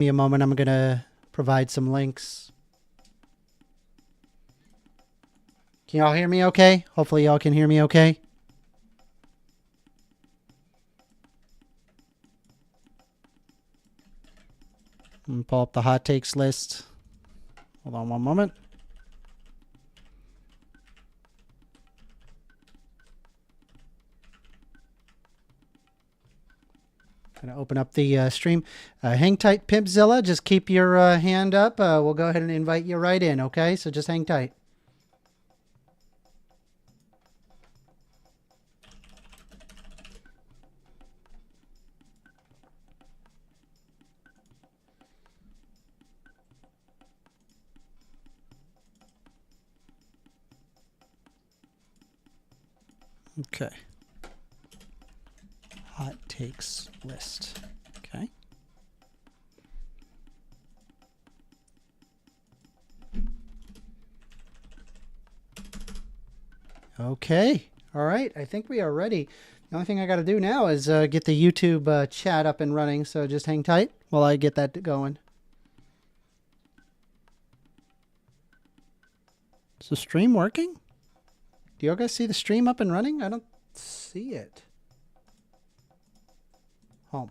me a moment. I'm going to provide some links. Can y'all hear me okay? Hopefully y'all can hear me okay. I'm going to pull up the hot takes list. Hold on one moment. Going to open up the stream. Hang tight, Pimpzilla. Just keep your hand up. We'll go ahead and invite you right in, okay? So just hang tight. Okay. Hot takes list. Okay. Okay. All right. I think we are ready. The only thing I got to do now is get the YouTube chat up and running. So just hang tight while I get that going. Is the stream working? Do you guys see the stream up and running? I don't see it. Home.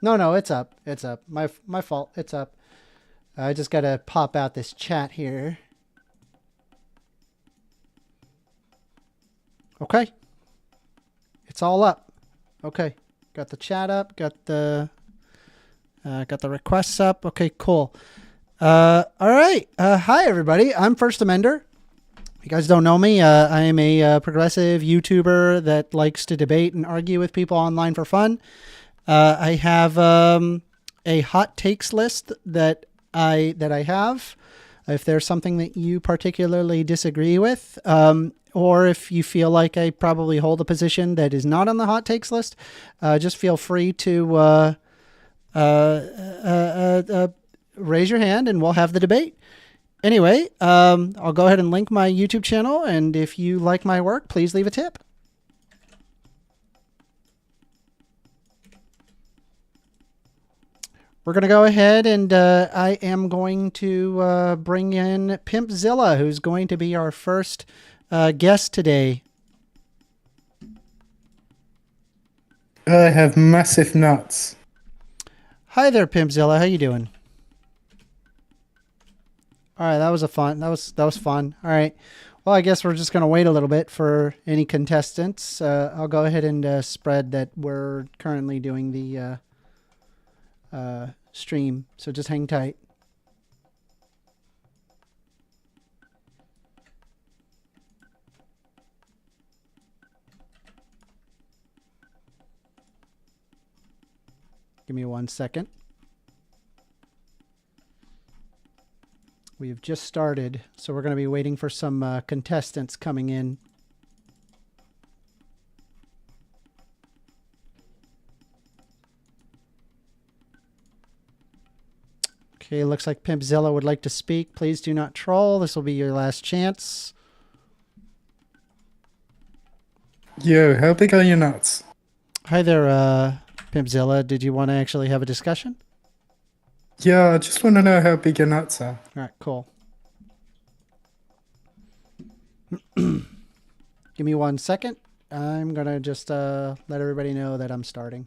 No, it's up. It's up. My fault. It's up. I just got to pop out this chat here. Okay. It's all up. Okay. Got the chat up. Got the requests up. Okay, cool. All right. Hi, everybody. I'm 1stAmender. You guys don't know me. I am a progressive YouTuber that likes to debate and argue with people online for fun. I have a hot takes list that I have. If there's something that you particularly disagree with, or if you feel like I probably hold a position that is not on the hot takes list, just feel free to raise your hand and we'll have the debate. Anyway, I'll go ahead and link my YouTube channel, and if you like my work, please leave a tip. We're going to go ahead and I am going to bring in Pimpzilla, who's going to be our first guest today. I have massive nuts. Hi there, Pimpzilla. How you doing? All right, that was fun. That was fun. All right. Well, I guess we're just going to wait a little bit for any contestants. I'll go ahead and spread that we're currently doing the stream, so just hang tight. Give me 1 second. We've just started, so we're going to be waiting for some contestants coming in. Okay, looks like Pimpzilla would like to speak. Please do not troll. This will be your last chance. Yo, how big are your nuts? Hi there, Pimpzilla. Did you want to actually have a discussion? Yeah, I just want to know how big your nuts are. All right, cool. Give me 1 second. I'm going to just let everybody know that I'm starting.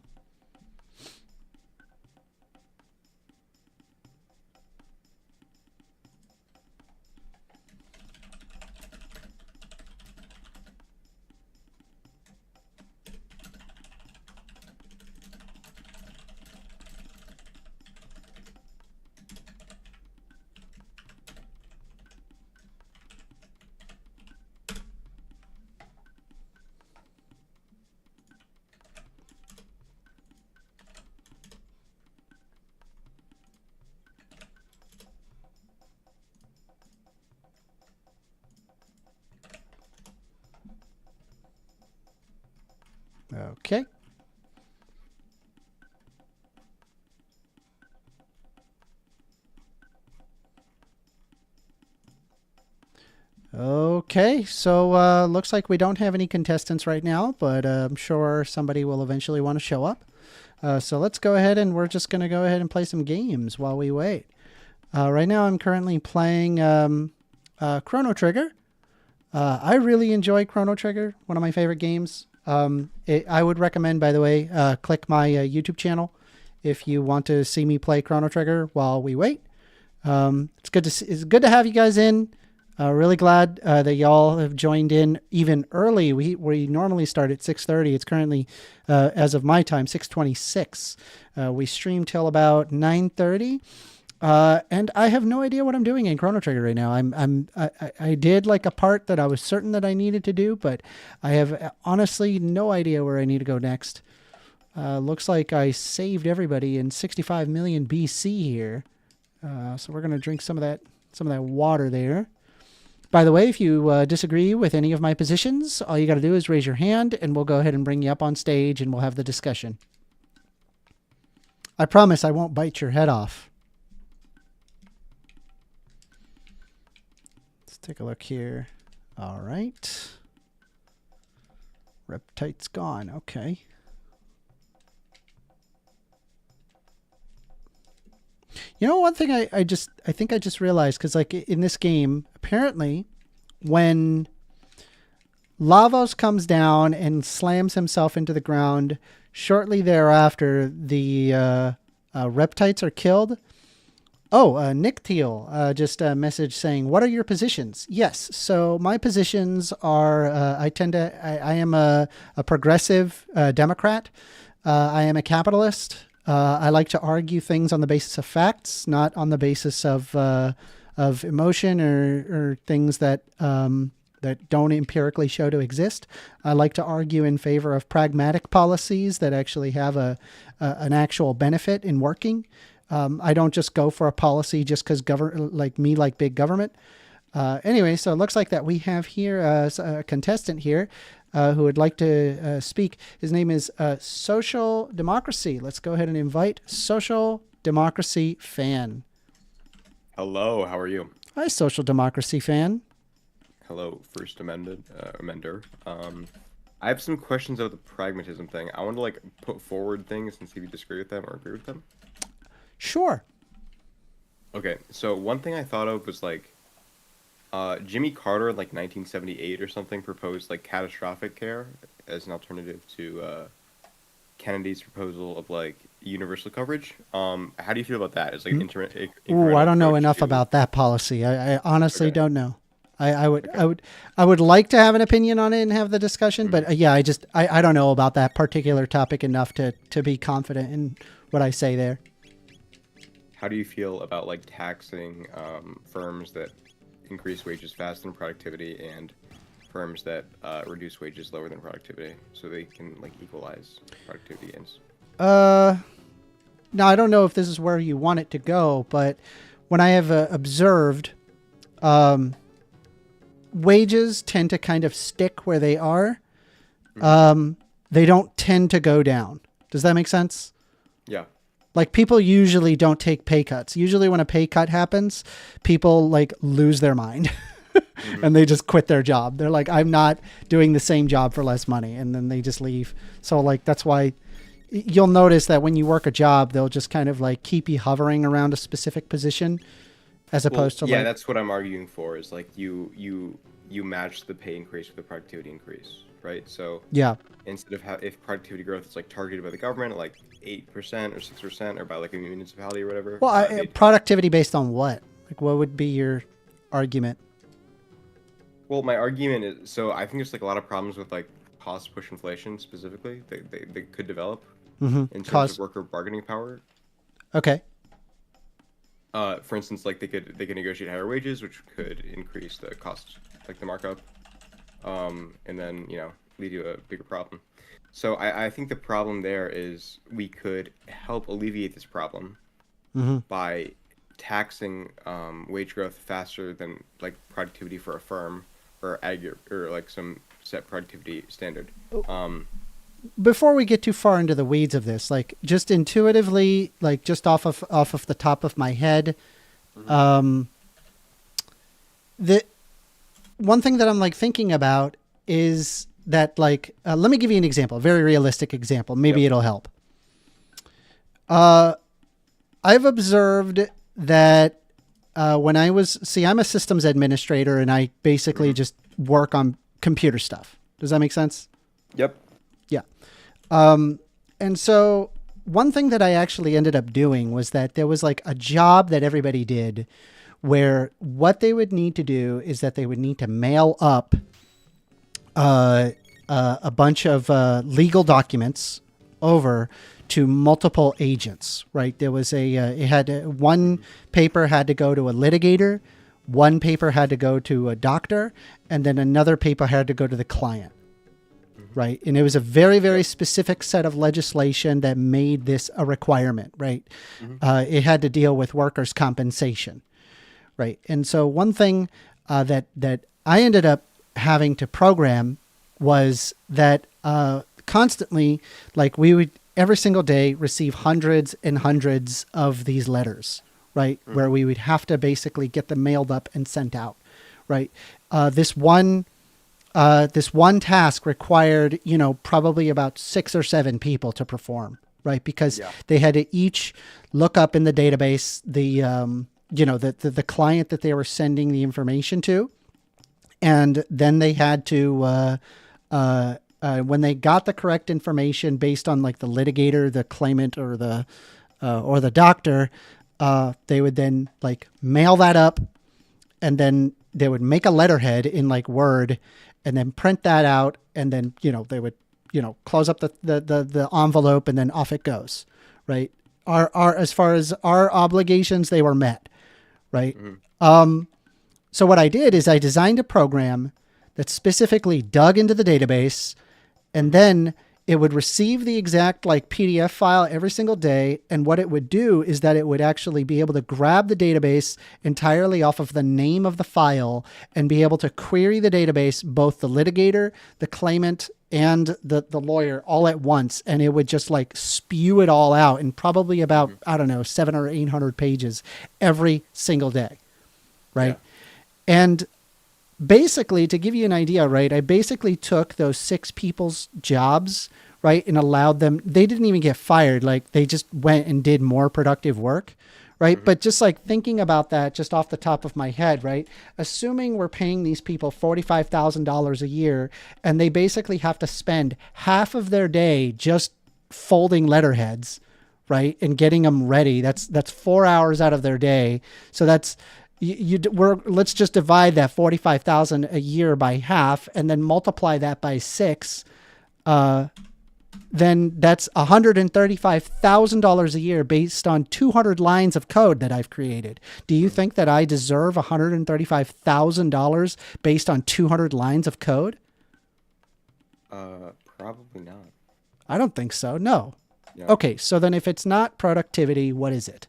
Okay. Okay, so looks like we don't have any contestants right now, but I'm sure somebody will eventually want to show up. So let's go ahead and we're just going to go ahead and play some games while we wait. Right now I'm currently playing Chrono Trigger. I really enjoy Chrono Trigger, one of my favorite games. I would recommend, by the way, click my YouTube channel if you want to see me play Chrono Trigger while we wait. It's good to have you guys in. Really glad that y'all have joined in even early. We normally start at 6:30. It's currently, as of my time, 6:26. We stream till about 9:30. And I have no idea what I'm doing in Chrono Trigger right now. I did like a part that I was certain that I needed to do, but I have honestly no idea where I need to go next. Looks like I saved everybody in 65 million BC here. So we're going to drink some of that water there. By the way, if you disagree with any of my positions, all you got to do is raise your hand and we'll go ahead and bring you up on stage and we'll have the discussion. I promise I won't bite your head off. Let's take a look here. All right. Reptite's gone. Okay. You know, one thing I think I just realized, because like in this game, apparently when Lavos comes down and slams himself into the ground, shortly thereafter, the reptites are killed. Oh, Nick Teal just a message saying, what are your positions? Yes, so my positions are, I am a progressive Democrat. I am a capitalist. I like to argue things on the basis of facts, not on the basis of emotion or things that don't empirically show to exist. I like to argue in favor of pragmatic policies that actually have an actual benefit in working. I don't just go for a policy just because like big government. Anyway, so it looks like that we have here a contestant here who would like to speak. His name is Social Democracy. Let's go ahead and invite Social Democracy Fan. Hello, how are you? Hi, Social Democracy Fan. Hello, 1stAmender. I have some questions about the pragmatism thing. I want to put forward things and see if you disagree with them or agree with them. Sure. Okay, so one thing I thought of was Jimmy Carter in 1978 or something proposed catastrophic care as an alternative to Kennedy's proposal of universal coverage. How do you feel about that? As Ooh, I don't know enough about that policy. I honestly don't know. I would like to have an opinion on it and have the discussion, but yeah, I don't know about that particular topic enough to be confident in what I say there. How do you feel about taxing firms that increase wages faster than productivity and firms that reduce wages lower than productivity, so they can equalize productivity gains? Now I don't know if this is where you want it to go, but when I have observed, wages tend to kind of stick where they are. They don't tend to go down. Does that make sense? Yeah. People usually don't take pay cuts. Usually when a pay cut happens, people lose their mind and they just quit their job. They're like, I'm not doing the same job for less money. And then they just leave. So that's why you'll notice that when you work a job, they'll just kind of keep you hovering around a specific position as opposed to yeah, that's what I'm arguing for is you match the pay increase with the productivity increase, right? So yeah, instead of if productivity growth is targeted by the government at 8% or 6% or by a municipality or whatever. Well, productivity based on what? What would be your argument? Well, my argument is, so I think there's a lot of problems with cost push inflation specifically. They could develop in terms of worker bargaining power. Okay. For instance, they could negotiate higher wages, which could increase the cost, the markup, and then lead to a bigger problem. So I think the problem there is we could help alleviate this problem by taxing wage growth faster than productivity for a firm or some set productivity standard. Before we get too far into the weeds of this, just intuitively, just off of the top of my head, the one thing that I'm thinking about is that let me give you an example, a very realistic example. Maybe it'll help. I've observed that when I was, I'm a systems administrator and I basically just work on computer stuff. Does that make sense? Yep. Yeah. And so one thing that I actually ended up doing was that there was like a job that everybody did where what they would need to do is that they would need to mail up a bunch of legal documents over to multiple agents, right? There was it had one paper had to go to a litigator, one paper had to go to a doctor, and then another paper had to go to the client, right? And it was a very, very specific set of legislation that made this a requirement, right? It had to deal with workers' compensation, right? And so one thing that I ended up having to program was that constantly, like we would every single day receive hundreds and hundreds of these letters, right? Where we would have to basically get them mailed up and sent out, right? This one task required, probably about 6 or 7 people to perform, right? Because they had to each look up in the database the client that they were sending the information to, and then they had to when they got the correct information based on like the litigator, the claimant, or the doctor, they would then like mail that up, and then they would make a letterhead in like Word, and then print that out, and then they would close up the envelope, and then off it goes, right? Our as far as our obligations, they were met, right? So what I did is I designed a program that specifically dug into the database, and then it would receive the exact like PDF file every single day. And what it would do is that it would actually be able to grab the database entirely off of the name of the file and be able to query the database, both the litigator, the claimant, and the lawyer all at once. And it would just like spew it all out in probably about, 700 or 800 pages every single day. Right. Yeah. And basically, to give you an idea, right, I basically took those 6 people's jobs, right, and allowed them, they didn't even get fired. Like, they just went and did more productive work, right? But just like thinking about that just off the top of my head, right, assuming we're paying these people $45,000 a year, and they basically have to spend half of their day just folding letterheads, right, and getting them ready. That's 4 hours out of their day. So that's, let's just divide that 45,000 a year by half, and then multiply that by 6. Then that's $135,000 a year based on 200 lines of code that I've created. Do you think that I deserve $135,000 based on 200 lines of code? Probably not. I don't think so. No. Yeah. Okay. So then if it's not productivity, what is it?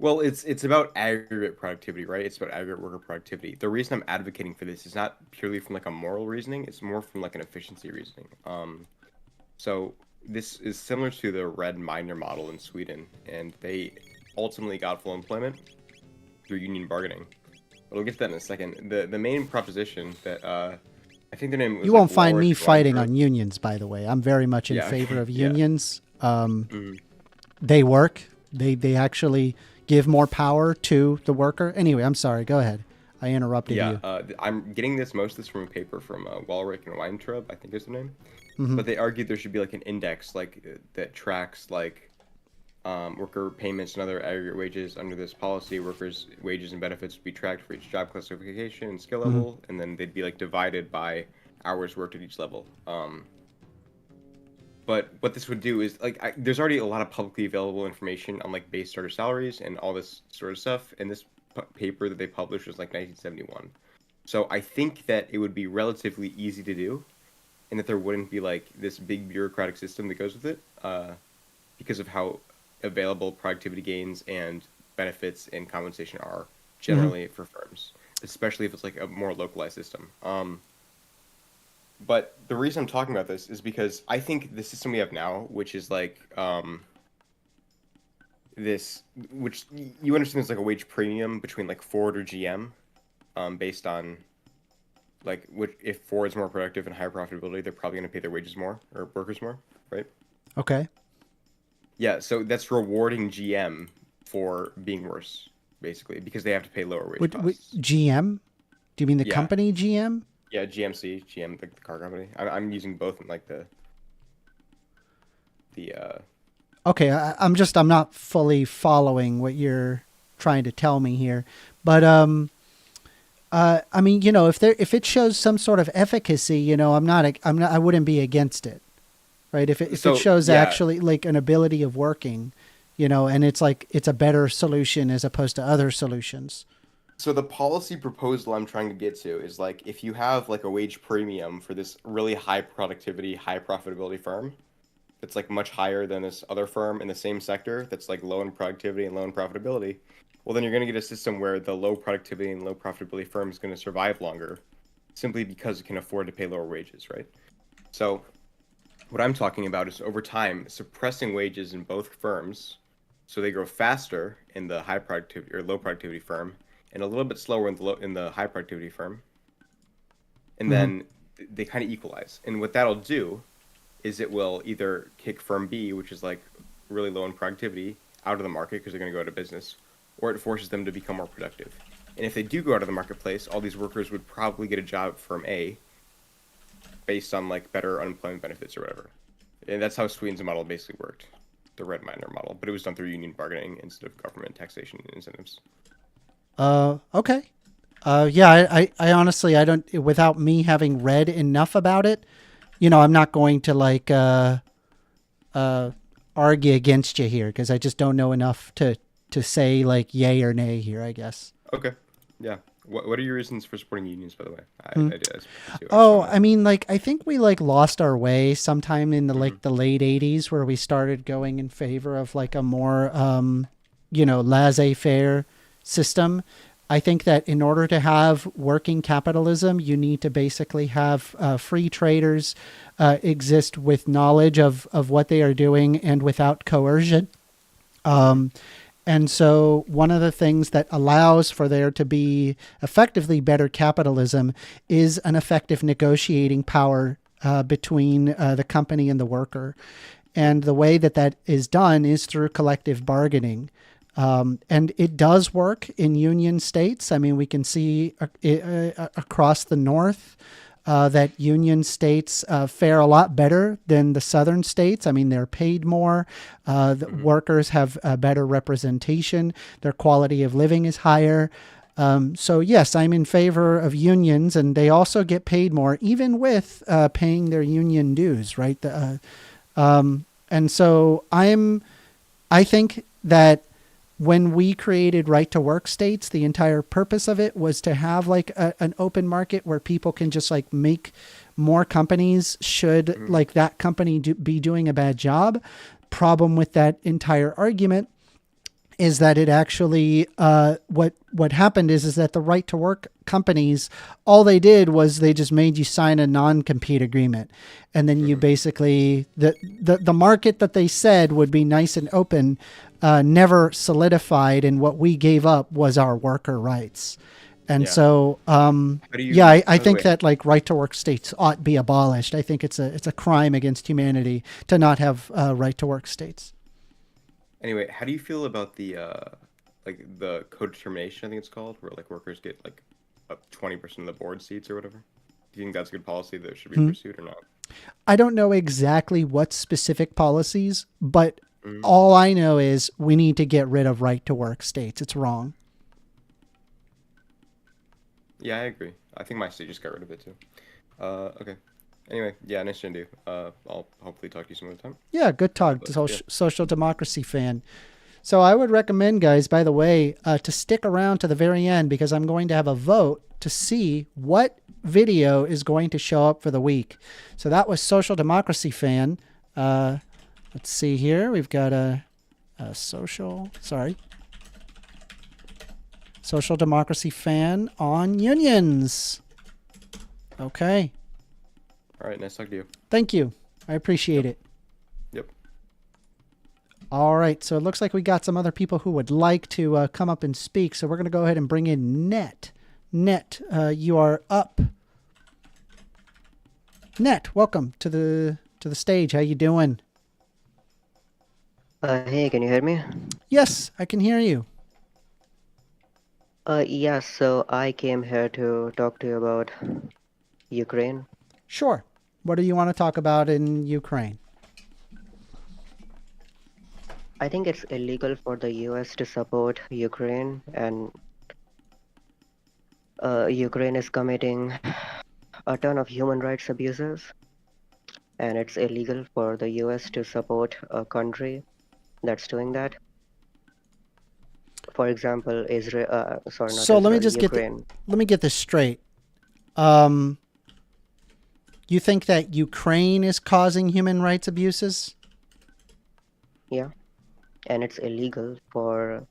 Well, it's about aggregate productivity, right? It's about aggregate worker productivity. The reason I'm advocating for this is not purely from like a moral reasoning. It's more from like an efficiency reasoning. So this is similar to the 1stAmender model in Sweden, and they ultimately got full employment through union bargaining. But we'll get to that in a second. The main proposition that I think their name was, you won't find me fighting on unions, by the way. I'm very much in favor of unions. They work. They actually give more power to the worker. Anyway, I'm sorry. Go ahead. I interrupted you. I'm getting most of this from a paper from Walrick and Weintraub, I think is the name. But they argued there should be like an index like that tracks like worker payments and other aggregate wages under this policy. Workers' wages and benefits would be tracked for each job classification and skill level, and then they'd be like divided by hours worked at each level. But what this would do is like there's already a lot of publicly available information on like base starter salaries and all this sort of stuff. And this paper that they published was like 1971. So I think that it would be relatively easy to do, and that there wouldn't be like this big bureaucratic system that goes with it, because of how available productivity gains and benefits and compensation are generally for firms, especially if it's like a more localized system. But the reason I'm talking about this is because I think the system we have now, which is like this, which you understand is like a wage premium between like Ford or GM, based on like if Ford's more productive and higher profitability, they're probably going to pay their wages more or workers more, right? Okay. Yeah, so that's rewarding GM for being worse, basically, because they have to pay lower wage costs. GM? Do you mean the Yeah, company GM? yeah, GMC, GM, the car company. I'm using both in like the Okay, I'm not fully following what you're trying to tell me here, but I mean, if it shows some sort of efficacy, I wouldn't be against it, right? If it so shows yeah. actually like an ability of working, and it's like it's a better solution as opposed to other solutions. So the policy proposal I'm trying to get to is like if you have like a wage premium for this really high productivity, high profitability firm that's like much higher than this other firm in the same sector that's like low in productivity and low in profitability, well then you're going to get a system where the low productivity and low profitability firm is going to survive longer simply because it can afford to pay lower wages, right? So what I'm talking about is over time suppressing wages in both firms so they grow faster in the high productivity or low productivity firm and a little bit slower in the high productivity firm. And Hmm. then they kind of equalize. And what that'll do is it will either kick firm B, which is like really low in productivity, out of the market because they're going to go out of business, or it forces them to become more productive. And if they do go out of the marketplace, all these workers would probably get a job at firm A based on like better unemployment benefits or whatever. And that's how Sweden's model basically worked, the red miner model, but it was done through union bargaining instead of government taxation incentives. Okay. Yeah, I honestly, I don't, without me having read enough about it, I'm not going to like, uh, argue against you here because I just don't know enough to say like yay or nay here, I guess. Okay, yeah. What are your reasons for supporting unions, by the way? Hmm. I did ask you too. I just Oh, want I to. mean, like I think we like lost our way sometime in the Mm-hmm. like the late '80s where we started going in favor of like a more laissez-faire system. I think that in order to have working capitalism, you need to basically have free traders exist with knowledge of what they are doing and without coercion. Mm-hmm. Um, and so, one of the things that allows for there to be effectively better capitalism is an effective negotiating power between the company and the worker. And the way that that is done is through collective bargaining. And it does work in union states. I mean, we can see across the North that union states fare a lot better than the southern states. I mean, they're paid more. The Mm-hmm. workers have a better representation. Their quality of living is higher. So, yes, I'm in favor of unions, and they also get paid more, even with paying their union dues, right? And so I think that when we created right to work states, the entire purpose of it was to have like an open market where people can just like make more companies should Mm-hmm. like that company be doing a bad job. Problem with that entire argument is that it actually what happened is that the right to work companies, all they did was they just made you sign a non-compete agreement, and then you Mm-hmm. basically the market that they said would be nice and open never solidified, and what we gave up was our worker rights. And Yeah. so, How do yeah, you? I By the think way, that like right to work states ought be abolished. I think it's a crime against humanity to not have right to work states. anyway, how do you feel about like the co-determination? I think it's called, where like workers get like up 20% of the board seats or whatever. Do you think that's a good policy that should be Hmm. pursued or not? I don't know exactly what specific policies, but Mm-hmm. all I know is we need to get rid of right to work states. It's wrong. Yeah, I agree. I think my state just got rid of it too. Okay. Anyway, yeah, nice to do. I'll hopefully talk to you some other time. Yeah, good talk. But yeah. Social democracy fan. So I would recommend, guys, by the way, to stick around to the very end because I'm going to have a vote to see what video is going to show up for the week. So that was Social Democracy Fan. Let's see here. We've got a Social Democracy Fan on unions. Okay. All right, nice talking to you. Thank you. I appreciate it. Yep. All right, so it looks like we got some other people who would like to come up and speak. So we're going to go ahead and bring in Net. Net, you are up. Net, welcome to the stage. How you doing? Hey, can you hear me? Yes, I can hear you. Yeah, so I came here to talk to you about Ukraine. Sure. What do you want to talk about in Ukraine? I think it's illegal for the US to support Ukraine, and Ukraine is committing a ton of human rights abuses, and it's illegal for the US to support a country that's doing that. For example, Israel, sorry, not So let me Israel, just Ukraine. let me get this straight. Um, you think that Ukraine is causing human rights abuses? Yeah, and it's illegal for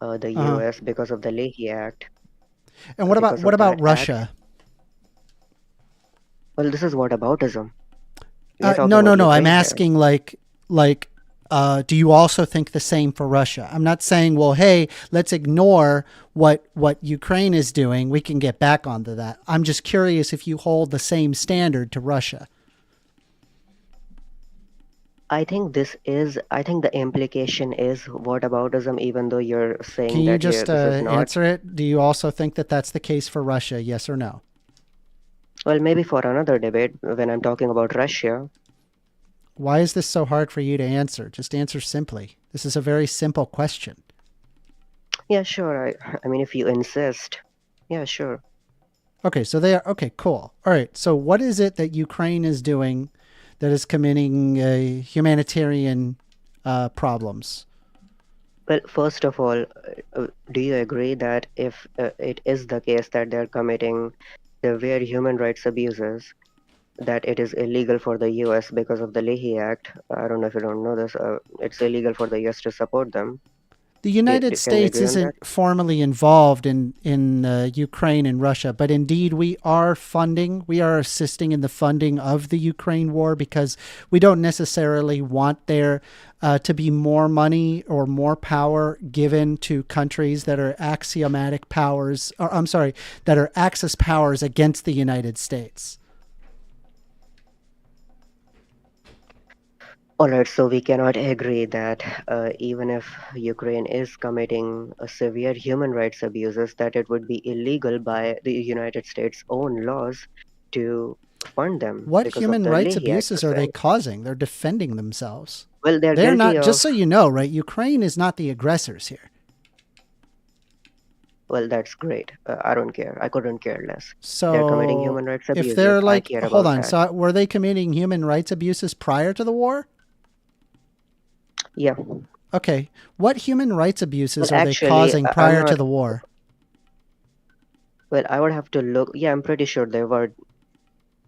the Uh-huh. US because of the Leahy Act. And Because what of about that act, Russia? well, this is whataboutism. We are talking No, no, about no. I'm Ukraine here. asking like do you also think the same for Russia? I'm not saying, well, hey, let's ignore what Ukraine is doing. We can get back onto that. I'm just curious if you hold the same standard to Russia. I think the implication is whataboutism, even though you're Can saying you that here, just this is not. answer it? Do you also think that that's the case for Russia? Yes or no? Well, maybe for another debate when I'm talking about Russia. Why is this so hard for you to answer? Just answer simply. This is a very simple question. Yeah, sure. I mean, if you insist. Yeah, sure. Okay, so they are okay, cool. All right. So what is it that Ukraine is doing that is committing humanitarian problems? Well, first of all, do you agree that if it is the case that they're committing severe human rights abuses, that it is illegal for the US because of the Leahy Act? I don't know if you don't know this. It's illegal for the US to support them. The United Can we States agree on that? isn't formally involved in Ukraine and Russia, but indeed we are assisting in the funding of the Ukraine war because we don't necessarily want there to be more money or more power given to countries that are axiomatic powers, or I'm sorry, that are axis powers against the United States. All right, so we cannot agree that even if Ukraine is committing a severe human rights abuses, that it would be illegal by the United States' own laws to fund them What because of human the rights Leahy Act you're abuses are they saying. causing? They're defending themselves. Well, they're They're guilty not, just of. so you know, right? Ukraine is not the aggressors here. Well, that's great. I don't care. I couldn't care less. They're committing So human rights if abuses. they're I like, care hold about on, that. so were they committing human rights abuses prior to the war? Yeah. Okay. What human rights abuses Well, are they actually, causing I'm prior to not. the war? Well, I would have to look. Yeah, I'm pretty sure they were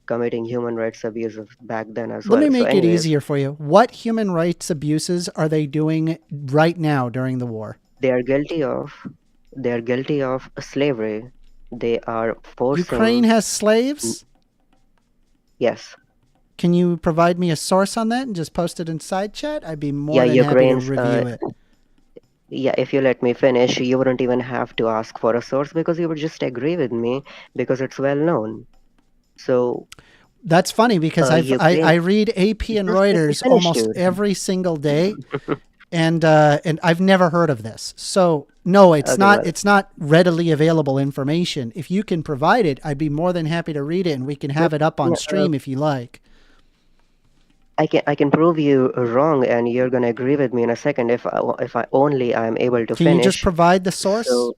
committing human rights abuses back then as Let well. me So, make it anyways, easier for you. What human rights abuses are they doing right now during the war? they are guilty of they are guilty of slavery. They are Ukraine forcing. has slaves? Yes. Can you provide me a source on that and just post it in side chat? I'd be Yeah, more than happy to Ukraine's review it. yeah, if you let me finish, you wouldn't even have to ask for a source because you would just agree with me because it's well known. So, That's funny because I Ukraine, read AP and just let me Reuters finish, almost dude. every single day, and I've never heard of this. So no, Okay, well, it's not readily available information. If you can provide it, I'd be more than happy to read it, and we can well, have it up on yeah, stream if you like. I can prove you wrong, and you're gonna agree with me in a second if I only I'm able to Can you just finish. provide the source? So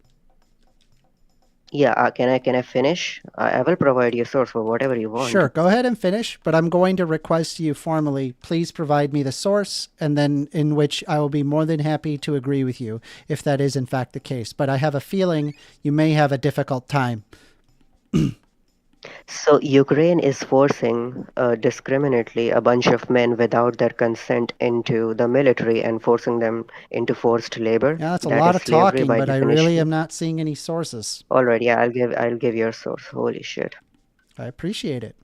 yeah, can I finish? I will provide you a source for whatever you want. Sure, go ahead and finish, but I'm going to request you formally, please provide me the source, and then in which I will be more than happy to agree with you if that is in fact the case. But I have a feeling you may have a difficult time. So Ukraine is forcing discriminately a bunch of men without their consent into the military and forcing them into forced labor. Yeah, that's a That lot is of slavery talking, by but I really definition. am not seeing any sources. All right, yeah, I'll give you a source. Holy shit. I appreciate it.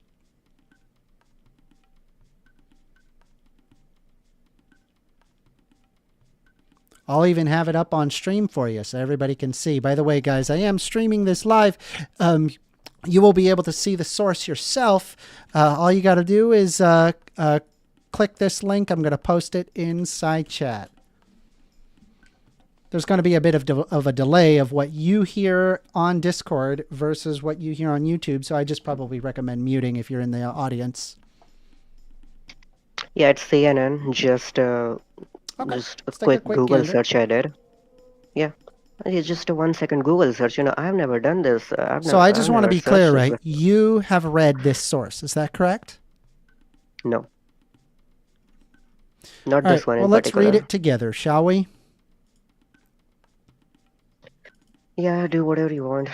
I'll even have it up on stream for you so everybody can see. By the way, guys, I am streaming this live. You will be able to see the source yourself. All you got to do is click this link, I'm going to post it inside chat. There's going to be a bit of a delay of what you hear on Discord versus what you hear on YouTube. So I just probably recommend muting if you're in the audience. Yeah, it's CNN. Just Let's a take a quick quick Google gander. search I did. Yeah, it's just a 1 second Google search. I've never done this. So I just want to never be clear, searched right? this You have read this source. Is that correct? No, not All this right. one Well, in let's read particular. it together, shall we? Yeah, do whatever you want.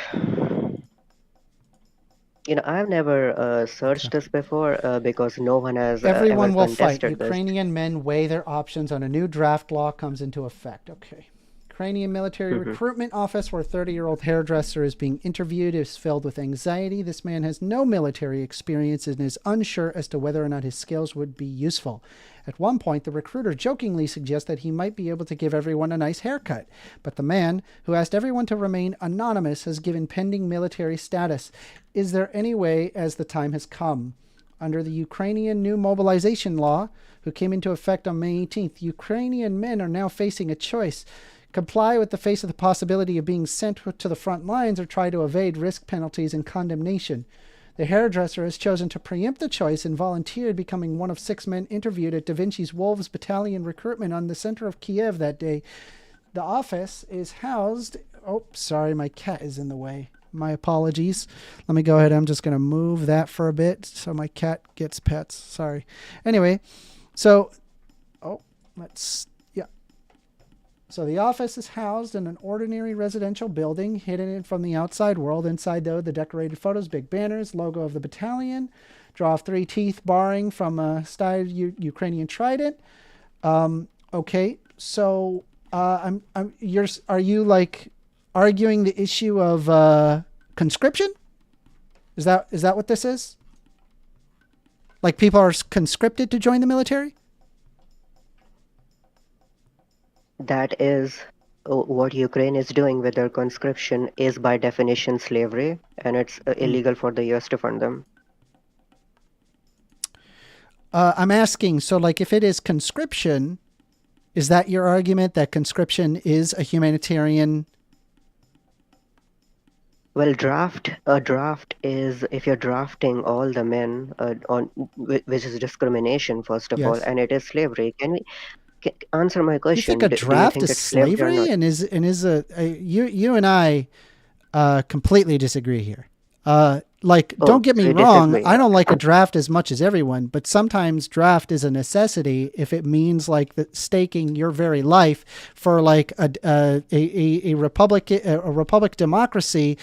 I've never searched this before because no one has ever Everyone will fight. contested this. Ukrainian men weigh their options on a new draft law comes into effect. Okay. Ukrainian military recruitment office where a 30-year-old hairdresser is being interviewed is filled with anxiety. This man has no military experience and is unsure as to whether or not his skills would be useful. At one point, the recruiter jokingly suggests that he might be able to give everyone a nice haircut. But the man, who asked everyone to remain anonymous, has given pending military status. Is there any way, as the time has come? Under the Ukrainian new mobilization law, who came into effect on May 18th, Ukrainian men are now facing a choice. Comply with the face of the possibility of being sent to the front lines or try to evade risk penalties and condemnation. The hairdresser has chosen to preempt the choice and volunteered, becoming one of 6 men interviewed at Da Vinci's Wolves Battalion recruitment on the center of Kiev that day. The office is housed... Oh, sorry, my cat is in the way. My apologies. Let me go ahead. I'm just going to move that for a bit so my cat gets pets. Sorry. Anyway, so... Oh, let's... So the office is housed in an ordinary residential building, hidden from the outside world. Inside, though, the decorated photos, big banners, logo of the battalion, draw of 3 teeth barring from a styled Ukrainian trident. Okay, so are you like arguing the issue of conscription? Is that what this is? Like people are conscripted to join the military? That is what Ukraine is doing with their conscription is by definition slavery, and it's illegal for the US to fund them. I'm asking, so like if it is conscription, is that your argument that conscription is a humanitarian? Well, a draft is if you're drafting all the men which is discrimination, first of all, Yes. and it is slavery. Can we answer my You question? think a Do you draft think is it's slavery or slavery? not? And you and I completely disagree here. Don't get me we wrong. disagree. I don't like a draft as much as everyone, but sometimes draft is a necessity if it means like staking your very life for like a republic democracy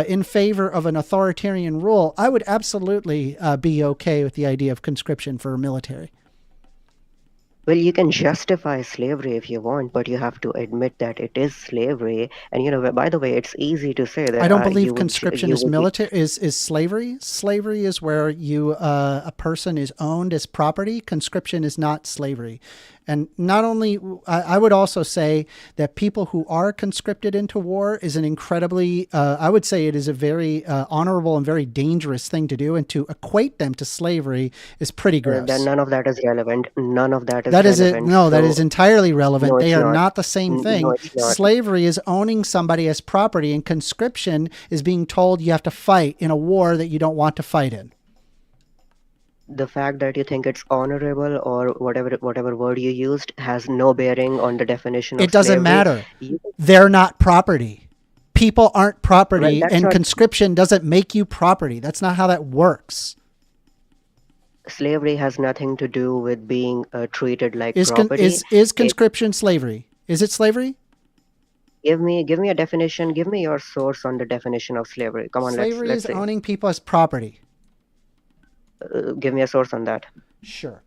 in favor of an authoritarian rule. I would absolutely be okay with the idea of conscription for military. Well, you can justify slavery if you want, but you have to admit that it is slavery. And by the way, it's easy to say that I don't believe you would conscription you is would be military is slavery. Slavery is where a person is owned as property. Conscription is not slavery. And not only, I would also say that people who are conscripted into war is an incredibly, I would say it is a very honorable and very dangerous thing to do. And to equate them to slavery is pretty gross. then none of that is relevant. None of that is That is it. relevant. No, that So, is entirely relevant. no, They it's are not. not the same thing. No, it's not. Slavery is owning somebody as property, and conscription is being told you have to fight in a war that you don't want to fight in. The fact that you think it's honorable or whatever word you used has no bearing on the definition of It doesn't slavery. matter. You- They're not property. People aren't property, that's and not- conscription doesn't make you property. That's not how that works. Slavery has nothing to do with being treated like Is property. conscription slavery? Is it slavery? Give me a definition. Give me your source on the definition of slavery. Come on, Slavery let's is see. owning people as property. Give me a source on that. Sure.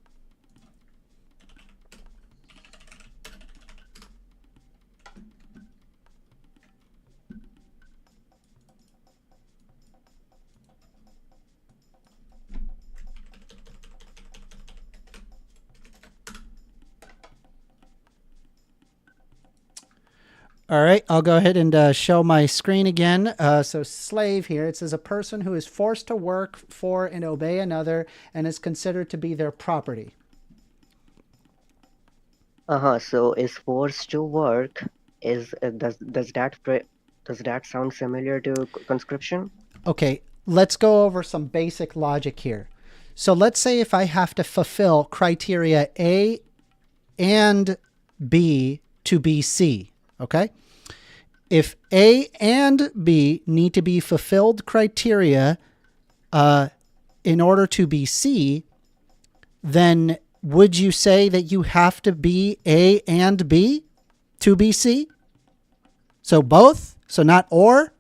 All right, I'll go ahead and show my screen again. So slave here, it says a person who is forced to work for and obey another and is considered to be their property. So is forced to work does that sound similar to conscription? Okay, let's go over some basic logic here. So let's say if I have to fulfill criteria A and B to be C, okay? If A and B need to be fulfilled criteria in order to be C, then would you say that you have to be A and B to be C? So both? So not or?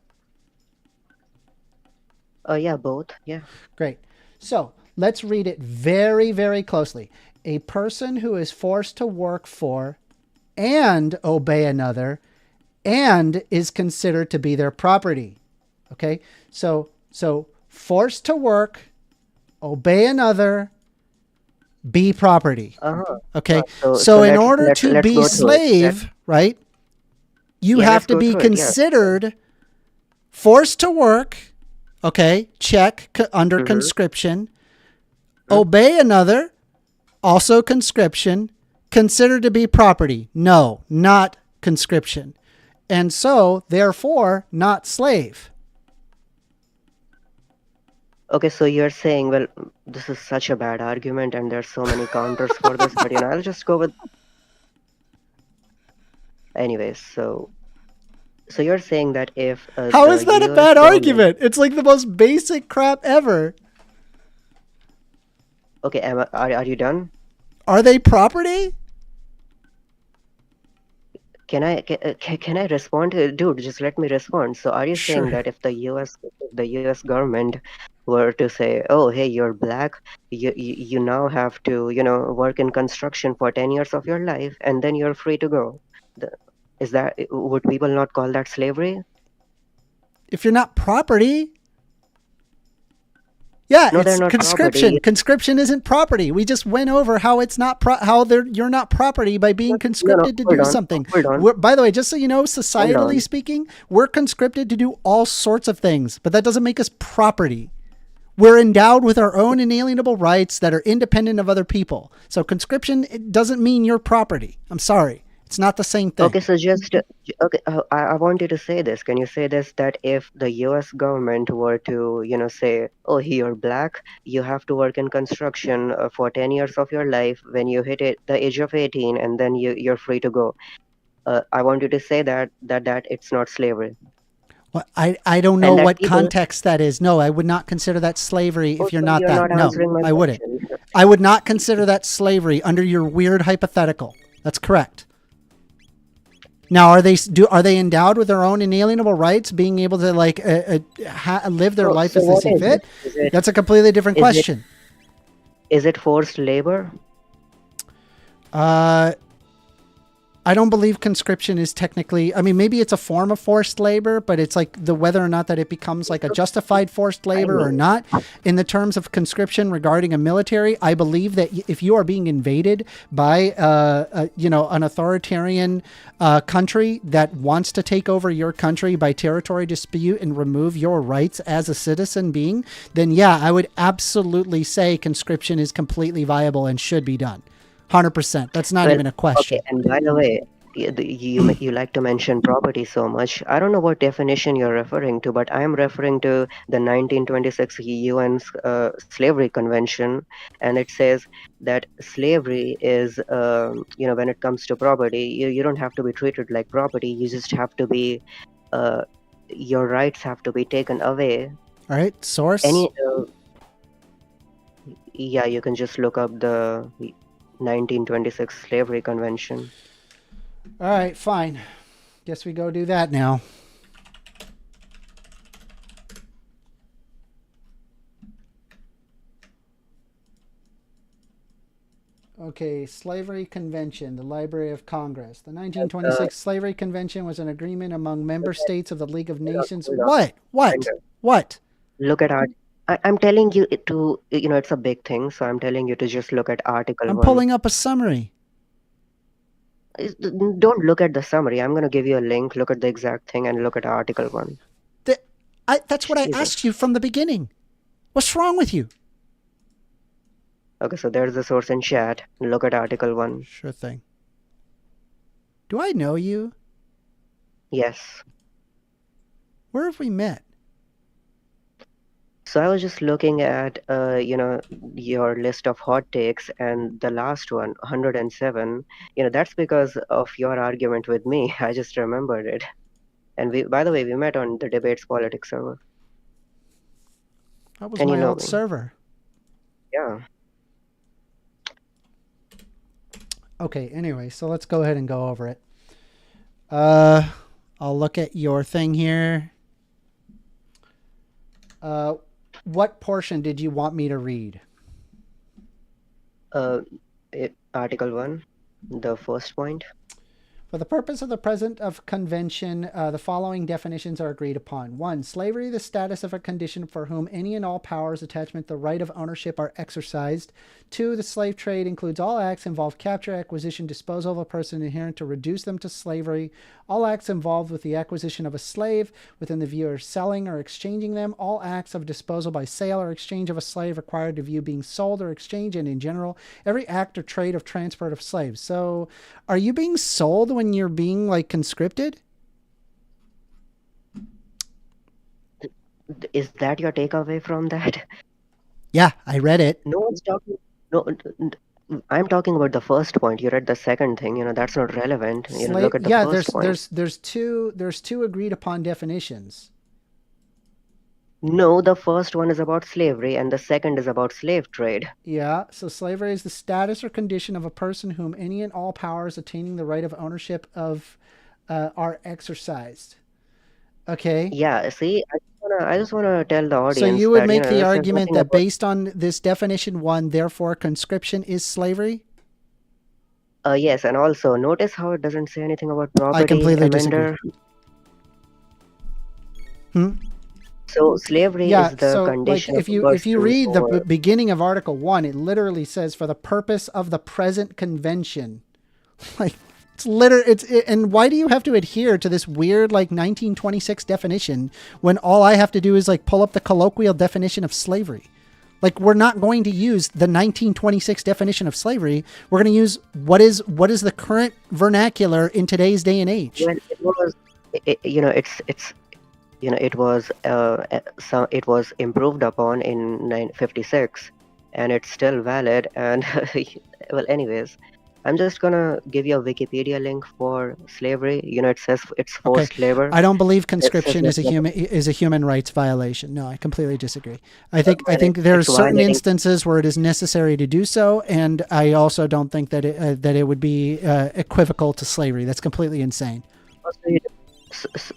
Yeah, both. Yeah. Great. So let's read it very, very closely. A person who is forced to work for and obey another and is considered to be their property. Okay? So forced to work, obey another, be property. Okay? So in order to let's be go through it. slave, right? You Yeah, have let's to go be through it, yeah. considered forced to work, okay, check, under conscription, obey another, also conscription, considered to be property. No, not conscription. And so, therefore, not slave. Okay, so you're saying, well, this is such a bad argument and there's so many counters for this, but I'll just go with. Anyways, so you're saying that if How the is that a US bad government. argument? It's like the most basic crap ever. Okay, are you done? Are they property? Can I respond to dude? Just let me respond. So, are you saying Sure. that if the U.S. government were to say, "Oh, hey, you're black, you now have to work in construction for 10 years of your life, and then you're free to go," the, would people not call that slavery? If you're not property, yeah, No, they're it's not conscription. property. Conscription isn't property. We just went over how it's not you're not property by being No, conscripted to hold do on, something. hold on, By the way, just so you know, hold societally on. speaking, we're conscripted to do all sorts of things, but that doesn't make us property. We're endowed with our own inalienable rights that are independent of other people. So conscription, it doesn't mean you're property. I'm sorry. It's not the same thing. Okay, so okay, I want you to say this. Can you say this that if the US government were to, say, "Oh, you're black, you have to work in construction for 10 years of your life. When you hit the age of 18, and then you're free to go." I want you to say that it's not slavery. Well, I don't know And that what people. context that is. No, I would not consider that slavery if you're Also, not you're that. not No, answering my I wouldn't. question. I would not consider that slavery under your weird hypothetical. That's correct. Now, are they endowed with their own inalienable rights, being able to live their life So as they what see is fit? it? Is it That's a completely different is it question. is it forced labor? Uh, I don't believe conscription is technically, I mean, maybe it's a form of forced labor, but it's like whether or not that it becomes like a justified forced labor or not. In the terms of conscription regarding a military, I believe that if you are being invaded by, an authoritarian country that wants to take over your country by territory dispute and remove your rights as a citizen being, then yeah, I would absolutely say conscription is completely viable and should be done. 100%. That's not Well, even a question. okay, and by the way, you like to mention property so much. I don't know what definition you're referring to, but I am referring to the 1926 UN's Slavery Convention, and it says that slavery is, when it comes to property, you don't have to be treated like property. You just have to be, uh, your rights have to be taken away. All right. Source. Any, yeah, you can just look up the 1926 Slavery Convention. All right. Fine. Guess we go do that now. Okay, Slavery Convention, the Library of Congress. The 1926 Slavery Convention was an agreement among member states of the League of Nations. Hold on. What? Look at art. I'm telling you to, it's a big thing, so I'm telling you to just look at Article I'm 1. pulling up a summary. Don't look at the summary. I'm going to give you a link. Look at the exact thing and look at Article 1. That's what I Jesus. asked you from the beginning. What's wrong with you? Okay, so there's the source in chat. Look at Article 1. Sure thing. Do I know you? Yes. Where have we met? So I was just looking at, your list of hot takes, and the last one, 107, that's because of your argument with me. I just remembered it. And by the way, we met on the Debates Politics server, That was and you my know old me. server. Yeah. Okay, anyway, so let's go ahead and go over it. I'll look at your thing here. What portion did you want me to read? Article 1, the first point. For the purpose of the present of convention, the following definitions are agreed upon. 1. Slavery, the status of a condition for whom any and all powers, attachment, the right of ownership are exercised. 2. The slave trade includes all acts involve capture, acquisition, disposal of a person inherent to reduce them to slavery. All acts involved with the acquisition of a slave within the view of selling or exchanging them. All acts of disposal by sale or exchange of a slave required to view being sold or exchanged, and in general, every act or trade of transport of slaves. So, are you being sold when you're being like conscripted? Is that your takeaway from that? Yeah, I read it. No one's talking. No, I'm talking about the first point. You read the second thing. That's not relevant. Look at the Yeah, first point. there's two agreed upon definitions. No, the first one is about slavery, and the second is about slave trade. Yeah, so slavery is the status or condition of a person whom any and all powers attaining the right of ownership of are exercised. Okay. Yeah, see, I just wanna tell the So audience you would that, make the it says argument nothing that about. based on this definition 1, therefore conscription is slavery? Yes, and also notice how it doesn't say anything about I property, completely disagree. Amender. So slavery Yeah, is the so like condition of if a you person read the or beginning of Article 1, it literally says for the purpose of the present convention. Like and why do you have to adhere to this weird like 1926 definition when all I have to do is like pull up the colloquial definition of slavery? Like we're not going to use the 1926 definition of slavery. We're going to use what is the current vernacular in today's day and age. well, it was, it's it was improved upon in 1956, and it's still valid. And well, anyways, I'm just gonna give you a Wikipedia link for slavery. It says it's forced labor. I don't believe It says conscription is a human rights violation. No, I completely disagree. I think there are certain instances where it is necessary to do so, and I also don't think that it would be equivocal to slavery. That's completely insane.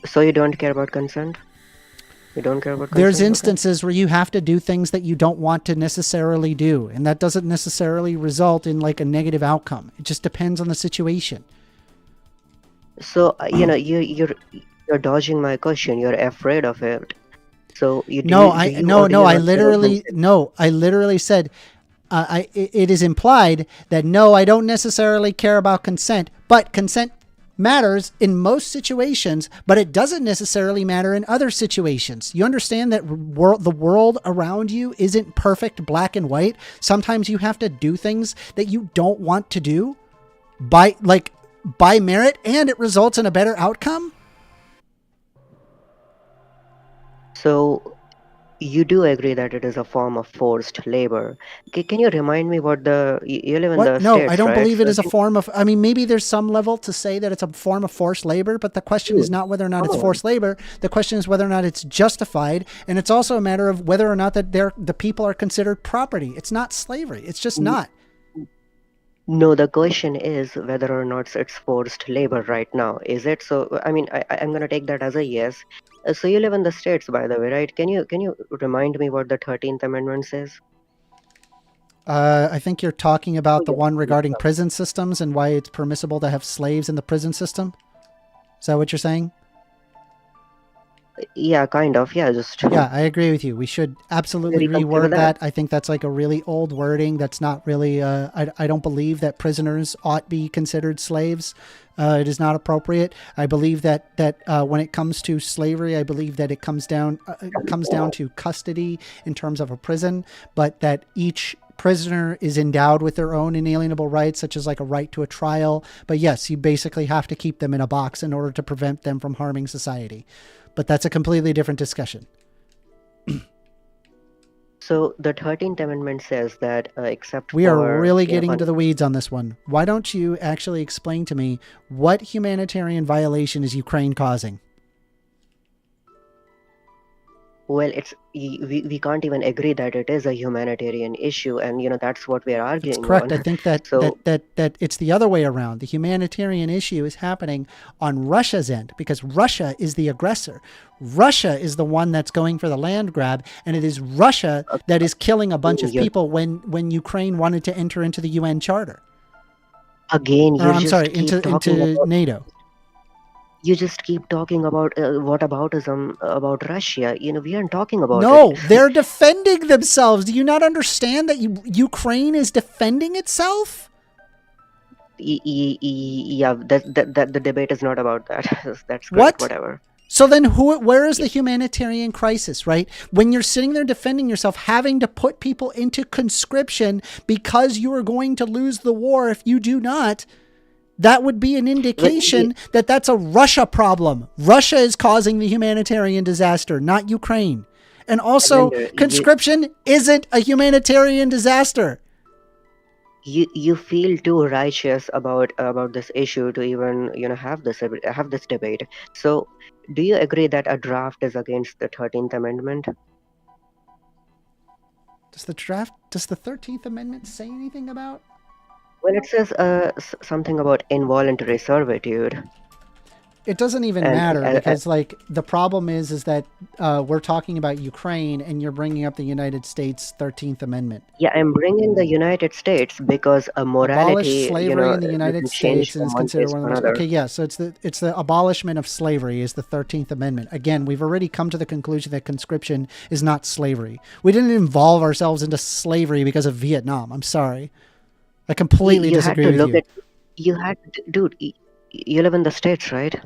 So you don't care about consent? You don't care about consent? There's instances where you have to do things that you don't want to necessarily do, and that doesn't necessarily result in like a negative outcome. It just depends on the situation. So you're dodging my question. You're afraid of it. So you I literally said it is implied that no, I don't necessarily care about consent, but consent matters in most situations, but it doesn't necessarily matter in other situations. You understand that the world around you isn't perfect black and white. Sometimes you have to do things that you don't want to do by merit, and it results in a better outcome. So you do agree that it is a form of forced labor. Can you remind me what you live in the States, No, I don't right? believe it is a form of, I mean, maybe there's some level to say that it's a form of forced labor, but the question is not whether or not it's forced labor. The question is whether or not it's justified. And it's also a matter of whether or not that the people are considered property. It's not slavery. It's just not. No, the question is whether or not it's forced labor right now. Is it? So, I mean, I'm going to take that as a yes. So you live in the States, by the way, right? Can you remind me what the 13th Amendment says? I think you're talking about the one regarding prison systems and why it's permissible to have slaves in the prison system. Is that what you're saying? Yeah, kind of. Yeah, Yeah, I agree with you. We should absolutely reword that. I think that's like a really old wording. That's not really. I don't believe that prisoners ought be considered slaves. It is not appropriate. I believe that when it comes to slavery, I believe that it comes down to custody in terms of a prison, but that each prisoner is endowed with their own inalienable rights, such as like a right to a trial. But yes, you basically have to keep them in a box in order to prevent them from harming society. But that's a completely different discussion. So the 13th Amendment says that except We for are really you know, getting on into the weeds on this one. Why don't you actually explain to me what humanitarian violation is Ukraine causing? well, we can't even agree that it is a humanitarian issue, and that's what we are That's arguing correct. on. I think that, So that it's the other way around. The humanitarian issue is happening on Russia's end because Russia is the aggressor. Russia is the one that's going for the land grab, and it is Russia that is killing a bunch of you're, people when Ukraine wanted to enter into the UN Charter. again, Or you I'm just sorry, keep into talking about NATO. you just keep talking about whataboutism about Russia. We aren't talking about it. No, they're defending themselves. Do you not understand that Ukraine is defending itself? Yeah, that the debate is not about that. That's great. What? Whatever. So then where is the humanitarian crisis, right? When you're sitting there defending yourself, having to put people into conscription because you are going to lose the war if you do not, that would be an indication that that's a Russia problem. Russia is causing the humanitarian disaster, not Ukraine. And also, Amender, conscription isn't a humanitarian disaster. you feel too righteous about this issue to even have this debate. So, do you agree that a draft is against the 13th Amendment? Does the 13th Amendment say anything about? Well, it says something about involuntary servitude. It doesn't even And matter because like the problem is that we're talking about Ukraine and you're bringing up the United States 13th Amendment. Yeah, I'm bringing the United States because a morality, Abolish slavery in the United doesn't change States and is from one considered place one of to the most. another. Okay, yeah. So it's the abolishment of slavery is the 13th Amendment. Again, we've already come to the conclusion that conscription is not slavery. We didn't involve ourselves into slavery because of Vietnam. I'm sorry. I completely disagree with you. You had, dude. You live in the States, right?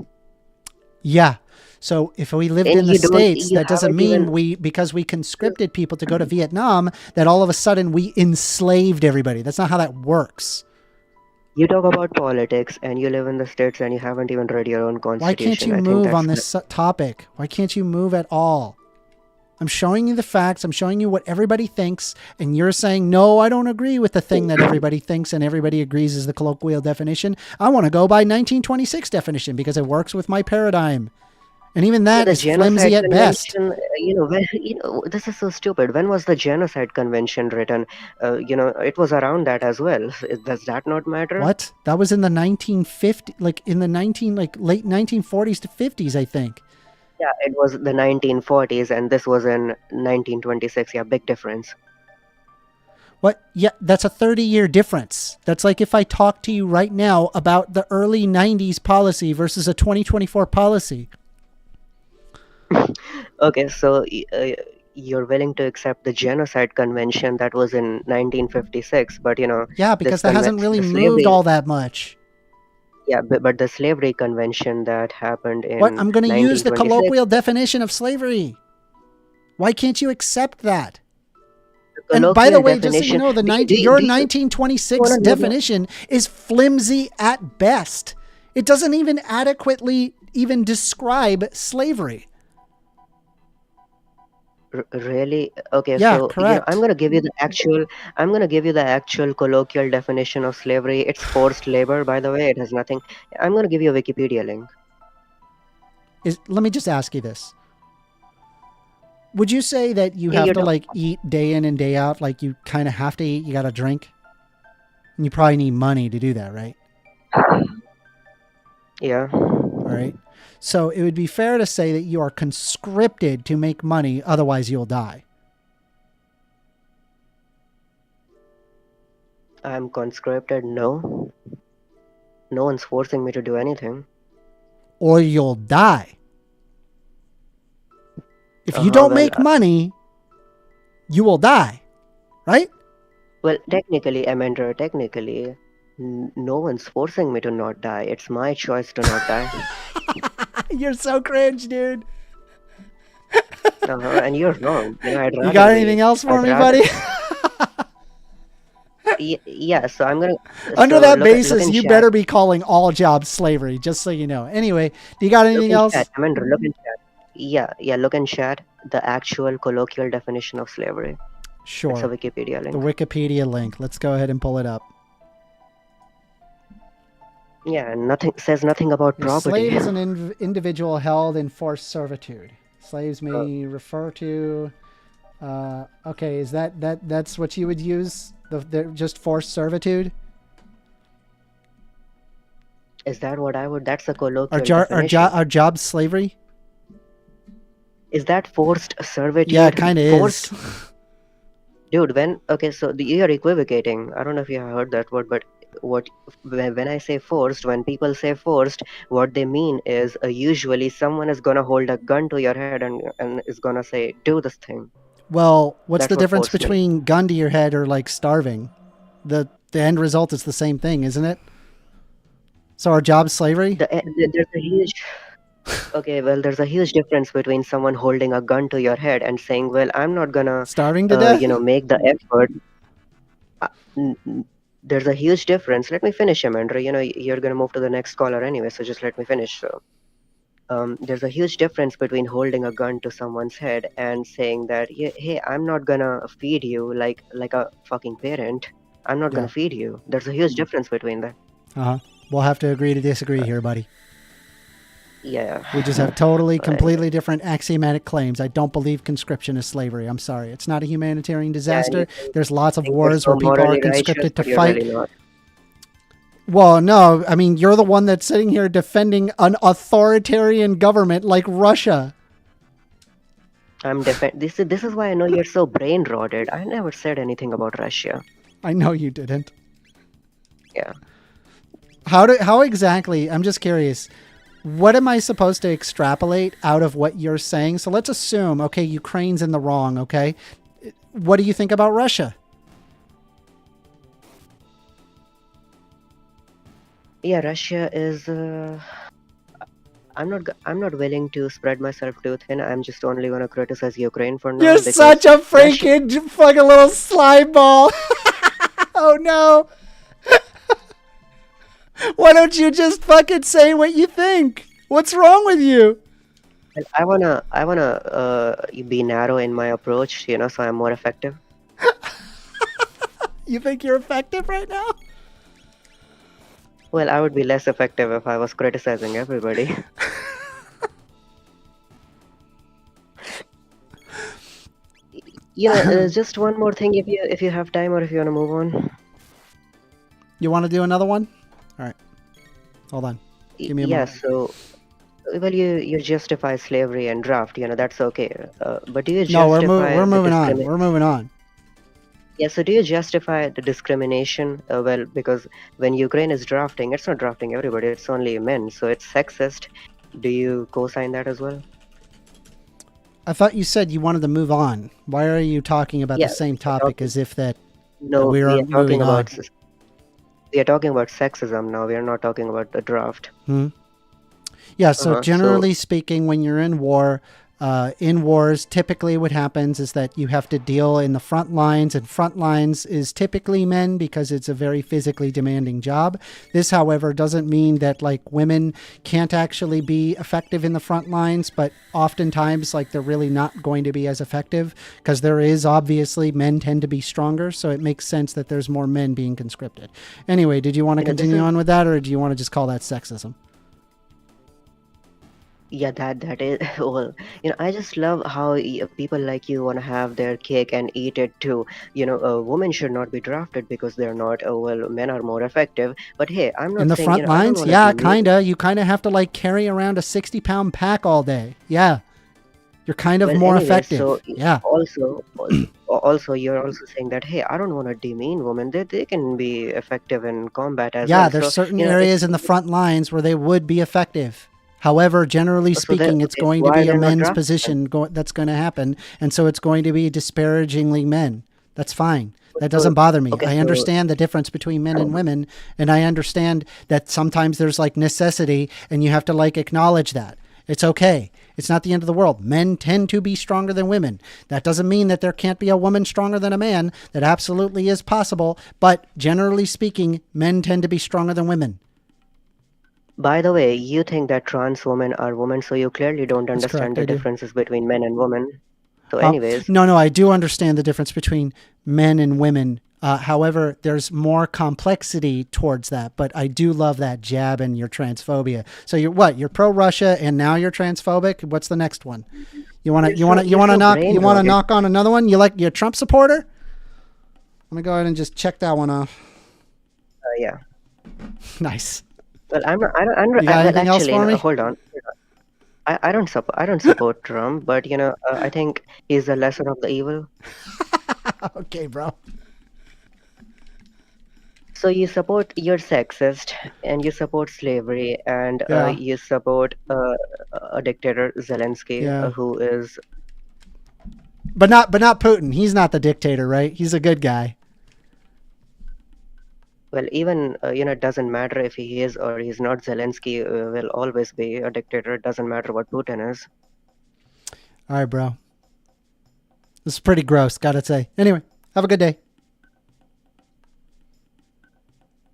Yeah. So if we lived And in the you don't. States, You that doesn't haven't mean even. because we conscripted people to go to Vietnam, that all of a sudden we enslaved everybody. That's not how that works. You talk about politics, and you live in the States, and you haven't even read your own Why constitution. can't you I think move that's on this topic? Why can't you move at all? I'm showing you the facts. I'm showing you what everybody thinks. And you're saying, no, I don't agree with the thing that everybody thinks and everybody agrees is the colloquial definition. I want to go by 1926 definition because it works with my paradigm. And even that the is flimsy genocide at best. convention. This is so stupid. When was the genocide convention written? It was around that as well. Does that not matter? What? That was in the 1950s, late 1940s to 50s, I think. Yeah, it was the 1940s, and this was in 1926. Yeah, big difference. What? Yeah, that's a 30-year difference. That's like if I talk to you right now about the early 90s policy versus a 2024 policy. Okay, so you're willing to accept the genocide convention that was in 1956, but Yeah, because that hasn't really the moved slavery. all that much. Yeah, but the slavery convention that happened in What? I'm going to use the 1926. colloquial definition of slavery. Why can't you accept that? The And by the colloquial way, just so you definition. know, your 1926 wanna know- definition is flimsy at best. It doesn't even adequately even describe slavery. Really? Okay, Yeah, so correct. I'm gonna give you the actual. I'm gonna give you the actual colloquial definition of slavery. It's forced labor, by the way. It has nothing. I'm gonna give you a Wikipedia link. Let me just ask you this. Would you say that you Yeah, have you to don't. like eat day in and day out? Like you kind of have to eat, you got to drink? And you probably need money to do that, right? Yeah. All right. So it would be fair to say that you are conscripted to make money, otherwise you'll die. I'm conscripted. No. No one's forcing me to do anything. Or you'll die. If you don't Well, make money, you will die. Right? well, technically, Amender, technically, no one's forcing me to not die. It's my choice to not die. You're so cringe, dude. And you're wrong. I'd You rather got be- anything else for I'd me, rather- buddy? Yeah, so I'm gonna. Under So that look basis, in you chat. better be calling all jobs slavery, just so you know. Anyway, do you got Look anything in chat, else? Amanda. Look in chat. Yeah. Look in chat. The actual colloquial definition of slavery. It's a Sure. Wikipedia The link. Wikipedia link. Let's go ahead and pull it up. Yeah, and nothing says nothing about A property. slave is an individual held in forced servitude. Slaves Uh, may refer to. Okay, is that's what you would use? The just forced servitude? is that what I would? That's a Are, colloquial definition. are jobs slavery? Is that forced Yeah, it servitude? kind of is. Forced, dude. You're equivocating. I don't know if you have heard that word, but what when I say forced, when people say forced, what they mean is usually someone is gonna hold a gun to your head and is gonna say, "Do this thing." Well, what's That's the what difference forced means. between gun to your head or like starving? The end result is the same thing, isn't it? So are jobs slavery? There's a huge Okay, well, there's a huge difference between someone holding a gun to your head and saying, "Well, I'm not gonna, Starving to death? make the effort." Uh, n- n- There's a huge difference. Let me finish, Amanda. You're gonna move to the next caller anyway, so just let me finish. So, there's a huge difference between holding a gun to someone's head and saying that, "Yeah, hey, I'm not gonna feed you like a fucking parent. I'm not Yeah. gonna feed you." There's a huge difference between that. Uh-huh. We'll have to agree to disagree here, buddy. Yeah. We just have totally, Anyway, completely different axiomatic claims. I don't believe conscription is slavery. I'm sorry. It's not a humanitarian yeah, and you disaster. There's lots of think you're wars so where people are morally righteous, conscripted to but you're fight. really not. Well, no, I mean, you're the one that's sitting here defending an authoritarian government like Russia. This is why I know you're so brain rotted. I never said anything about Russia. I know you didn't. Yeah. How exactly? I'm just curious. What am I supposed to extrapolate out of what you're saying? So let's assume, okay, Ukraine's in the wrong, okay? What do you think about Russia? Yeah, Russia is. I'm not willing to spread myself too thin. I'm just only gonna criticize Ukraine for now You're because such a Russia. freaking fucking little slime ball. Oh no. Why don't you just fucking say what you think? What's wrong with you? I wanna be narrow in my approach, so I'm more effective. You think you're effective right now? Well, I would be less effective if I was criticizing everybody. Just one more thing, if you have time or if you wanna move on. You want to do another one? All right. Hold on. Give me a Yeah. moment. So, well, you justify slavery and draft. That's okay. But do you No, justify we're the moving on. discrimination? We're moving on. Yeah. So, do you justify the discrimination? Well, because when Ukraine is drafting, it's not drafting everybody. It's only men. So it's sexist. Do you co-sign that as well? I thought you said you wanted to move on. Why are you talking about the Yeah. same we're topic talking- as if that No, we we are are talking moving on? about we are talking about sexism now. We are not talking about the draft. Yeah, so So generally speaking, when you're in wars, typically what happens is that you have to deal in the front lines, and front lines is typically men because it's a very physically demanding job. This, however, doesn't mean that like women can't actually be effective in the front lines, but oftentimes like they're really not going to be as effective because there is obviously men tend to be stronger, so it makes sense that there's more men being conscripted. Anyway, did you want to this continue is on with that, or do you want to just call that sexism? Yeah, that is well, I just love how people like you want to have their cake and eat it too. Women should not be drafted because they're not. Well, men are more effective. But hey, I'm In not the saying, front I don't lines? want to Yeah, demean. kinda. You kinda have to like carry around a 60-pound pack all day. Yeah. You're kind of Well, more anyway, effective. so Yeah. also you're also saying that, hey, I don't want to demean women. They can be effective in combat as Yeah, well. there's So certain it's areas in the front lines where they would be effective. However, generally so they speaking, it's okay. going to Why are be a they not men's drafted then? position that's going to happen. And so it's going to be disparagingly men. That's fine. That So doesn't bother me. okay, I so understand the difference between men and women. And I understand that sometimes there's like necessity and you have to like acknowledge that. It's okay. It's not the end of the world. Men tend to be stronger than women. That doesn't mean that there can't be a woman stronger than a man. That absolutely is possible. But generally speaking, men tend to be stronger than women. By the way, you think that trans women are women, so you clearly don't That's understand correct. the I do. differences between men and women. So, anyways, No, I do understand the difference between men and women. However, there's more complexity towards that. But I do love that jab and your transphobia. So you're what? You're pro Russia and now you're transphobic. What's the next one? You want to you're so brain-rotted. knock on another one? You're a Trump supporter? Let me go ahead and just check that one off. Yeah. Nice. Well, I'm not. I don't. You got Well, anything else actually, for me? hold on. I don't support. I don't support Trump, but I think he's the lesser of the evil. Okay, bro. You're sexist, and you support slavery, and Yeah. you support a dictator Zelensky, Yeah. who is But not Putin. He's not the dictator, right? He's a good guy. well, even it doesn't matter if he is or he's not. Zelensky will always be a dictator. It doesn't matter what Putin is. All right, bro. This is pretty gross, gotta say. Anyway, have a good day.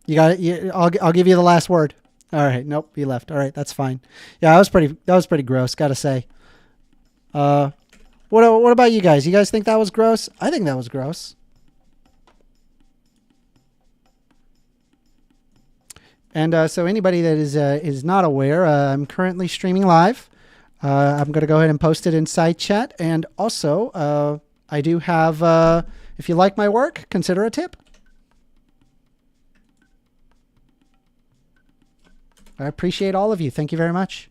You got it. I'll give you the last word. All right. Nope, he left. All right, that's fine. Yeah, that was pretty gross, gotta say. What about you guys? You guys think that was gross? I think that was gross. And so anybody that is not aware, I'm currently streaming live. I'm going to go ahead and post it in side chat. And also, I do have, if you like my work, consider a tip. I appreciate all of you. Thank you very much.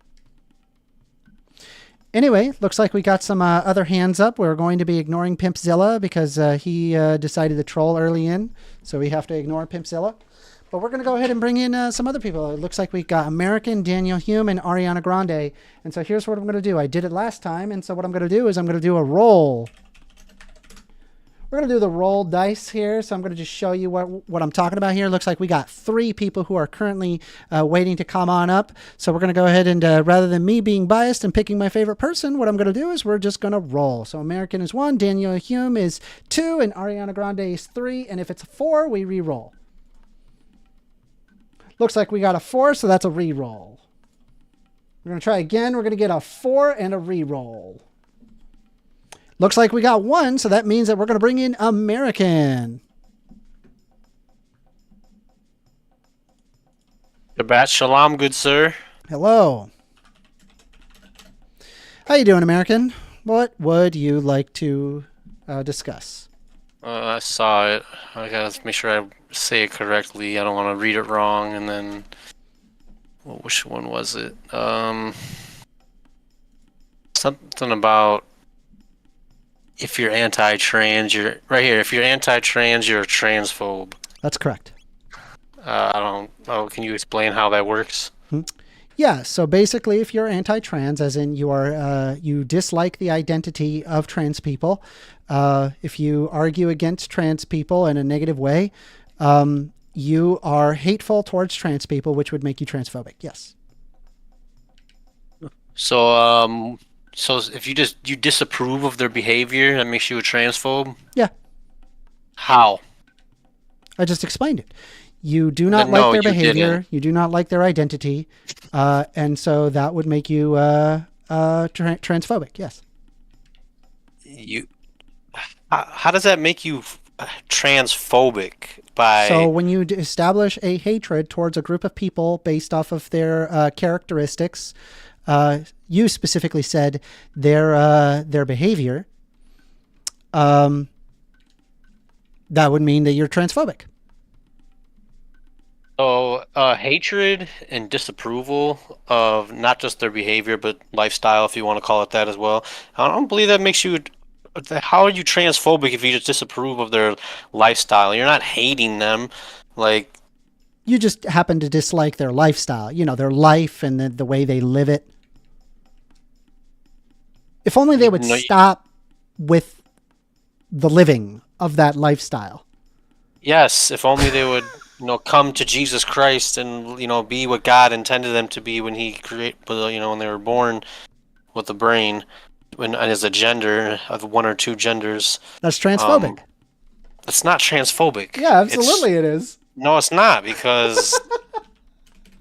Anyway, looks like we got some other hands up. We're going to be ignoring Pimpzilla because he decided to troll early in. So we have to ignore Pimpzilla. But we're going to go ahead and bring in some other people. It looks like we got American, Daniel Hume, and Ariana Grande. And so here's what I'm going to do. I did it last time. And so what I'm going to do is I'm going to do a roll. We're going to do the roll dice here. So I'm going to just show you what I'm talking about here. It looks like we got 3 people who are currently waiting to come on up. So we're going to go ahead and rather than me being biased and picking my favorite person, what I'm going to do is we're just going to roll. So American is 1, Daniel Hume is 2, and Ariana Grande is 3. And if it's 4, we re-roll. Looks like we got a 4, so that's a re-roll. We're going to try again. We're going to get a 4 and a re-roll. Looks like we got 1, so that means that we're going to bring in American. Shabbat shalom, good sir. Hello. How you doing, American? What would you like to discuss? I saw it. I gotta make sure I say it correctly. I don't want to read it wrong. And then, which one was it? Something about if you're anti-trans, you're right here. If you're anti-trans, you're a transphobe. That's correct. I don't. Oh, can you explain how that works? Yeah, so basically if you're anti-trans, as in you are you dislike the identity of trans people, if you argue against trans people in a negative way, you are hateful towards trans people, which would make you transphobic. Yes. So, so if you disapprove of their behavior, that makes you a transphobe? Yeah. How? I just explained it. You do not No, like their you behavior. didn't. You do not like their identity. And so that would make you transphobic. Yes. How does that make you transphobic? So when you establish a hatred towards a group of people based off of their characteristics, you specifically said their behavior, that would mean that you're transphobic. So, hatred and disapproval of not just their behavior, but lifestyle, if you want to call it that as well. I don't believe that makes you. How are you transphobic if you just disapprove of their lifestyle? You're not hating them, like. You just happen to dislike their lifestyle, their life and the way they live it. If only they would stop with the living of that lifestyle. Yes, if only they would. Come to Jesus Christ and be what God intended them to be when when they were born. with the brain when as a gender of one or two genders. That's transphobic. It's not transphobic. Yeah, absolutely it is. No, it's not, because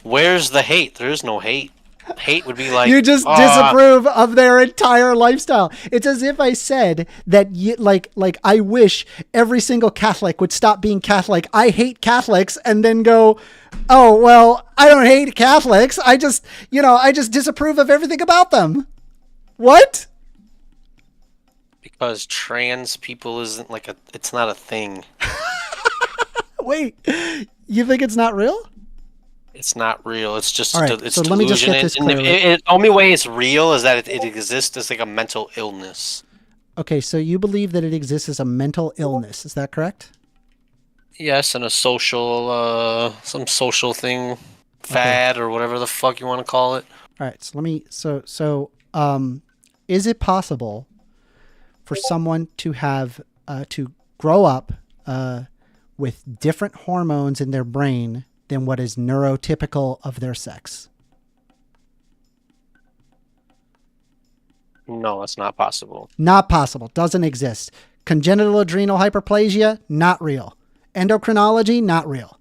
where's the hate? There is no hate. Hate would be like You just disapprove of their entire lifestyle. It's as if I said that like I wish every single Catholic would stop being Catholic. I hate Catholics, and then go, "Oh, well, I don't hate Catholics. I just disapprove of everything about them." What? because trans people isn't like it's not a thing. Wait. You think it's not real? It's not real. It's just All right, it's so let me just delusion. get this And the clearly. only way it's real is that it exists as like a mental illness. Okay, so you believe that it exists as a mental illness. Is that correct? Yes, and a social some social thing, fad or whatever the fuck you want to call it. All right, so let me is it possible for someone to have to grow up with different hormones in their brain than what is neurotypical of their sex? No, that's not possible. Not possible. Doesn't exist. Congenital adrenal hyperplasia, not real. Endocrinology, not real.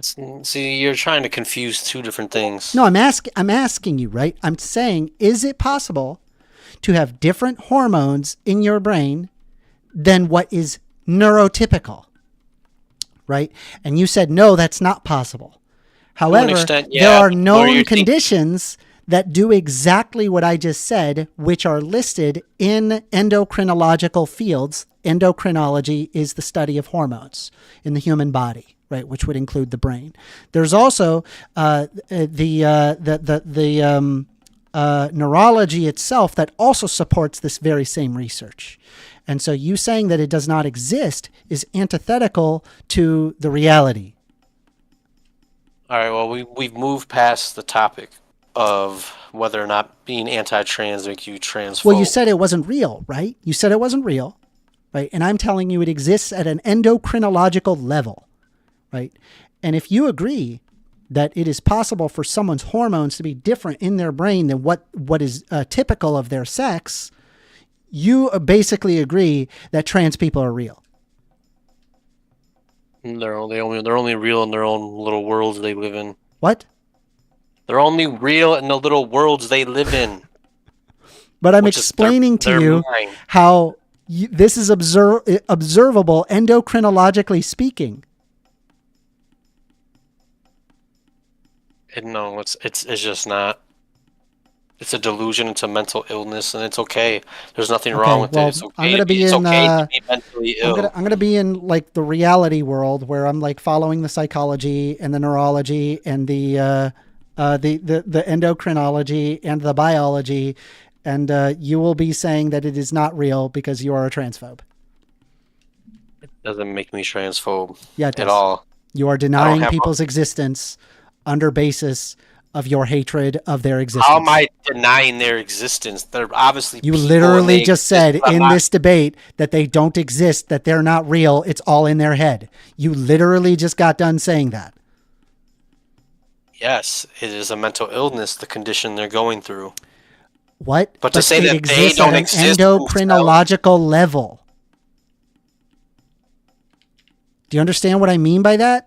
See, you're trying to confuse two different things. No, I'm asking you, right? I'm saying, is it possible to have different hormones in your brain than what is neurotypical? Right? And you said, no, that's not possible. However, extent, there yeah, are or known you're conditions that do exactly what I just said, which are listed in endocrinological fields. Endocrinology is the study of hormones in the human body, right? Which would include the brain. There's also neurology itself that also supports this very same research. And so you saying that it does not exist is antithetical to the reality. All right, well, we've moved past the topic of whether or not being anti-trans makes you transphobe. Well, you said it wasn't real, right? You said it wasn't real, right? And I'm telling you it exists at an endocrinological level, right? And if you agree that it is possible for someone's hormones to be different in their brain than what is typical of their sex, you basically agree that trans people are real. They're only real in their own little worlds they live in. What? They're only real in the little worlds they live in. But I'm which is explaining to their you mind. how this is observable endocrinologically speaking. No, it's just not. It's a delusion. It's a mental illness, and it's okay. There's nothing wrong with well, it. It's okay. I'm gonna be it's in, okay to be mentally ill. I'm gonna be in like the reality world where I'm like following the psychology and the neurology and the endocrinology and the biology, and you will be saying that it is not real because you are a transphobe. It doesn't make me transphobe Yeah, it at does. all. You are denying people's existence under basis of your hatred of their existence. How am I denying their existence? They're obviously You people literally and they just exist, said but I'm in not- this debate that they don't exist, that they're not real. It's all in their head. You literally just got done saying that. Yes, it is a mental illness, the condition they're going through. What? But to say it that they exists don't at an exist endocrinological level. Do you understand what I mean by that?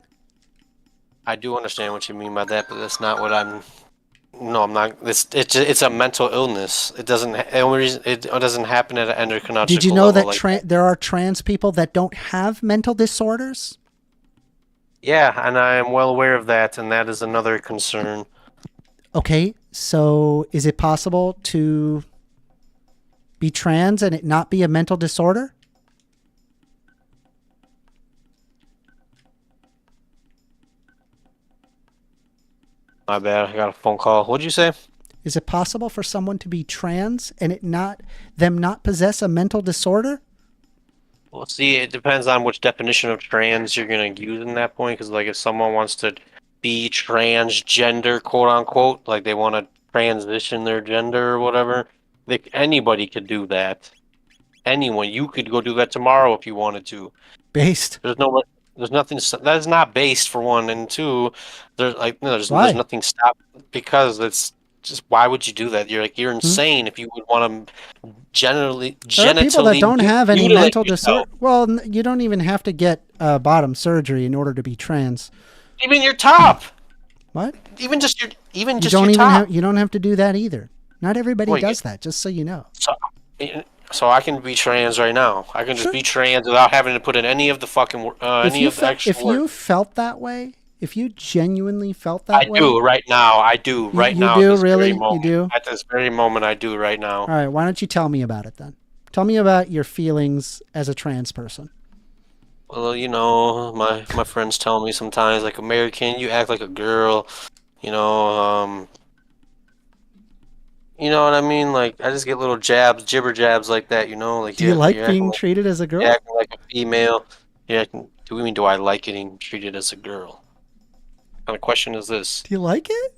I do understand what you mean by that, but that's not what I'm. No, I'm not. It's a mental illness. It doesn't. The only reason it doesn't happen at an endocrinological Did you know level that there are trans people that don't have mental disorders? Yeah, and I am well aware of that, and that is another concern. Okay, so is it possible to be trans and it not be a mental disorder? My bad, I got a phone call. What'd you say? Is it possible for someone to be trans and them not possess a mental disorder? Well, see, it depends on which definition of trans you're gonna use in that point. Because, like, if someone wants to be transgender, quote unquote, like they want to transition their gender or whatever, anybody could do that. Anyone, you could go do that tomorrow if you wanted to. Based. There's nothing that is not based for one, and two, there's Why? nothing stop because just why would you do that? You're insane if you would want to There are people that don't have any mental disorder. Well, you don't even have to get bottom surgery in order to be trans. Even your top. What? Even just your You don't even have. You don't have to do that either. Not everybody does that. Just so you know. So I can be trans right now. I can just be trans without having to put in any of the fucking any of the extra If you felt that way, if you genuinely felt that way, I do right now. I do right now. You do really? You do? At this very moment, I do right now. All right. Why don't you tell me about it then? Tell me about your feelings as a trans person. Well, you know, my friends tell me sometimes, like, American, you act like a girl. You know, you know what I mean? Like, I just get little jibber jabs like that. You know, like do you like being treated as a girl? Acting like a female. Yeah. Do I like getting treated as a girl? What kind of question is this? Do you like it?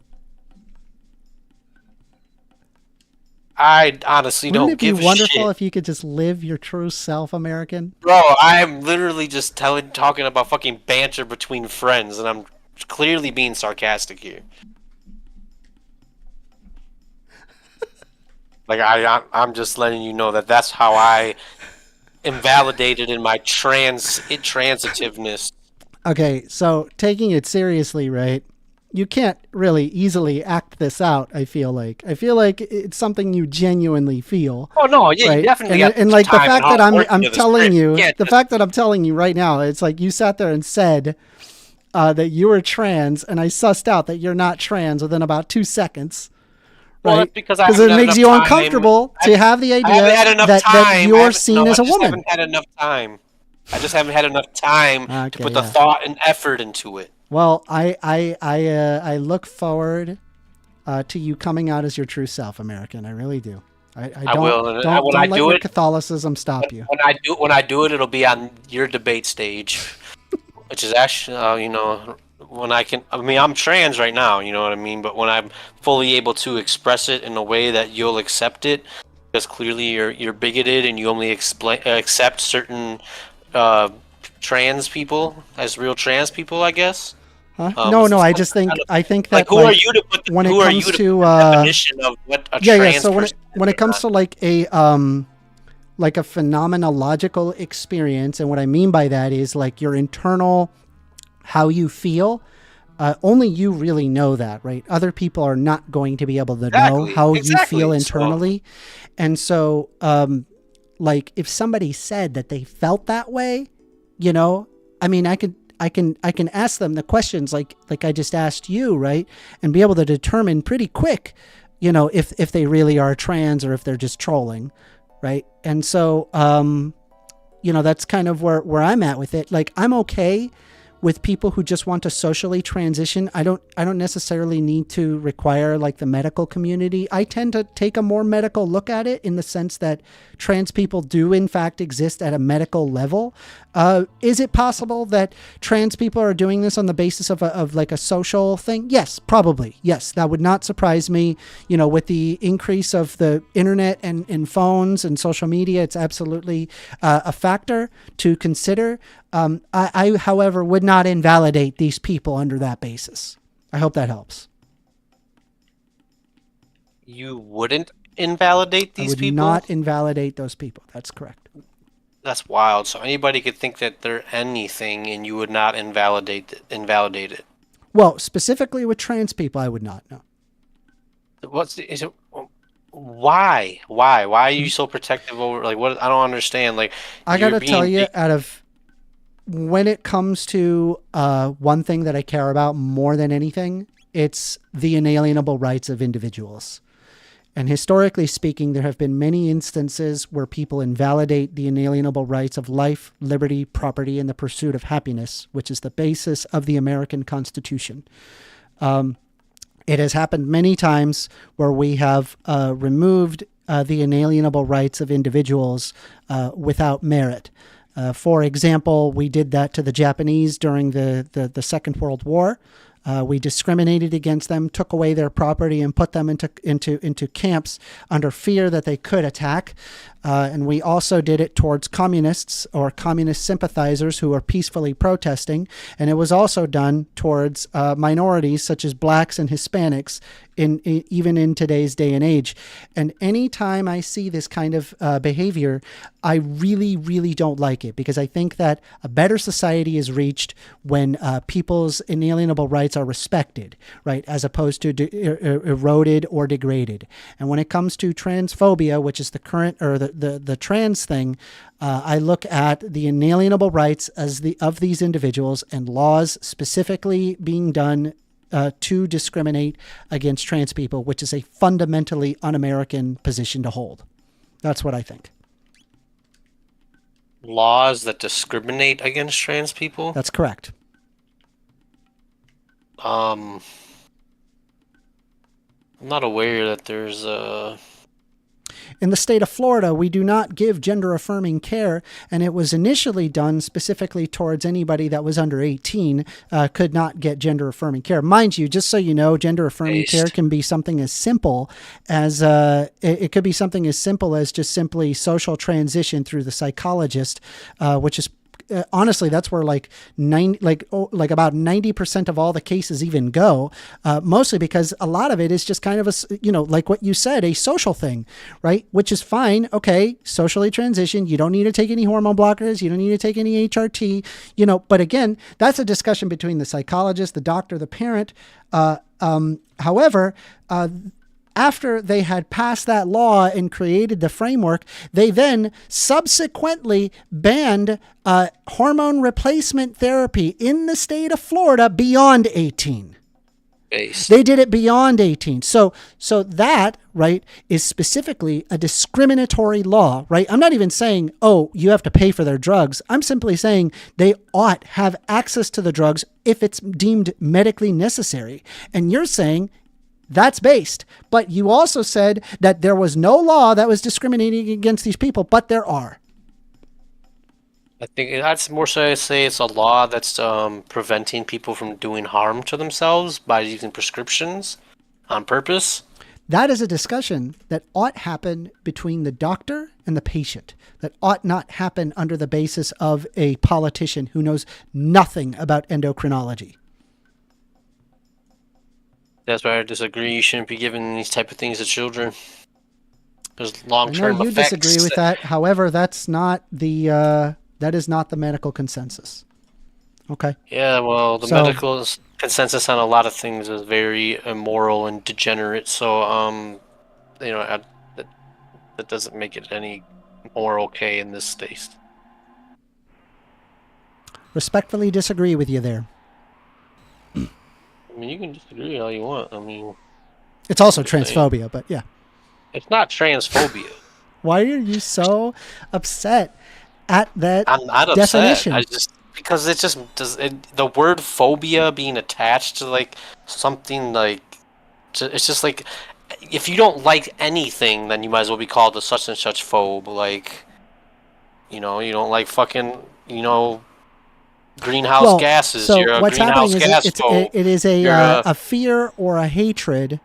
I honestly don't give a shit. Wouldn't it be wonderful if you could just live your true self, American? Bro, I'm literally just talking about fucking banter between friends, and I'm clearly being sarcastic here. Like, I'm just letting you know that that's how I am validated in my transitiveness. Okay, so taking it seriously, right? You can't really easily act this out. I feel like it's something you genuinely feel. Oh no, yeah, right? You definitely. And like the fact that I'm telling you, the fact that I'm telling you right now, it's like you sat there and said that you were trans, and I sussed out that you're not trans within about 2 seconds. Right? Well, because it makes you uncomfortable to have the idea that you're seen as a woman. I haven't had enough time. I just haven't had enough time to put the thought and effort into it. Well, I look forward to you coming out as your true self, American. I really do. I will. Don't let your Catholicism stop you. When I do it, it'll be on your debate stage, which is actually, you know, when I can. I mean, I'm trans right now. You know what I mean. But when I'm fully able to express it in a way that you'll accept it, because clearly you're bigoted and you only accept certain trans people as real trans people, I guess. Huh? No. I think that like, who are you to put when it comes to definition of what a trans So person when it comes to like a phenomenological experience, and what I mean by that is like your internal, how you feel. Only you really know that, right? Other people are not going to be able to know how you feel internally. And so, like if somebody said that they felt that way, you know, I mean, I can ask them the questions like I just asked you, right? And be able to determine pretty quick, you know, if they really are trans or if they're just trolling, right? And so, you know, that's kind of where I'm at with it. Like, I'm okay with people who just want to socially transition. I don't necessarily need to require like the medical community. I tend to take a more medical look at it in the sense that trans people do in fact exist at a medical level. Is it possible that trans people are doing this on the basis of like a social thing? Yes, probably. Yes, that would not surprise me. You know, with the increase of the internet and phones and social media, it's absolutely a factor to consider. I, however, would not invalidate these people under that basis. I hope that helps. You wouldn't invalidate these people? I would not invalidate those people. That's correct. That's wild. So anybody could think that they're anything, and you would not invalidate it. Well, specifically with trans people, I would not. No. Why? Why are you so protective over? Like, what? I don't understand. Like, I gotta tell you, when it comes to one thing that I care about more than anything, it's the inalienable rights of individuals. And historically speaking, there have been many instances where people invalidate the inalienable rights of life, liberty, property, and the pursuit of happiness, which is the basis of the American Constitution. It has happened many times where we have removed the inalienable rights of individuals without merit. For example, we did that to the Japanese during the Second World War. We discriminated against them, took away their property, and put them into camps under fear that they could attack. And we also did it towards communists or communist sympathizers who were peacefully protesting. And it was also done towards minorities such as blacks and Hispanics even in today's day and age. And anytime I see this kind of behavior, I really, really don't like it, because I think that a better society is reached when people's inalienable rights are respected, right, as opposed to eroded or degraded. And when it comes to transphobia, which is the current, or the trans thing, I look at the inalienable rights of these individuals, and laws specifically being done to discriminate against trans people, which is a fundamentally un-American position to hold. That's what I think. Laws that discriminate against trans people? That's correct. I'm not aware that there's In the state of Florida, we do not give gender-affirming care, and it was initially done specifically towards anybody that was under 18 could not get gender-affirming care. Mind you, just so you know, gender-affirming care can be something as simple as it could be something as simple as just simply social transition through the psychologist, which is honestly, that's where about 90% of all the cases even go, mostly because a lot of it is just kind of like what you said, a social thing, right? Which is fine. Okay. Socially transition. You don't need to take any hormone blockers. You don't need to take any HRT, but again, that's a discussion between the psychologist, the doctor, the parent. However, after they had passed that law and created the framework, they then subsequently banned hormone replacement therapy in the state of Florida beyond 18. They did it beyond 18. So that, right, is specifically a discriminatory law, right? I'm not even saying, oh, you have to pay for their drugs. I'm simply saying they ought have access to the drugs if it's deemed medically necessary. And you're saying that's based. But you also said that there was no law that was discriminating against these people, but there are. I think that's more so to say it's a law that's preventing people from doing harm to themselves by using prescriptions on purpose. That is a discussion that ought happen between the doctor and the patient. That ought not happen under the basis of a politician who knows nothing about endocrinology. That's why I disagree. You shouldn't be giving these type of things to children. There's long-term I know you effects. disagree with that. However, that is not the medical consensus. Okay. Yeah, well, the medical consensus on a lot of things is very immoral and degenerate. So, that doesn't make it any more okay in this state. Respectfully disagree with you there. I mean, you can disagree all you want. I mean, it's also transphobia, but yeah. It's not transphobia. Why are you so upset at that I'm not definition? upset. Because it just does. The word phobia being attached to like something like, it's just like, if you don't like anything, then you might as well be called a such and such phobe. Like, you don't like fucking, greenhouse gases. So you're a what's greenhouse happening gas is phobe. it is a fear or a hatred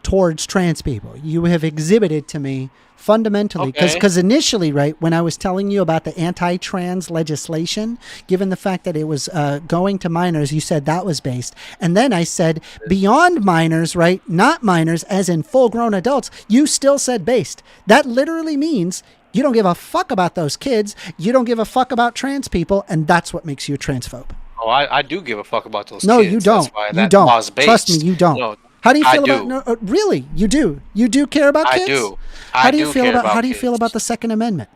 towards trans people. You have exhibited to me fundamentally, because initially, right, when I was telling you about the anti-trans legislation, given the fact that it was going to minors, you said that was based. And then I said beyond minors, right, not minors, as in full-grown adults, you still said based. That literally means you don't give a fuck about those kids. You don't give a fuck about trans people, and that's what makes you a transphobe. Oh, I do give a fuck about those kids. No, you don't. That's why You that don't. law's based. Trust me, you don't. No, how do you feel I about? do. No, really, you do. You do care about kids. I do. How do you feel about? How do you kids. feel about the Second Amendment?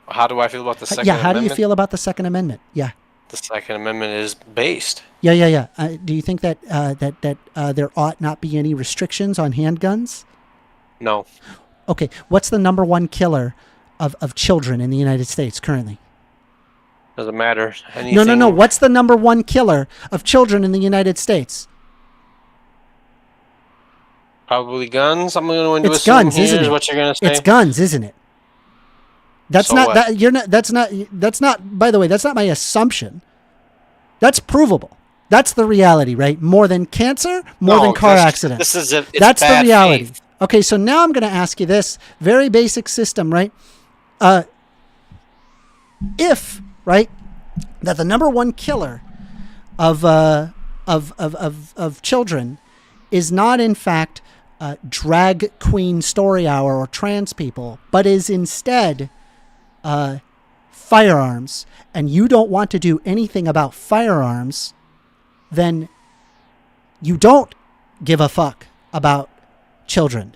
How do I feel about the Second Yeah, Amendment? how do you feel about the Second Amendment? Yeah. The Second Amendment is based. Yeah. Do you think that there ought not be any restrictions on handguns? No. Okay, what's the number one killer of children in the United States currently? Doesn't matter. Anything... No. What's the number one killer of children in the United States? Probably guns. I'm going to It's assume guns, here isn't is it? what you're going to say. It's guns, isn't it? That's So not what? that you're not. That's not. By the way, that's not my assumption. That's provable. That's the reality, right? More than cancer, more than car accidents. That's the reality. Faith. Okay, so now I'm going to ask you this very basic system, right? If right that the number one killer of children is not in fact drag queen story hour or trans people, but is instead firearms, and you don't want to do anything about firearms, then you don't give a fuck about children.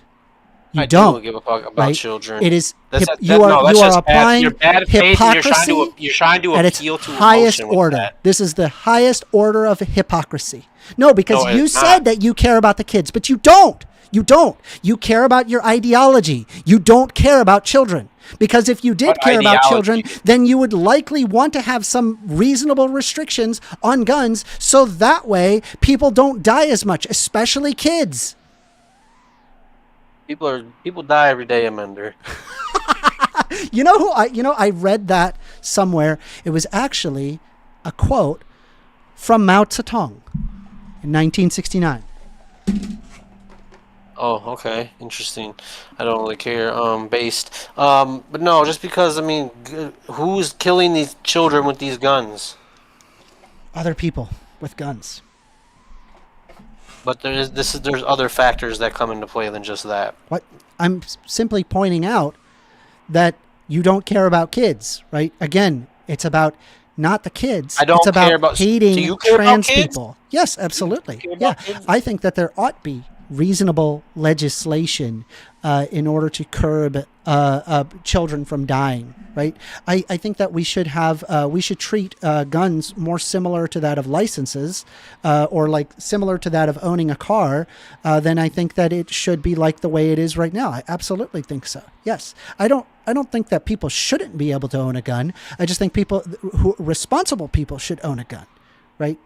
You don't give a fuck about right? children. It is You are applying you're bad faith, and hypocrisy you're trying to at its appeal to highest emotion with order. that. This is the highest order of hypocrisy. No, because No, you it's said not. that you care about the kids, but you don't. You don't. You care about your ideology. You don't care about children. Because if you did What care about children, ideology? then you would likely want to have some reasonable restrictions on guns so that way people don't die as much, especially kids. People die every day, Amender. I read that somewhere. It was actually a quote from Mao Zedong in 1969. Oh, okay, interesting. I don't really care. Based. But no, just because who's killing these children with these guns? Other people with guns. But there's other factors that come into play than just that. What I'm simply pointing out that you don't care about kids, right? Again, it's about not the kids. I don't it's about care about- hating do you care about trans kids? people. Yes, absolutely. care about Yeah, kids? I think that there ought be reasonable legislation in order to curb children from dying. Right? I think that we should treat guns more similar to that of licenses, or like similar to that of owning a car. Then I think that it should be like the way it is right now. I absolutely think so. Yes, I don't think that people shouldn't be able to own a gun. I just think responsible people should own a gun. Right?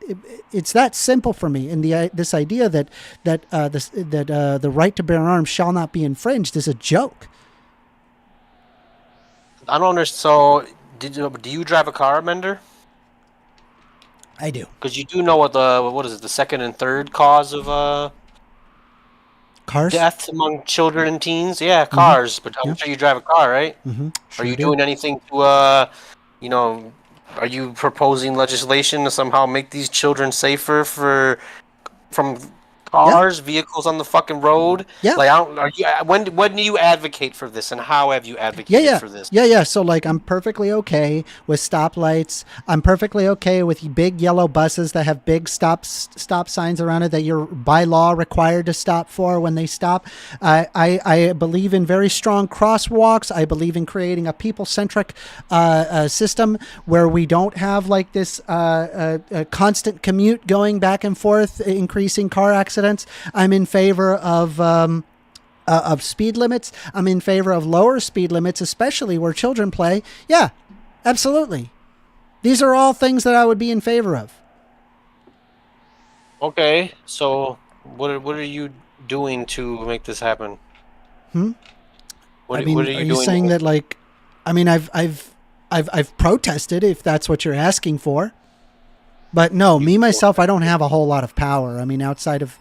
It's that simple for me. And this idea that the right to bear arms shall not be infringed is a joke. I don't understand. So, do you drive a car, Amender? I do. Because you do know what is it? The second and third cause of Cars? death among children and teens? Yeah, cars. But I'm Yeah. sure you drive a car, right? Mm-hmm. Are you doing anything to are you proposing legislation to somehow make these children safer from cars, vehicles on the fucking road? Yeah. Like, when do you advocate for this, and how have you advocated for this? Yeah. So like, I'm perfectly okay with stoplights. I'm perfectly okay with big yellow buses that have big stop signs around it that you're by law required to stop for when they stop. I believe in very strong crosswalks. I believe in creating a people-centric system where we don't have like this constant commute going back and forth, increasing car accidents. I'm in favor of speed limits. I'm in favor of lower speed limits, especially where children play. Yeah, absolutely. These are all things that I would be in favor of. Okay, so what are you doing to make this happen? What are you are doing? you saying that like? I mean, I've protested if that's what you're asking for. But no, me myself, I don't have a whole lot of power. I mean, outside of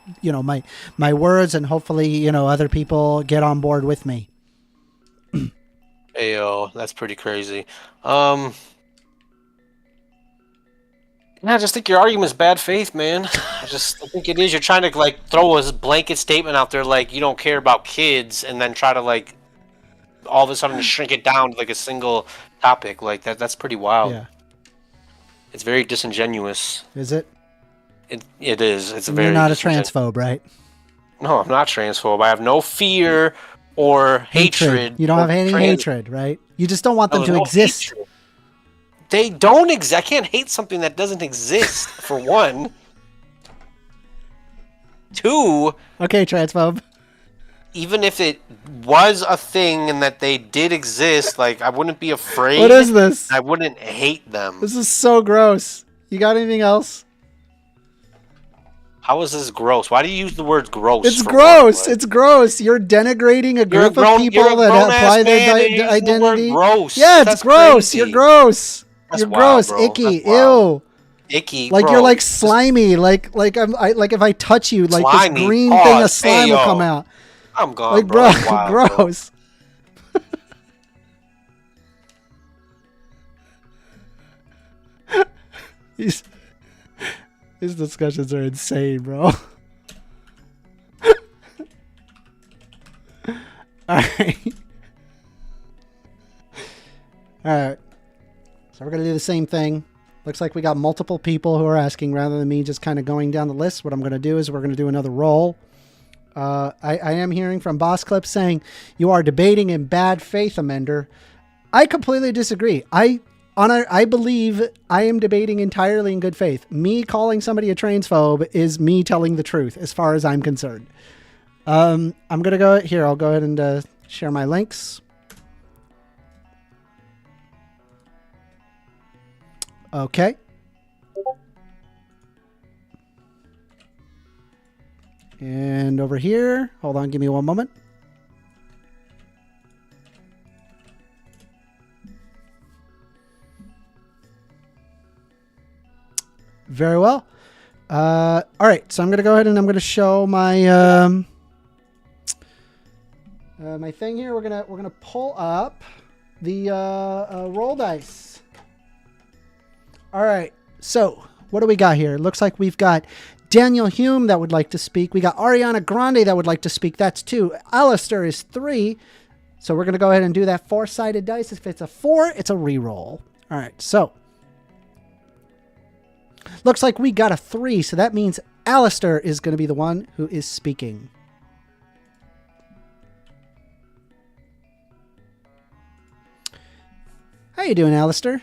my words, and hopefully other people get on board with me. Ayo, that's pretty crazy. I just think your argument is bad faith, man. I think it is. You're trying to like throw a blanket statement out there, like you don't care about kids, and then try to like all of a sudden shrink it down to like a single topic like that. That's pretty wild. Yeah. It's very disingenuous. Is it? It is. It's You're very. not a transphobe, right? No, I'm not transphobe. I have no fear or hatred. You don't have any trans- hatred, right? You just don't want them There's to no exist. hatred. They don't exist. I can't hate something that doesn't exist, for one. Two, Okay, transphobe. even if it was a thing and that they did exist, like, I wouldn't be afraid. What is this? I wouldn't hate them. This is so gross. You got anything else? How is this gross? Why do you use the word gross? It's for gross. one? It's gross. You're denigrating a You're a group grown- of people you're a that grown-ass apply their man and you're using the word identity. gross. Yeah, it's That's gross. crazy. You're gross. That's You're wild, gross. bro. Icky. That's wild. Ew. Icky. Like bro. you're like slimy. Like if I touch you, like Slimy. this green Pause. thing of slime Hey, will yo. come out. I'm gone, Like bro. bro, That's wild, bro. gross. These discussions are insane, bro. All right. All right. So we're going to do the same thing. Looks like we got multiple people who are asking rather than me just kind of going down the list. What I'm going to do is we're going to do another roll. I am hearing from Boss Clip saying you are debating in bad faith, Amender. I completely disagree. I believe I am debating entirely in good faith. Me calling somebody a transphobe is me telling the truth as far as I'm concerned. I'm going to go here. I'll go ahead and share my links. Okay. And over here, hold on, give me one moment. Very well. All right, so I'm going to go ahead and I'm going to show my my thing here. We're gonna pull up the roll dice. All right, so what do we got here? It looks like we've got Daniel Hume that would like to speak. We got Ariana Grande that would like to speak. That's 2. Alistair is 3. So we're going to go ahead and do that 4-sided dice. If it's a 4, it's a reroll. All right, so looks like we got a 3. So that means Alistair is going to be the one who is speaking. How you doing, Alistair?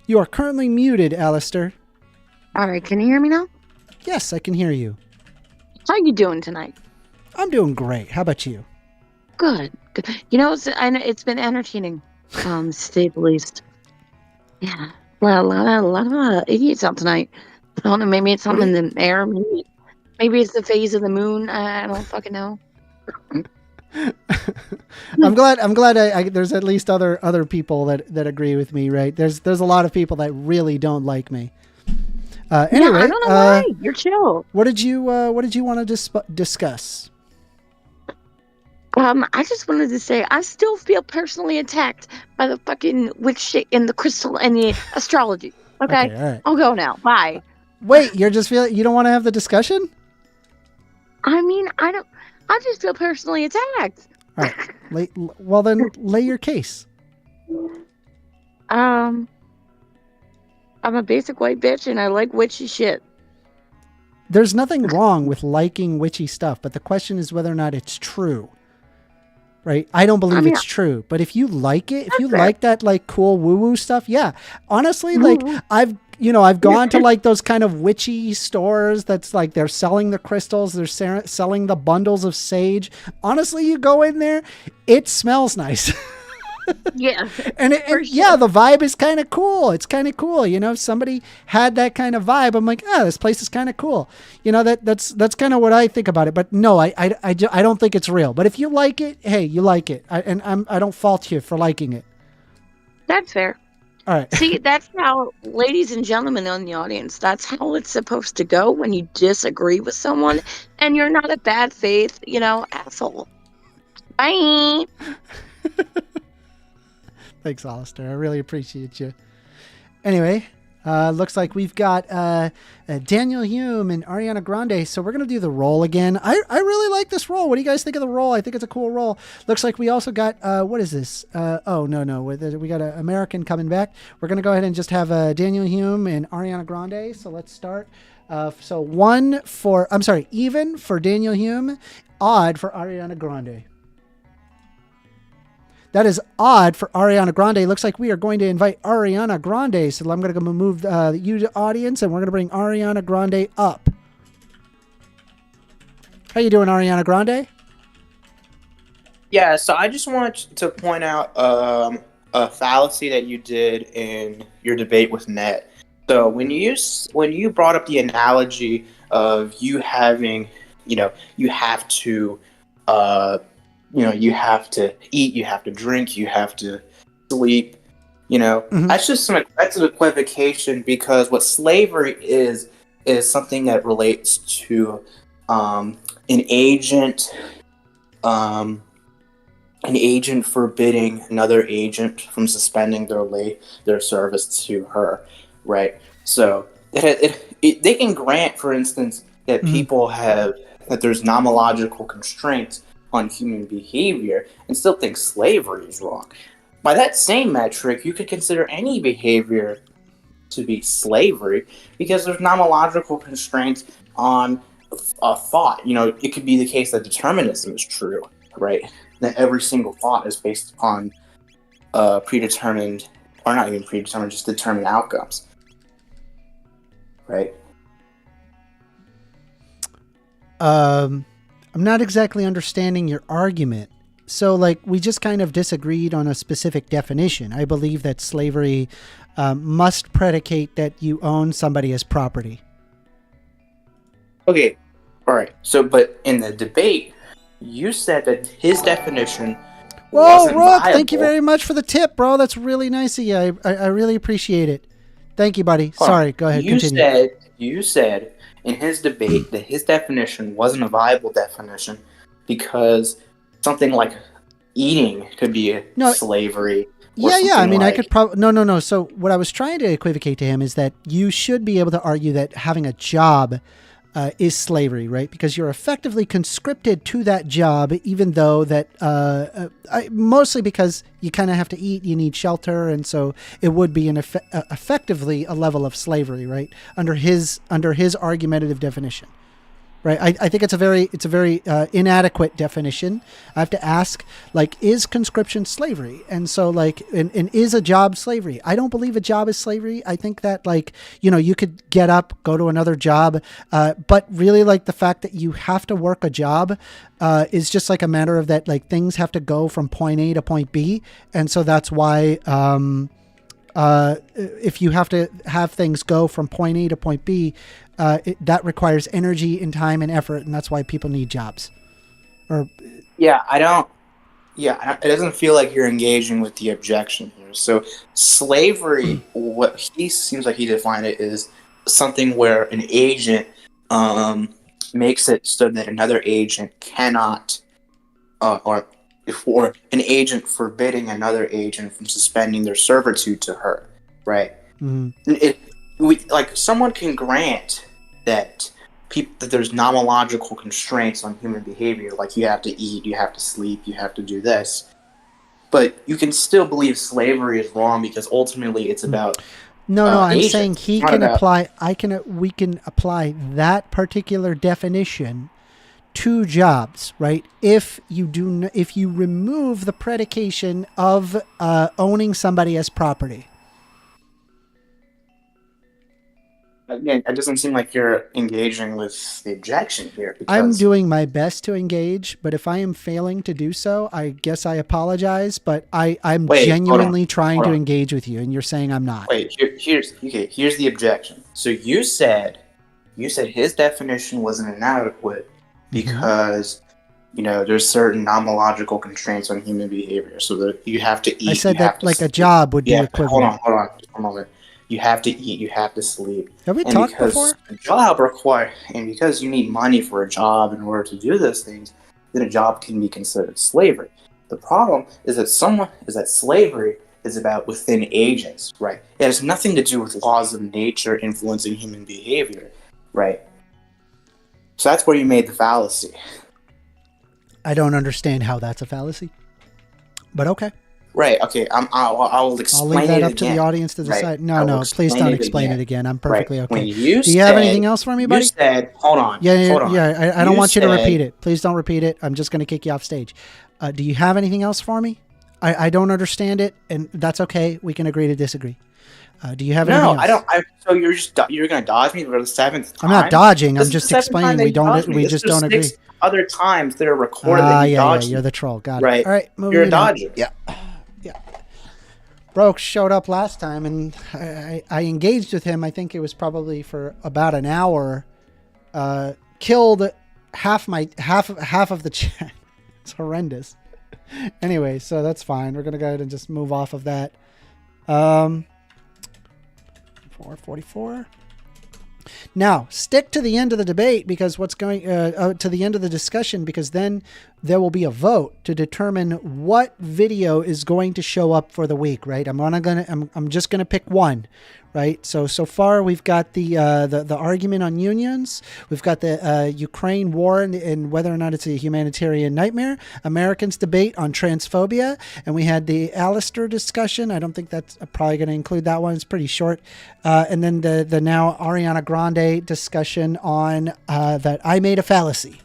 You are currently muted, Alistair. All right, can you hear me now? Yes, I can hear you. How you doing tonight? I'm doing great. How about you? Good. Good. You know, it's been entertaining, to say the least. Yeah, well, a lot of idiots out tonight. I don't know. Maybe it's something in the air. Maybe it's the phase of the moon. I don't fucking know. I'm glad there's at least other people that agree with me, right? There's a lot of people that really don't like me. Anyway, I don't know why. You're chill. What did you want to discuss? I just wanted to say I still feel personally attacked by the fucking witch shit and the crystal and the astrology. Okay, all right. I'll go now. Bye. Wait, you don't want to have the discussion? I mean, I just feel personally attacked. All right. Well, then lay your case. I'm a basic white bitch and I like witchy shit. There's nothing wrong with liking witchy stuff, but the question is whether or not it's true. Right? I don't believe it's true, but if you like it, if you like that like cool woo-woo stuff, yeah. Honestly, like I've gone to like those kind of witchy stores that's like they're selling the crystals, they're selling the bundles of sage. Honestly, you go in there, it smells nice. Yeah. and yeah, the vibe is kind of cool. It's kind of cool. You know, if somebody had that kind of vibe, I'm like, this place is kind of cool. You know, that's kind of what I think about it. But no, I don't think it's real. But if you like it, hey, you like it. I don't fault you for liking it. That's fair. All right. See, that's how, ladies and gentlemen in the audience, that's how it's supposed to go when you disagree with someone and you're not a bad faith, asshole. Bye. Thanks, Alistair. I really appreciate you. Anyway, looks like we've got Daniel Hume and Ariana Grande. So we're going to do the roll again. I really like this roll. What do you guys think of the roll? I think it's a cool roll. Looks like we also got, what is this? No. We got an American coming back. We're going to go ahead and just have Daniel Hume and Ariana Grande. So let's start. So even for Daniel Hume, odd for Ariana Grande. That is odd for Ariana Grande. Looks like we are going to invite Ariana Grande. So I'm going to move you to audience, and we're going to bring Ariana Grande up. How you doing, Ariana Grande? Yeah, so I just want to point out a fallacy that you did in your debate with Net. So when you brought up the analogy of you having, you have to you have to eat, you have to drink, you have to sleep, that's an equivocation, because what slavery is something that relates to an agent forbidding another agent from suspending their service to her, right? So they can grant, for instance, that people have that there's nomological constraints on human behavior and still think slavery is wrong. By that same metric, you could consider any behavior to be slavery because there's nomological constraints on a thought. You know, it could be the case that determinism is true, right? That every single thought is based upon predetermined, or not even predetermined, just determined outcomes, right? I'm not exactly understanding your argument. So, like, we just kind of disagreed on a specific definition. I believe that slavery must predicate that you own somebody as property. Okay, all right. So, but in the debate, you said that his definition Whoa, wasn't Rook, viable. thank you very much for the tip, bro. That's really nice of you. I really appreciate it. Thank you, buddy. Hold on. Sorry, go ahead, continue. You said in his debate that his definition wasn't a viable definition because something like eating could be slavery. Yeah. I mean, I could probably no. So what I was trying to equivocate to him is that you should be able to argue that having a job is slavery, right? Because you're effectively conscripted to that job, even though that mostly because you kind of have to eat, you need shelter, and so it would be effectively a level of slavery, right? Under his argumentative definition. Right, I think it's a very inadequate definition. I have to ask, like, is conscription slavery? And so, like, and is a job slavery? I don't believe a job is slavery. I think that, like, you know, you could get up, go to another job, but really, like, the fact that you have to work a job is just like a matter of that, like, things have to go from point A to point B, and so that's why. If you have to have things go from point A to point B, that requires energy and time and effort, and that's why people need jobs. It doesn't feel like you're engaging with the objection here. So slavery, what he seems like he defined it is something where an agent makes it so that another agent cannot, or an agent forbidding another agent from suspending their servitude to her, right? Someone can grant that there's nomological constraints on human behavior, like you have to eat, you have to sleep, you have to do this, but you can still believe slavery is wrong because ultimately it's about I'm agents. saying we can apply that particular definition to jobs, right? If you remove the predication of owning somebody as property. Again, it doesn't seem like you're engaging with the objection here. I'm doing my best to engage, but if I am failing to do so, I guess I apologize, but I'm genuinely trying to engage with you, and you're saying I'm not. Here's the objection. So you said his definition wasn't inadequate because there's certain nomological constraints on human behavior, so that you have to eat. I said that like a job would be equivalent. Hold on, just a moment. You have to eat. You have to sleep. Have we talked before? A job and because you need money for a job in order to do those things, then a job can be considered slavery. The problem is that slavery is about within agents, right? It has nothing to do with laws of nature influencing human behavior, right? So that's where you made the fallacy. I don't understand how that's a fallacy, but okay. Right. Okay. I will explain it. I'll leave that up again. to the audience to decide. Right. No, please don't explain it again. I'm perfectly okay. When Do you have anything else for me, buddy? You said, hold on. Yeah. I don't want you to repeat it. Please don't repeat it. I'm just going to kick you off stage. Do you have anything else for me? I don't understand it, and that's okay. We can agree to disagree. Do you have anything else? No, I don't. So you're going to dodge me for the seventh time? I'm not dodging. I'm just explaining. We just don't agree. Other times that are recorded that you dodged. You're the troll. Got it. Right. All right. You're a dodger. Yeah. Broke showed up last time, and I engaged with him. I think it was probably for about an hour. Killed half of the chat. It's horrendous. Anyway, so that's fine. We're gonna go ahead and just move off of that. 444. Now, stick to the end of the debate because what's going to the end of the discussion, because then there will be a vote to determine what video is going to show up for the week, right? I'm just going to pick one, right? So far we've got the argument on unions. We've got the Ukraine war and whether or not it's a humanitarian nightmare. Americans debate on transphobia, and we had the Alistair discussion. I don't think that's probably going to include that one. It's pretty short. And then the now Ariana Grande discussion on that I made a fallacy.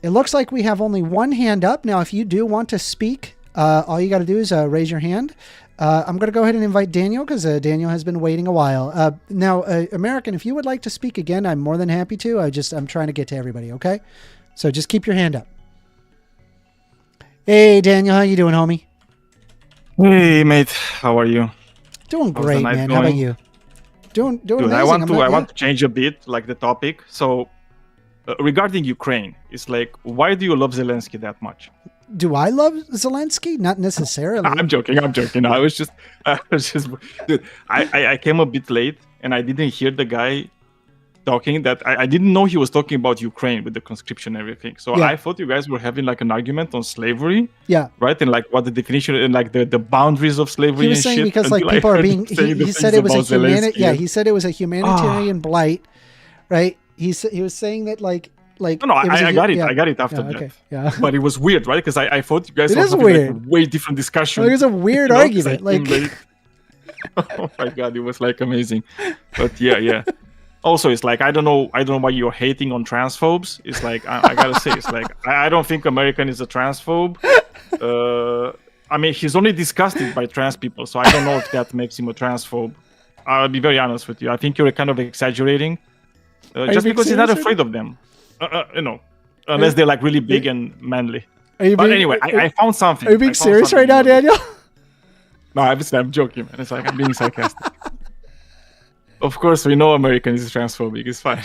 It looks like we have only one hand up. Now, if you do want to speak, all you got to do is raise your hand. I'm going to go ahead and invite Daniel because Daniel has been waiting a while. Now, American, if you would like to speak again, I'm more than happy to. I'm trying to get to everybody, okay? So just keep your hand up. Hey, Daniel, how you doing, homie? Hey, mate. How are you? Doing How's great, the night man. How about going? you? Doing Dude, amazing. I want to change a bit, like the topic. So, regarding Ukraine, it's like, why do you love Zelensky that much? Do I love Zelensky? Not necessarily. I'm joking. I was just, dude. I came a bit late and I didn't hear the guy talking. That I didn't know he was talking about Ukraine with the conscription and everything. So Yeah. I thought you guys were having like an argument on slavery, Yeah. right? And like what the definition and like the boundaries of slavery. He was and saying shit, because like until I people are heard being. him saying the He said things it was a about humanitarian. Zelensky. Yeah, he said it was a humanitarian blight, right? He was saying that like. No, it was I got it. yeah. I got it after Yeah, that. okay. Yeah. But it was weird, right? Because I thought you guys It were is having like, weird. a way different discussion. It was a weird You know, 'cause I argument. came Like, late. Oh my god, it was like amazing. But yeah. Also, it's like I don't know why you're hating on transphobes. It's like I gotta say, it's like I don't think American is a transphobe. I mean, he's only disgusted by trans people, so I don't know if that makes him a transphobe. I'll be very honest with you. I think you're kind of exaggerating, just being because he's not serious afraid of them. Unless they're like really big and manly. are you But being, anyway, I found something. are you being I found serious right something now, in your Daniel? No, I'm joking, man. It's like I'm being sarcastic. Of course, we know American is transphobic. It's fine.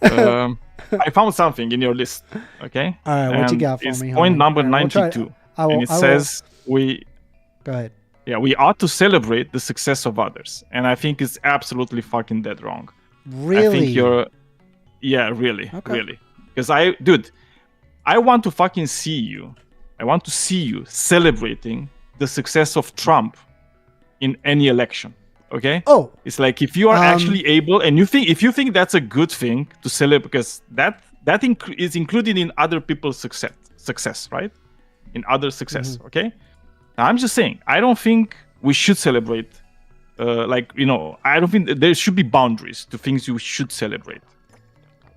I found something in your list. Okay. All right, what you And got for it's me? point homie? number All right, we'll try- 92, I will. and it I will- says we Go ahead. we ought to celebrate the success of others, and I think it's absolutely fucking dead wrong. Really? I think you're. Yeah, really, Okay. really. Because I want to fucking see you. I want to see you celebrating the success of Trump in any election. Okay? Oh, It's like if you are actually able, and if you think that's a good thing to celebrate, because that is included in other people's success, right? In other success. Mm-hmm. Okay? Now, I'm just saying, I don't think we should celebrate. I don't think there should be boundaries to things you should celebrate.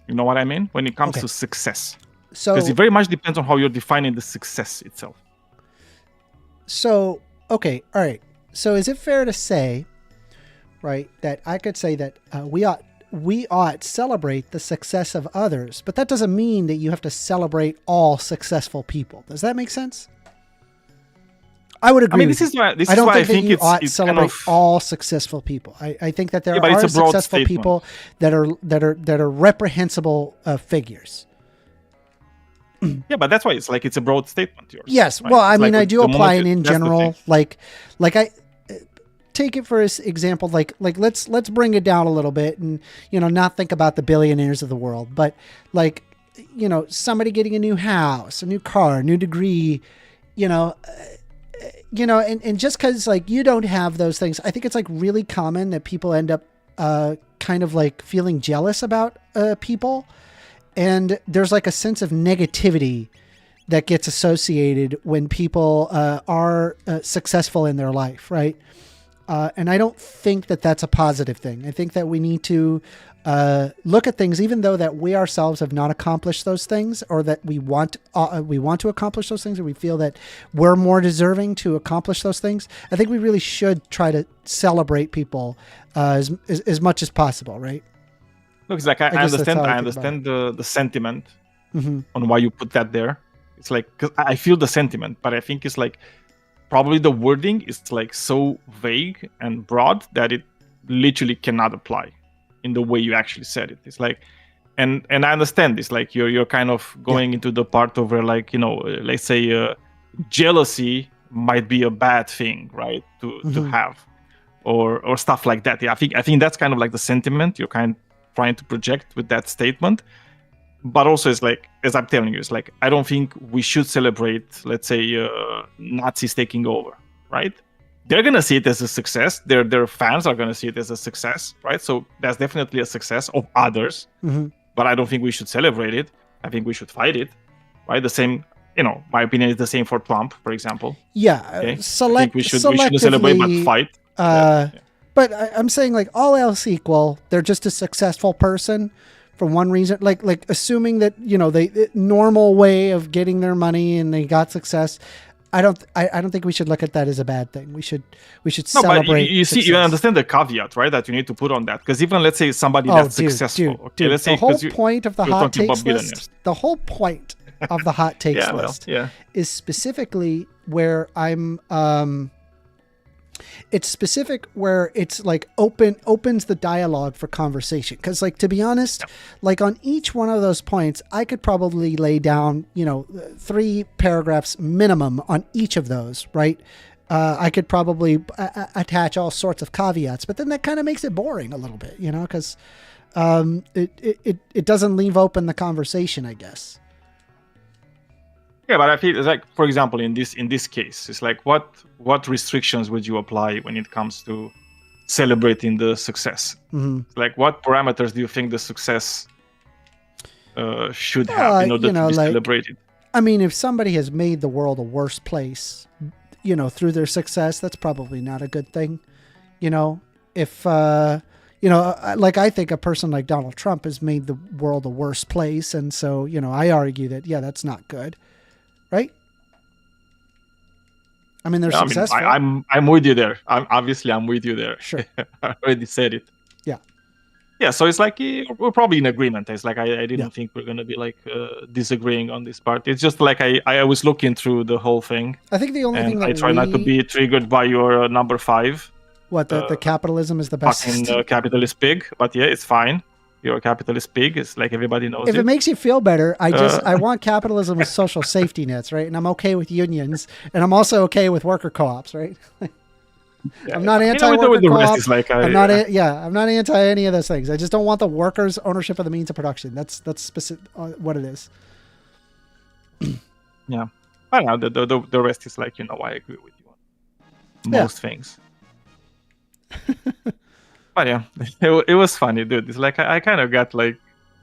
You know what I mean? When it comes Okay. to success. so Because it very much depends on how you're defining the success itself. okay, all right. So is it fair to say, right, that I could say that we ought celebrate the success of others, but that doesn't mean that you have to celebrate all successful people. Does that make sense? I would agree. I mean, with this is you. why this I is don't why I think that think you it's ought it's celebrate kind of all successful people. I think that there Yeah, but it's are a broad successful statement. people that are reprehensible figures. yeah, but that's why it's a broad statement. Yours, Yes. right? Well, I It's mean, like I do the apply it moment in that's the general. thing. Like I take it for example. Like let's bring it down a little bit and not think about the billionaires of the world, but like somebody getting a new house, a new car, a new degree, and just because like you don't have those things, I think it's like really common that people end up kind of like feeling jealous about people, and there's like a sense of negativity that gets associated when people are successful in their life, right? And I don't think that that's a positive thing. I think that we need to look at things, even though that we ourselves have not accomplished those things, or that we want to accomplish those things, or we feel that we're more deserving to accomplish those things. I think we really should try to celebrate people as much as possible, right? Look, it's like I guess that's understand. how I I think about understand the sentiment Mm-hmm. on why you put that there. It's like, because I feel the sentiment, but I think it's like probably the wording is like so vague and broad that it literally cannot apply in the way you actually said it. It's like, and I understand this. Like you're kind of going into the part of where, like, let's say jealousy might be a bad thing, right? To have, or stuff like that. Yeah, I think that's kind of like the sentiment you're kind of trying to project with that statement. but also it's like, as I'm telling you, it's like I don't think we should celebrate, let's say, Nazis taking over, right? They're gonna see it as a success. Their fans are gonna see it as a success, right? So that's definitely a success of others. Mm-hmm. But I don't think we should celebrate it. I think we should fight it, right? The same, my opinion is the same for Trump, for example. Yeah, Okay? I think we shouldn't celebrate, but selectively, fight. But I'm saying, like, all else equal, they're just a successful person for one reason. Like assuming that they normal way of getting their money and they got success. I don't think we should look at that as a bad thing. We should celebrate. But you see, you understand the caveat, right? That you need to put on that, because even let's say somebody that's successful. Okay, let's say the whole point of the hot takes billionaires. list. The whole point of the hot takes list is specifically where I'm. It's specific where it's like opens the dialogue for conversation. Because, like, to be honest, like on each one of those points, I could probably lay down 3 paragraphs minimum on each of those, right? I could probably attach all sorts of caveats, but then that kind of makes it boring a little bit, because it doesn't leave open the conversation, I guess. Yeah, but I feel it's like, for example, in this case, it's like what restrictions would you apply when it comes to celebrating the success? Mm-hmm. Like, what parameters do you think the success should have in order to be celebrated? I mean, if somebody has made the world a worse place, through their success, that's probably not a good thing. If like, I think a person like Donald Trump has made the world a worse place, and so I argue that that's not good. Right? I mean, they're successful. I'm with you there. I'm with you there. Sure. I already said it. Yeah. Yeah. So it's like we're probably in agreement. It's like I didn't think we're gonna be like disagreeing on this part. It's just like I was looking through the whole thing. I think the only thing that I try not to be triggered by your number 5. What the capitalism is the best. Fucking capitalist pig. But yeah, it's fine. You're a capitalist pig. It's like everybody knows If it makes you feel better, I want capitalism with social safety nets, right? And I'm okay with unions, and I'm also okay with worker co-ops, right? I'm not anti-worker co-op. I'm not anti any of those things. I just don't want the workers' ownership of the means of production. That's specific what it is. Yeah, I don't know. The rest is like, I agree with you on most things. But yeah, it was funny, dude. It's like I kind of got like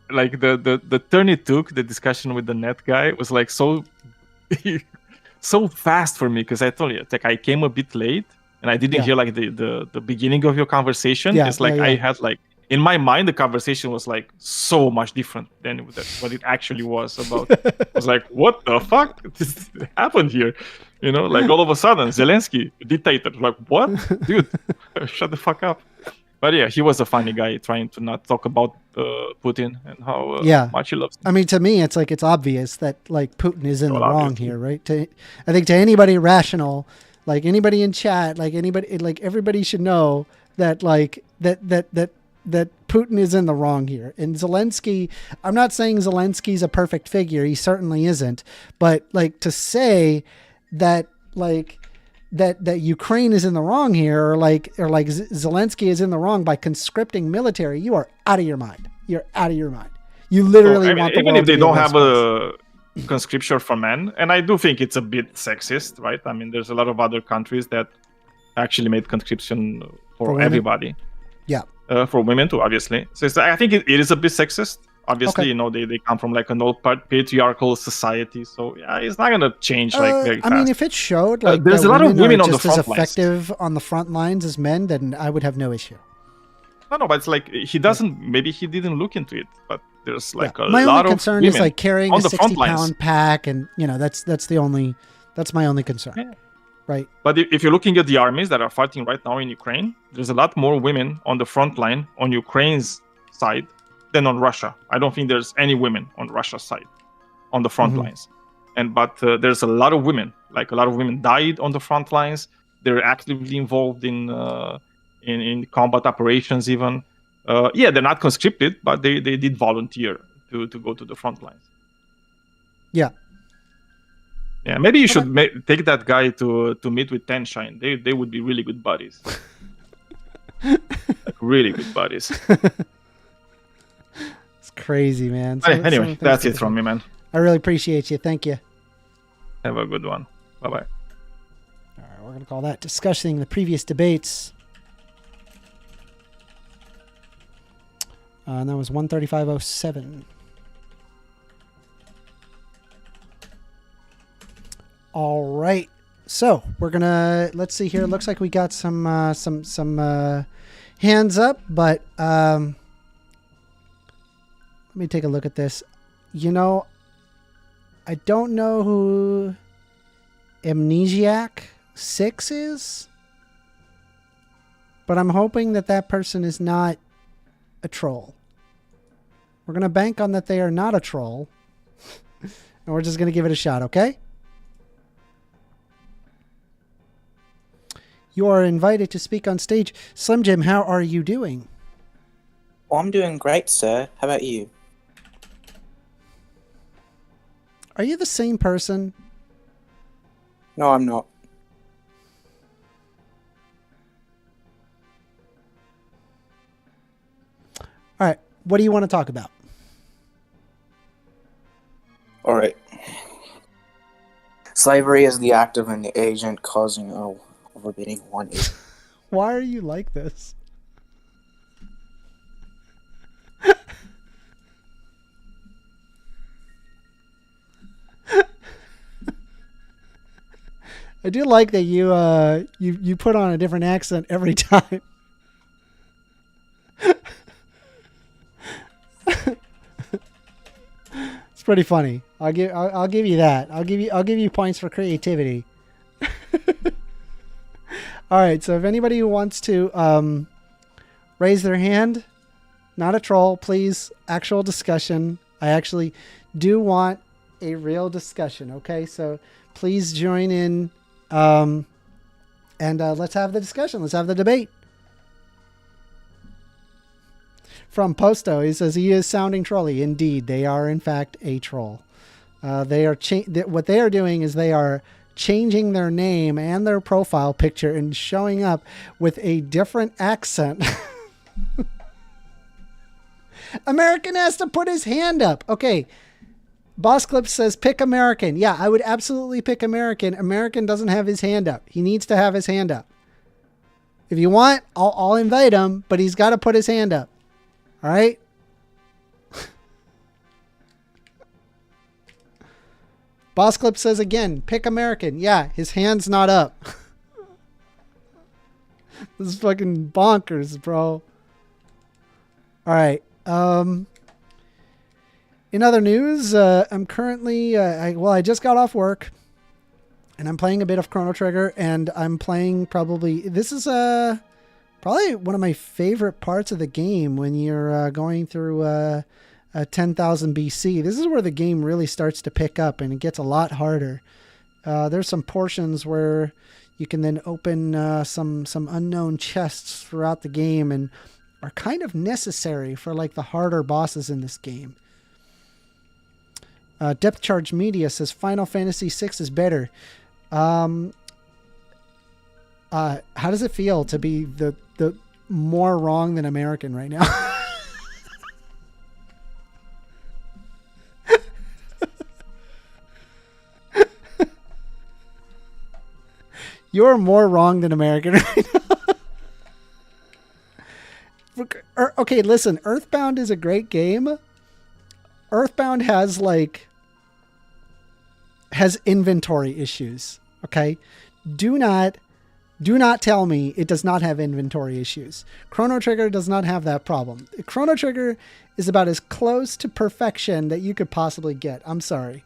the turn it took, the discussion with the net guy was like so so fast for me, because I told you, like, I came a bit late and I didn't hear like the beginning of your conversation. It's like I had like, in my mind, the conversation was like so much different than what it actually was about. I was like, what the fuck this happened here? Like all of a sudden, Zelensky, dictator. Like, what? Dude, shut the fuck up. But yeah, he was a funny guy, trying to not talk about Putin and how much he loves him. I mean, to me, it's like, it's obvious that like Putin is in the wrong here, right? I think to anybody rational, like anybody in chat, like anybody, like everybody should know that like that Putin is in the wrong here. And Zelensky, I'm not saying Zelensky's a perfect figure. He certainly isn't. But like, to say that like that Ukraine is in the wrong here, or like Zelensky is in the wrong by conscripting military, you are out of your mind. You're out of your mind. You literally want the even world if they to be don't a have worse a conscription for men, and I do think it's a bit sexist, right? I mean, there's a lot of other countries that actually made conscription for everybody. Yeah. For women too, obviously. So I think it is a bit sexist. Obviously, they come from like an old patriarchal society, so yeah, it's not gonna change like very fast. I mean, if it showed like there's a lot of women on the just front as effective on the front lines as men, then I would have no issue. No, but it's like he doesn't. Maybe he didn't look into it, but there's like a my lot only of concern women is like carrying on a the front lines. 60-pound pack, and that's my only concern. Yeah. Right. But if you're looking at the armies that are fighting right now in Ukraine, there's a lot more women on the front line on Ukraine's side than on Russia. I don't think there's any women on Russia's side on the front lines. But there's a lot of women. Like, a lot of women died on the front lines. They're actively involved in combat operations even. They're not conscripted, but they did volunteer to go to the front lines. Yeah. Yeah, maybe you should take that guy to meet with Tenshine. They would be really good buddies. Like, really good buddies. It's crazy, man. Hey, Some anyway, things that's take it a from turn. me, man. I really appreciate you. Thank you. Have a good one. Bye bye. All right, we're going to call that discussing the previous debates. And that was 135.07. All right. So we're gonna let's see here. It looks like we got some hands up, but let me take a look at this. You know, I don't know who Amnesiac 6 is, but I'm hoping that that person is not a troll. We're gonna bank on that they are not a troll, and we're just gonna give it a shot. Okay. You are invited to speak on stage. Slim Jim, how are you doing? Well, I'm doing great, sir. How about you? Are you the same person? No, I'm not. All right. What do you want to talk about? All right. Slavery is the act of an agent causing forbidding one. Why are you like this? I do like that you put on a different accent every time. It's pretty funny. I'll give you that. I'll give you points for creativity. All right. So if anybody who wants to raise their hand, not a troll, please. Actual discussion. I actually do want a real discussion. Okay. So please join in. And let's have the discussion. Let's have the debate. From Posto, he says he is sounding trolly. Indeed, they are in fact a troll. They are what they are doing is they are changing their name and their profile picture and showing up with a different accent. American has to put his hand up. Okay. Boss Clip says pick American. Yeah, I would absolutely pick American. American doesn't have his hand up. He needs to have his hand up. If you want, I'll invite him, but he's got to put his hand up. All right? Boss Clip says again, pick American. Yeah, his hand's not up. This is fucking bonkers, bro. All right. In other news, I'm currently, I just got off work and I'm playing a bit of Chrono Trigger, and I'm playing this is probably one of my favorite parts of the game when you're going through 10,000 BC. This is where the game really starts to pick up and it gets a lot harder. There's some portions where you can then open some unknown chests throughout the game and are kind of necessary for like the harder bosses in this game. Depth Charge Media says Final Fantasy VI is better. How does it feel to be the more wrong than American right now? You're more wrong than American right now. Okay, listen, Earthbound is a great game. Earthbound has inventory issues. Okay. Do not tell me it does not have inventory issues. Chrono Trigger does not have that problem. Chrono Trigger is about as close to perfection that you could possibly get. I'm sorry.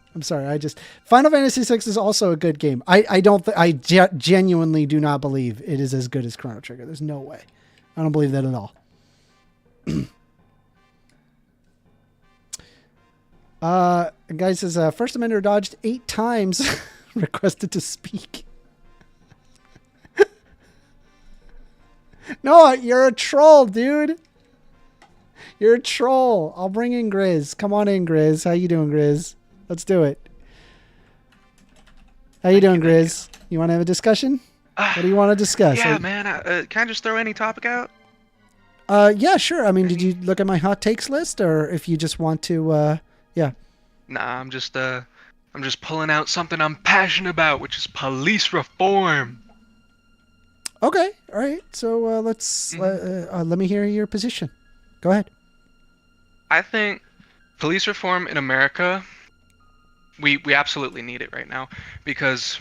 Final Fantasy VI is also a good game. I genuinely do not believe it is as good as Chrono Trigger. There's no way. I don't believe that at all. Guy says, 1stAmender dodged 8 times, requested to speak. No, you're a troll, dude. You're a troll. I'll bring in Grizz. Come on in, Grizz. How you doing, Grizz? Let's do it. How you doing, Grizz? You want to have a discussion? What do you want to discuss? Yeah, man. Can I just throw any topic out? Yeah, sure. I mean, did you look at my hot takes list, or if you just want to, yeah. Nah, I'm just pulling out something I'm passionate about, which is police reform. Okay, all right. So let me hear your position. Go ahead. I think police reform in America, we absolutely need it right now, because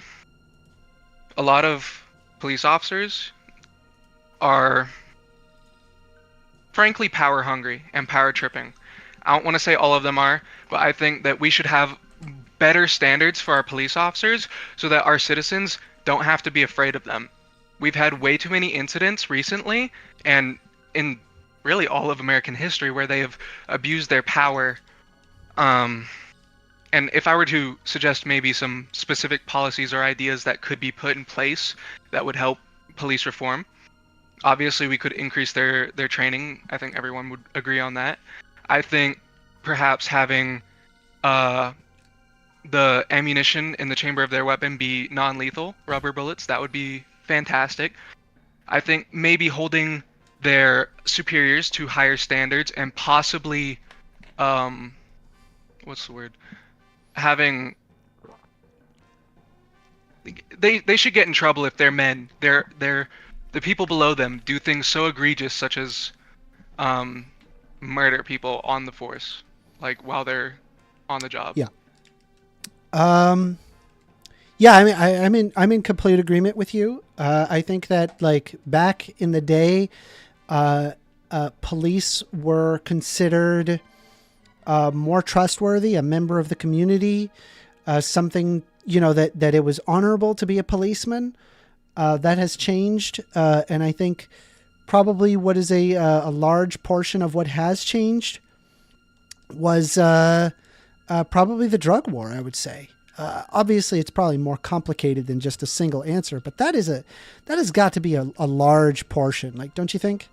a lot of police officers are frankly power hungry and power tripping. I don't want to say all of them are, but I think that we should have better standards for our police officers so that our citizens don't have to be afraid of them. We've had way too many incidents recently, and in really all of American history, where they have abused their power. And if I were to suggest maybe some specific policies or ideas that could be put in place that would help police reform, obviously we could increase their training. I think everyone would agree on that. I think perhaps having the ammunition in the chamber of their weapon be non-lethal rubber bullets, that would be fantastic. I think maybe holding their superiors to higher standards, and possibly what's the word, having they should get in trouble if they're men. They're the people below them do things so egregious, such as murder people on the force, like while they're on the job. Yeah. Yeah, I mean, I'm in complete agreement with you. I think that, like, back in the day, police were considered more trustworthy, a member of the community, something, that it was honorable to be a policeman. That has changed, and I think probably what is a large portion of what has changed was probably the drug war, I would say. Obviously, it's probably more complicated than just a single answer, but that has got to be a large portion. Like, don't you think?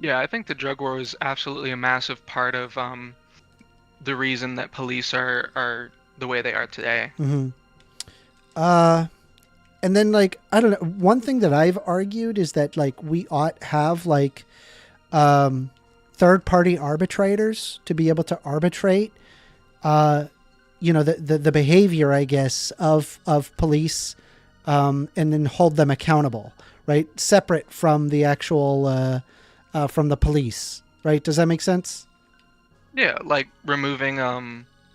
Yeah, I think the drug war is absolutely a massive part of the reason that police are the way they are today. Mm-hmm. And then, like, I don't know. One thing that I've argued is that, like, we ought have, like, third-party arbitrators to be able to arbitrate, the behavior, I guess, of police, and then hold them accountable, right? Separate from the actual, from the police, right? Does that make sense? Yeah, like removing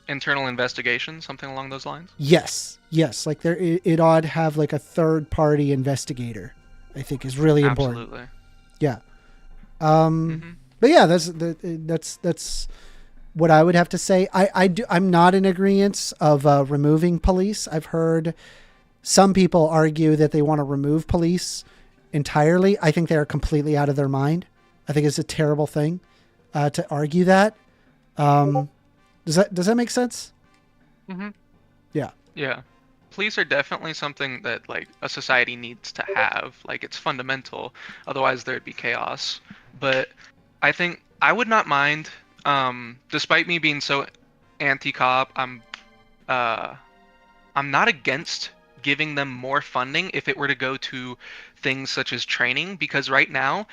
internal investigation, something along those lines. Yes. Like it ought to have like a third party investigator, I think is really important. Absolutely. Yeah. But yeah, that's what I would have to say. I'm not in agreement of removing police. I've heard some people argue that they want to remove police entirely. I think they are completely out of their mind. I think it's a terrible thing to argue that. Does that make sense? Mm-hmm. Yeah. Yeah. Police are definitely something that, like, a society needs to have. Like, it's fundamental. Otherwise, there'd be chaos. But I think I would not mind, despite me being so anti-cop, I'm not against giving them more funding if it were to go to things such as training, because right now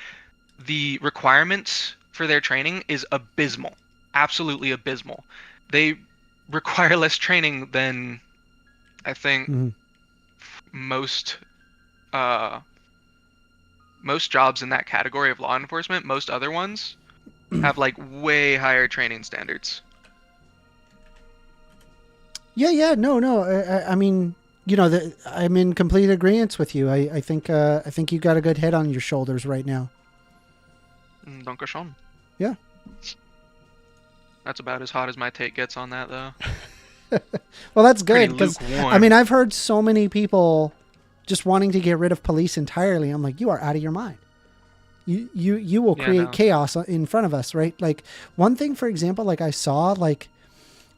the requirements for their training is abysmal. Absolutely abysmal. They require less training than I think most jobs in that category of law enforcement. Most other ones have like way higher training standards. Yeah. No. I mean, I'm in complete agreement with you. I think you got a good head on your shoulders right now. Danke schön. Yeah. That's about as hot as my take gets on that, though. Well, that's good, because lukewarm. I mean, I've heard so many people just wanting to get rid of police entirely. I'm like, you are out of your mind. You will create chaos in front of us, right? Like, one thing, for example, like I saw like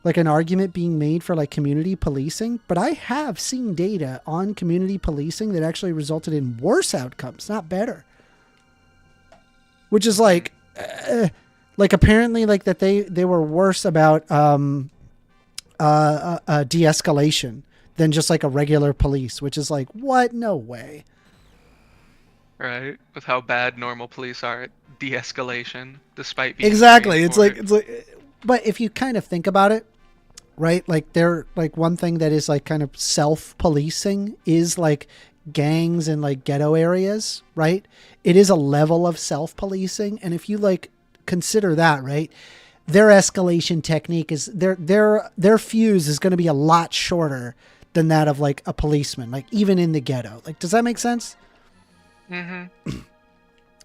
an argument being made for like community policing, but I have seen data on community policing that actually resulted in worse outcomes, not better. Which is like apparently like that they were worse about de-escalation than just like a regular police, which is like, what? No way. right? With how bad normal police are at de-escalation, despite being Exactly. trained It's for like it. it's like, but if you kind of think about it, right? Like they're like one thing that is like kind of self-policing is like gangs in like ghetto areas, right? It is a level of self-policing, and if you like consider that, right? Their escalation technique is their fuse is going to be a lot shorter than that of like a policeman, like even in the ghetto. Like, does that make sense? Mm-hmm.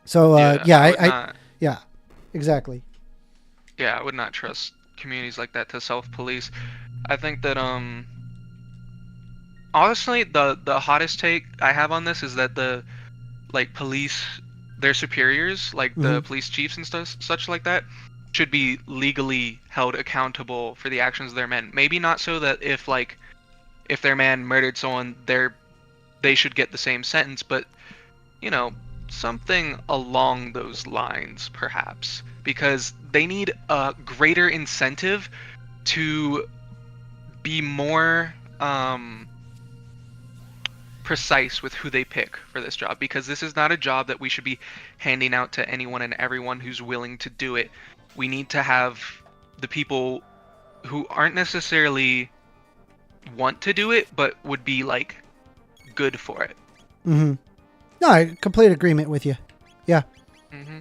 So yeah, I would not. yeah, exactly. Yeah, I would not trust communities like that to self-police. I think that honestly, the hottest take I have on this is that the like police, their superiors, like the Mhm. police chiefs and stuff, such like that, should be legally held accountable for the actions of their men. Maybe not so that if their man murdered someone, they should get the same sentence, but you know, something along those lines, perhaps, because they need a greater incentive to be more precise with who they pick for this job, because this is not a job that we should be handing out to anyone and everyone who's willing to do it. We need to have the people who aren't necessarily want to do it, but would be like good for it. Mm-hmm. No, I complete agreement with you. Yeah, Mm-hmm.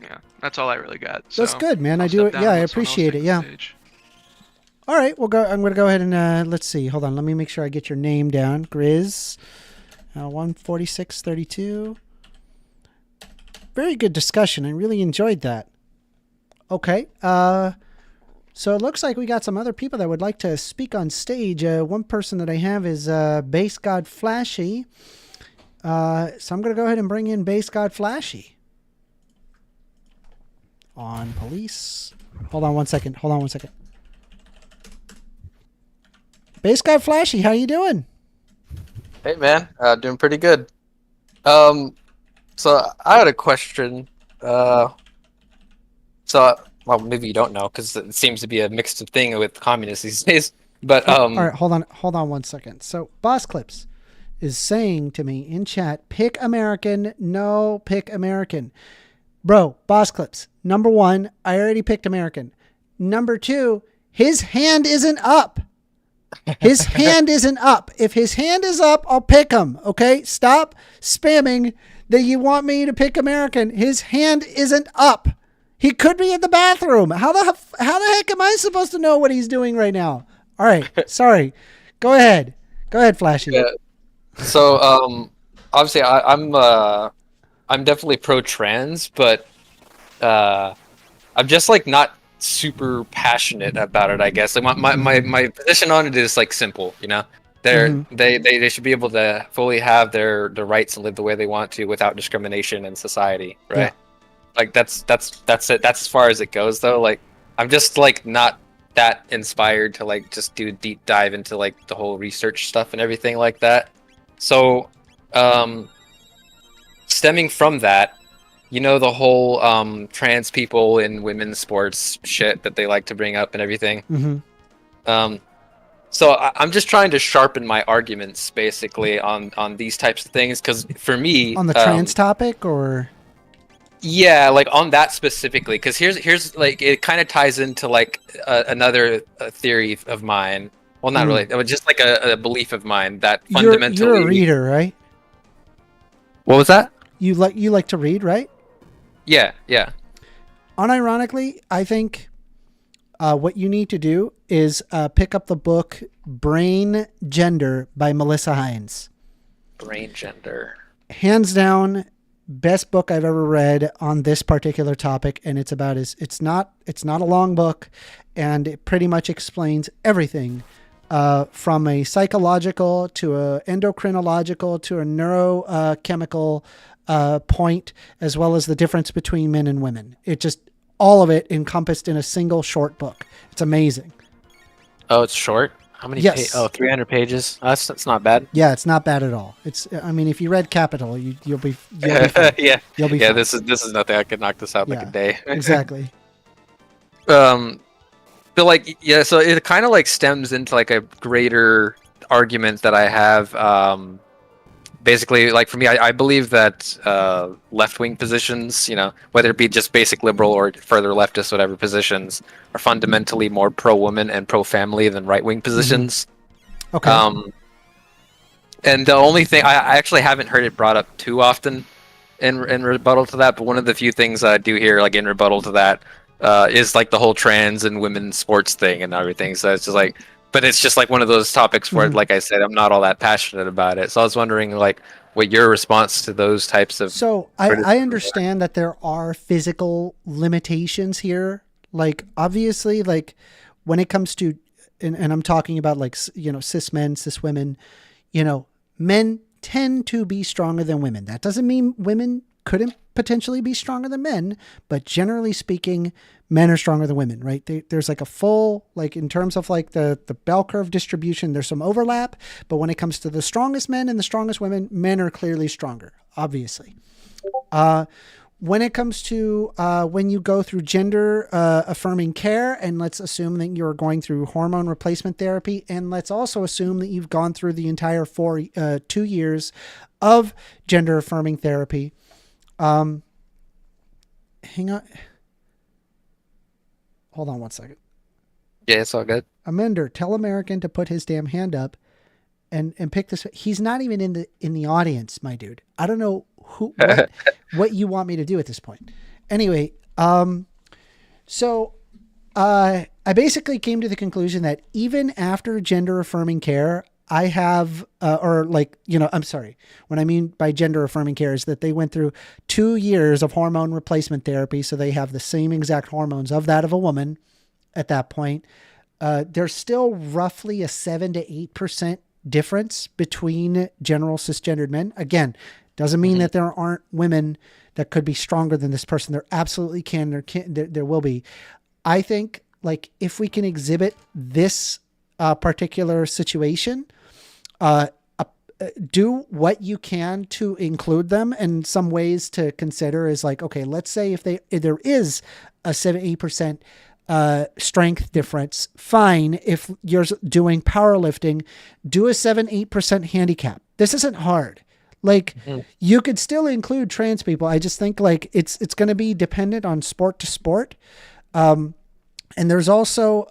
Yeah, that's all I really got. that's So good, man. I'll I do step it. down Yeah, and I let someone else appreciate take it. the Yeah. stage. All right, we'll go. I'm going to go ahead and let's see. Hold on. Let me make sure I get your name down. Grizz, 14632. Very good discussion. I really enjoyed that. Okay. So it looks like we got some other people that would like to speak on stage. One person that I have is Base God Flashy. So I'm going to go ahead and bring in Base God Flashy. On police. Hold on one second. Base God Flashy, how you doing? Hey man, doing pretty good. So I had a question. Well, maybe you don't know because it seems to be a mixed thing with communists these days. But All right, hold on one second. So Boss Clips is saying to me in chat, pick American, no, pick American. Bro, Boss Clips, number one, I already picked American. Number two, his hand isn't up. His hand isn't up. If his hand is up, I'll pick him. Okay? Stop spamming that you want me to pick American. His hand isn't up. He could be in the bathroom. How the heck am I supposed to know what he's doing right now? All right. Sorry. Go ahead. Go ahead, Flashy. yeah. So obviously I'm definitely pro-trans, but I'm just like not super passionate about it, I guess. Like my position on it is like simple, you know. They should be able to fully have their rights and live the way they want to without discrimination in society, right? Yeah. Like that's it. That's as far as it goes though. Like I'm just like not that inspired to like just do a deep dive into like the whole research stuff and everything like that. So stemming from that, you know, the whole trans people in women's sports shit that they like to bring up and everything. Mm-hmm. So I'm just trying to sharpen my arguments basically on these types of things, because for me, On the trans topic, or yeah, like on that specifically, because here's like it kind of ties into like another theory of mine. Well, not really, but just like a belief of mine that fundamentally. You're a reader, right? What was that? You like to read, right? Yeah. Unironically, I think what you need to do is pick up the book Brain Gender by Melissa Hines. Brain Gender. Hands down, best book I've ever read on this particular topic, and it's not a long book, and it pretty much explains everything from a psychological to a endocrinological to a neurochemical point, as well as the difference between men and women. It just all of it encompassed in a single short book. It's amazing. Oh, it's short? How many Yes. 300 pages? That's not bad. Yeah, it's not bad at all. I mean, if you read Capital, you'll be fine. Yeah. You'll be yeah, fine. this is nothing. I could knock this out in like Yeah, a day. Exactly. But like, yeah, so it kind of like stems into like a greater argument that I have basically, like for me, I believe that left-wing positions, whether it be just basic liberal or further leftist, whatever positions, are fundamentally more pro-woman and pro-family than right-wing positions. Okay. And the only thing I actually haven't heard it brought up too often in rebuttal to that, but one of the few things I do hear like in rebuttal to that is like the whole trans and women's sports thing and everything. So it's just like, but it's just like one of those topics where, like I said, I'm not all that passionate about it. So I was wondering like what your response to those types of. So I understand that there are physical limitations here. Like obviously, like when it comes to, and I'm talking about like, cis men, cis women, men tend to be stronger than women. That doesn't mean women couldn't potentially be stronger than men, but generally speaking, men are stronger than women, right? There's like a full, like in terms of like the bell curve distribution, there's some overlap, but when it comes to the strongest men and the strongest women, men are clearly stronger, obviously. When it comes to when you go through gender affirming care, and let's assume that you're going through hormone replacement therapy, and let's also assume that you've gone through the entire 2 years of gender affirming therapy. Hang on. Hold on one second. Yeah, it's all good. Amender, tell American to put his damn hand up and pick this. He's not even in the audience, my dude. I don't know what you want me to do at this point. Anyway, so I basically came to the conclusion that even after gender affirming care, I have, I'm sorry. What I mean by gender affirming care is that they went through 2 years of hormone replacement therapy. So they have the same exact hormones of that of a woman at that point. There's still roughly a 7 to 8% difference between general cisgendered men. Again, doesn't mean that there aren't women that could be stronger than this person. There absolutely can. There will be. I think like if we can exhibit this particular situation, do what you can to include them. And some ways to consider is like, okay, let's say if there is a 7-8% strength difference, fine. If you're doing powerlifting, do a 7-8% handicap. This isn't hard. Like you could still include trans people. I just think like it's going to be dependent on sport to sport. And there's also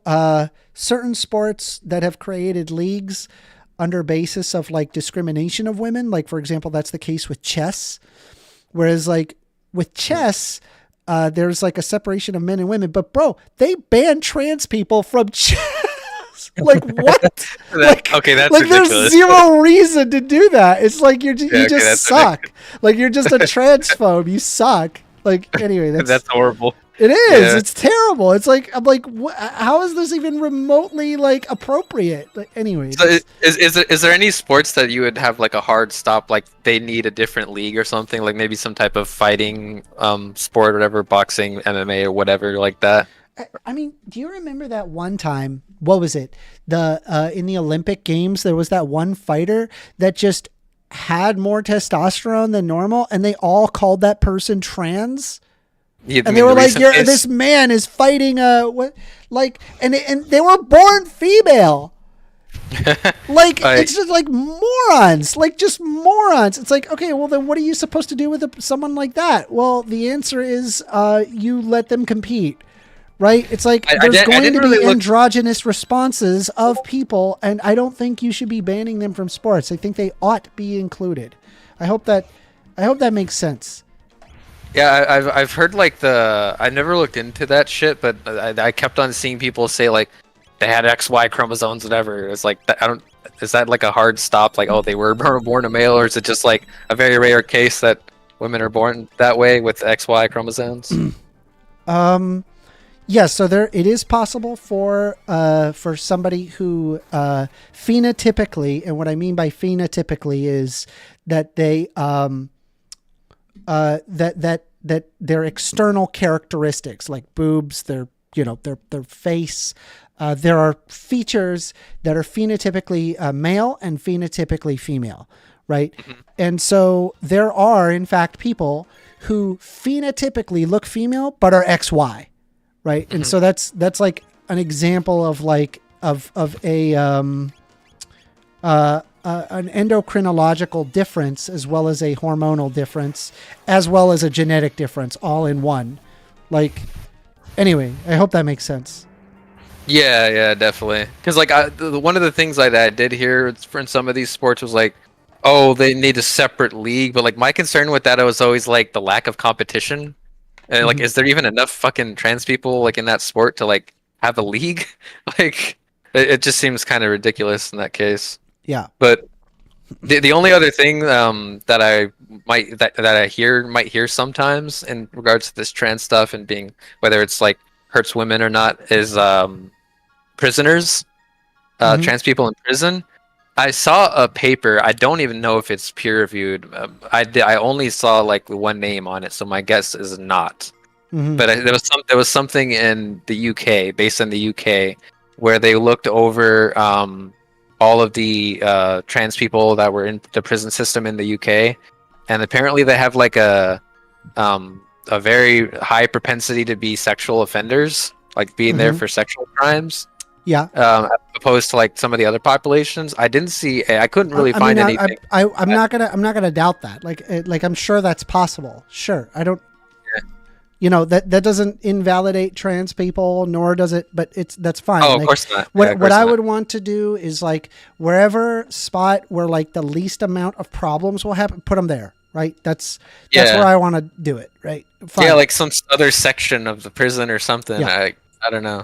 certain sports that have created leagues under basis of like discrimination of women. Like, for example, that's the case with chess. Whereas like with chess, there's like a separation of men and women. But bro, they banned trans people from chess. Like what? Okay, that's like ridiculous. There's zero reason to do that. It's like you just suck. Ridiculous. Like you're just a transphobe. You suck. Like anyway, That's horrible. It is. Yeah. It's terrible. It's like I'm like, how is this even remotely like appropriate? Like, anyway. So is there any sports that you would have like a hard stop, like they need a different league or something, like maybe some type of fighting sport or whatever, boxing, MMA or whatever like that? I mean, do you remember that one time? What was it? In the Olympic Games, there was that one fighter that just had more testosterone than normal, and they all called that person trans. And they were like, "This man is fighting and they were born female." Like it's just like morons, like just morons. It's like, okay, well then what are you supposed to do with someone like that? Well, the answer is you let them compete. Right? It's like there's going to be androgynous responses of people, and I don't think you should be banning them from sports. I think they ought to be included. I hope that makes sense. Yeah, I've heard like I never looked into that shit, but I kept on seeing people say like they had XY chromosomes, whatever. It's like is that like a hard stop? Like, oh, they were born a male, or is it just like a very rare case that women are born that way with XY chromosomes? Yeah, so it is possible for somebody who phenotypically, and what I mean by phenotypically is that they that their external characteristics like boobs, their face, there are features that are phenotypically male and phenotypically female, right? And so there are in fact people who phenotypically look female but are XY. Right. And so that's like an example of like of a an endocrinological difference as well as a hormonal difference as well as a genetic difference all in one. Like, anyway, I hope that makes sense. Yeah, definitely. Because like one of the things that I did hear in some of these sports was like, oh, they need a separate league. But like my concern with that was always like the lack of competition. And like, is there even enough fucking trans people like in that sport to like have a league? Like, it just seems kind of ridiculous in that case. Yeah. But the only other thing that I might hear sometimes in regards to this trans stuff and being whether it's like hurts women or not is prisoners, trans people in prison. I saw a paper. I don't even know if it's peer reviewed. I only saw like one name on it, so my guess is not. But there was something in the UK, based in the UK, where they looked over all of the trans people that were in the prison system in the UK, and apparently they have like a very high propensity to be sexual offenders, like being there for sexual crimes. Yeah. Opposed to like some of the other populations, I couldn't really find anything. I'm not gonna doubt that. Like I'm sure that's possible. Sure, I don't. You know, that doesn't invalidate trans people, nor does it. But that's fine. Oh, like, of course not. What I would want to do is like wherever spot where like the least amount of problems will happen, put them there. Right. That's where I want to do it. Right. Fine. Yeah, like some other section of the prison or something. Yeah. I don't know.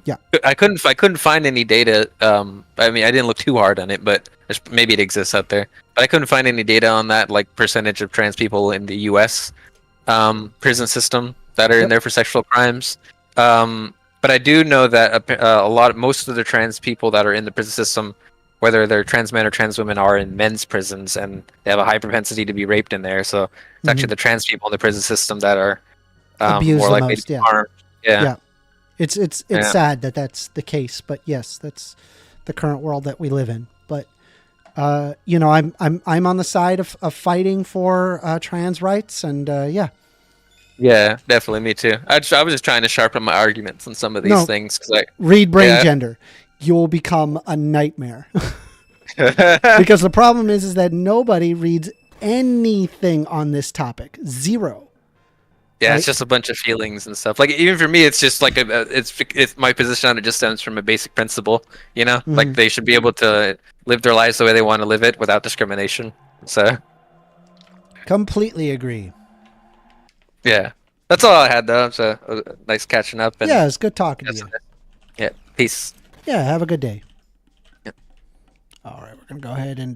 Yeah. I couldn't find any data. I mean, I didn't look too hard on it, but maybe it exists out there. But I couldn't find any data on that, like percentage of trans people in the U.S. Prison system that are in there for sexual crimes. But I do know that most of the trans people that are in the prison system, whether they're trans men or trans women, are in men's prisons, and they have a high propensity to be raped in there. So it's actually the trans people in the prison system that are more likely to be harmed. Yeah. It's sad that that's the case, but yes, that's the current world that we live in. But you know, I'm on the side of fighting for trans rights, and yeah, definitely, me too. I was just trying to sharpen my arguments on some of these things. Read brain gender, you will become a nightmare. Because the problem is that nobody reads anything on this topic. Zero. Yeah, right? It's just a bunch of feelings and stuff. Like even for me, it's just like it's my position on it just stems from a basic principle. You know, like they should be able to live their lives the way they want to live it without discrimination. So, completely agree. Yeah, that's all I had though. So nice catching up. And yeah, it's good talking to you. Yeah, peace. Yeah, have a good day. Yep. All right, we're gonna go ahead and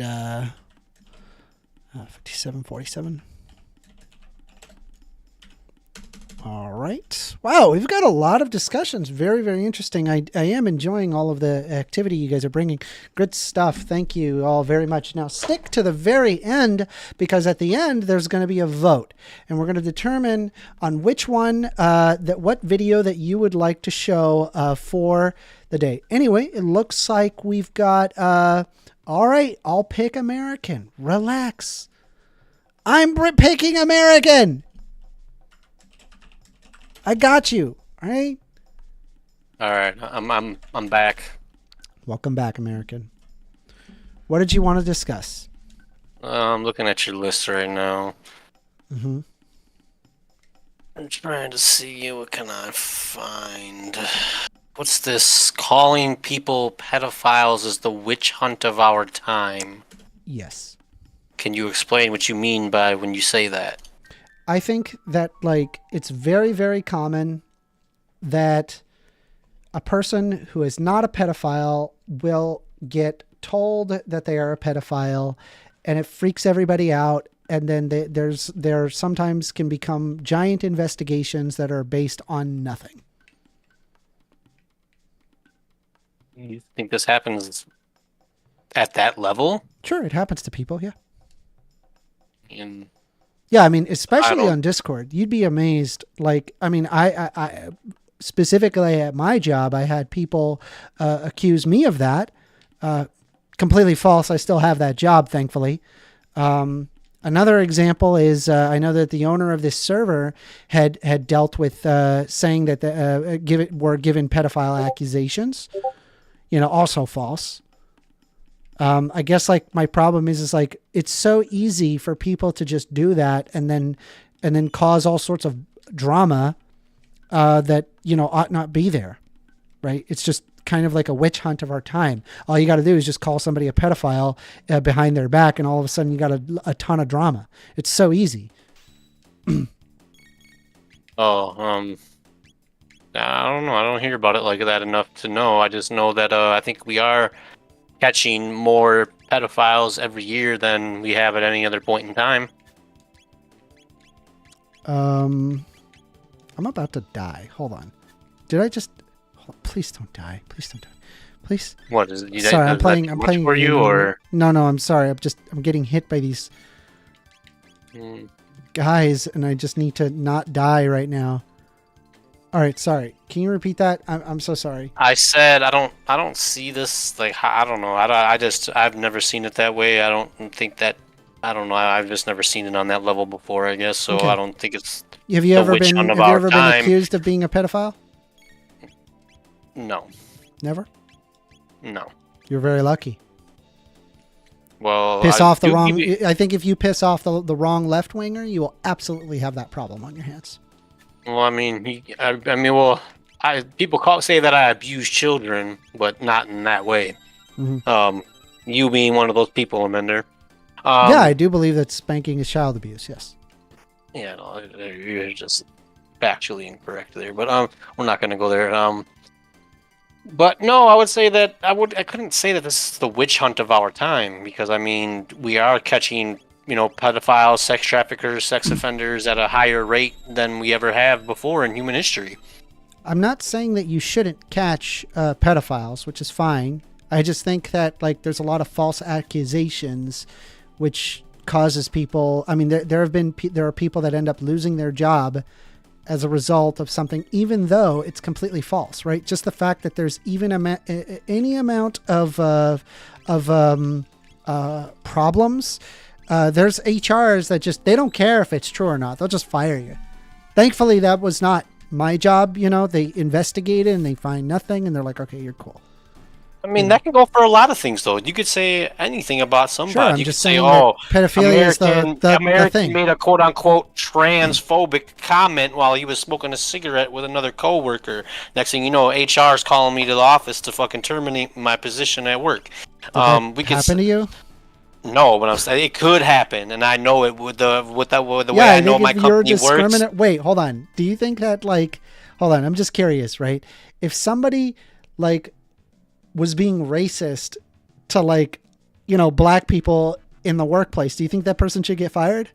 5747. All right. Wow, we've got a lot of discussions. Very, very interesting. I am enjoying all of the activity you guys are bringing. Good stuff. Thank you all very much. Now, stick to the very end, because at the end, there's going to be a vote. And we're going to determine on which one, what video that you would like to show for the day. Anyway, it looks like we've got, all right, I'll pick American. Relax. I'm picking American. I got you. All right. All right. I'm back. Welcome back, American. What did you want to discuss? I'm looking at your list right now. Mm-hmm. I'm trying to see what can I find. What's this? Calling people pedophiles is the witch hunt of our time. Yes. Can you explain what you mean by when you say that? I think that, like, it's very, very common that a person who is not a pedophile will get told that they are a pedophile, and it freaks everybody out. And then there sometimes can become giant investigations that are based on nothing. You think this happens at that level? Sure, it happens to people, yeah. And yeah, I mean, especially on Discord, you'd be amazed. Like, I mean, I specifically at my job, I had people accuse me of that. Completely false. I still have that job, thankfully. Another example is I know that the owner of this server had dealt with saying that were given pedophile accusations. You know, also false. I guess like my problem is like it's so easy for people to just do that and then cause all sorts of drama that ought not be there, right? It's just kind of like a witch hunt of our time. All you got to do is just call somebody a pedophile behind their back, and all of a sudden you got a ton of drama. It's so easy. I don't know. I don't hear about it like that enough to know. I just know that I think we are catching more pedophiles every year than we have at any other point in time. I'm about to die. Hold on. Did I just? Please don't die. Please don't die. Please. What is it? Sorry, I'm playing. I'm playing for you, or no? I'm sorry. I'm getting hit by these guys, and I just need to not die right now. All right, sorry. Can you repeat that? I'm so sorry. I said I don't see this like I don't know. I've never seen it that way. I don't think that. I don't know. I've just never seen it on that level before. I guess so. Okay. I don't think it's. Have you ever been accused of being a pedophile? No. Never? No. You're very lucky. Well, I think if you piss off the wrong left winger, you will absolutely have that problem on your hands. Well, I mean, people say that I abuse children, but not in that way. Mm-hmm. You being one of those people, Amender. Yeah, I do believe that spanking is child abuse. Yes. Yeah, no, you're just factually incorrect there, but we're not going to go there. But no, I would say that I couldn't say that this is the witch hunt of our time, because I mean we are catching pedophiles, sex traffickers, sex offenders at a higher rate than we ever have before in human history. I'm not saying that you shouldn't catch pedophiles, which is fine. I just think that like there's a lot of false accusations, which causes people. I mean, there are people that end up losing their job as a result of something, even though it's completely false, right? Just the fact that there's even any amount of problems. There's HRs that they don't care if it's true or not. They'll just fire you. Thankfully, that was not my job. They investigated and they find nothing, and they're like, okay, you're cool. I mean, that can go for a lot of things, though. You could say anything about somebody. Sure, I'm you just could say, saying "Oh, pedophilia is the American thing." made a quote-unquote transphobic comment while he was smoking a cigarette with another coworker. Next thing you know, HR is calling me to the office to fucking terminate my position at work. Did that happen to you? No, but I'm saying it could happen, and I know it with the way I I know my company works. Wait, hold on. Do you think that hold on? I'm just curious, right? If somebody was being racist to black people in the workplace, do you think that person should get fired?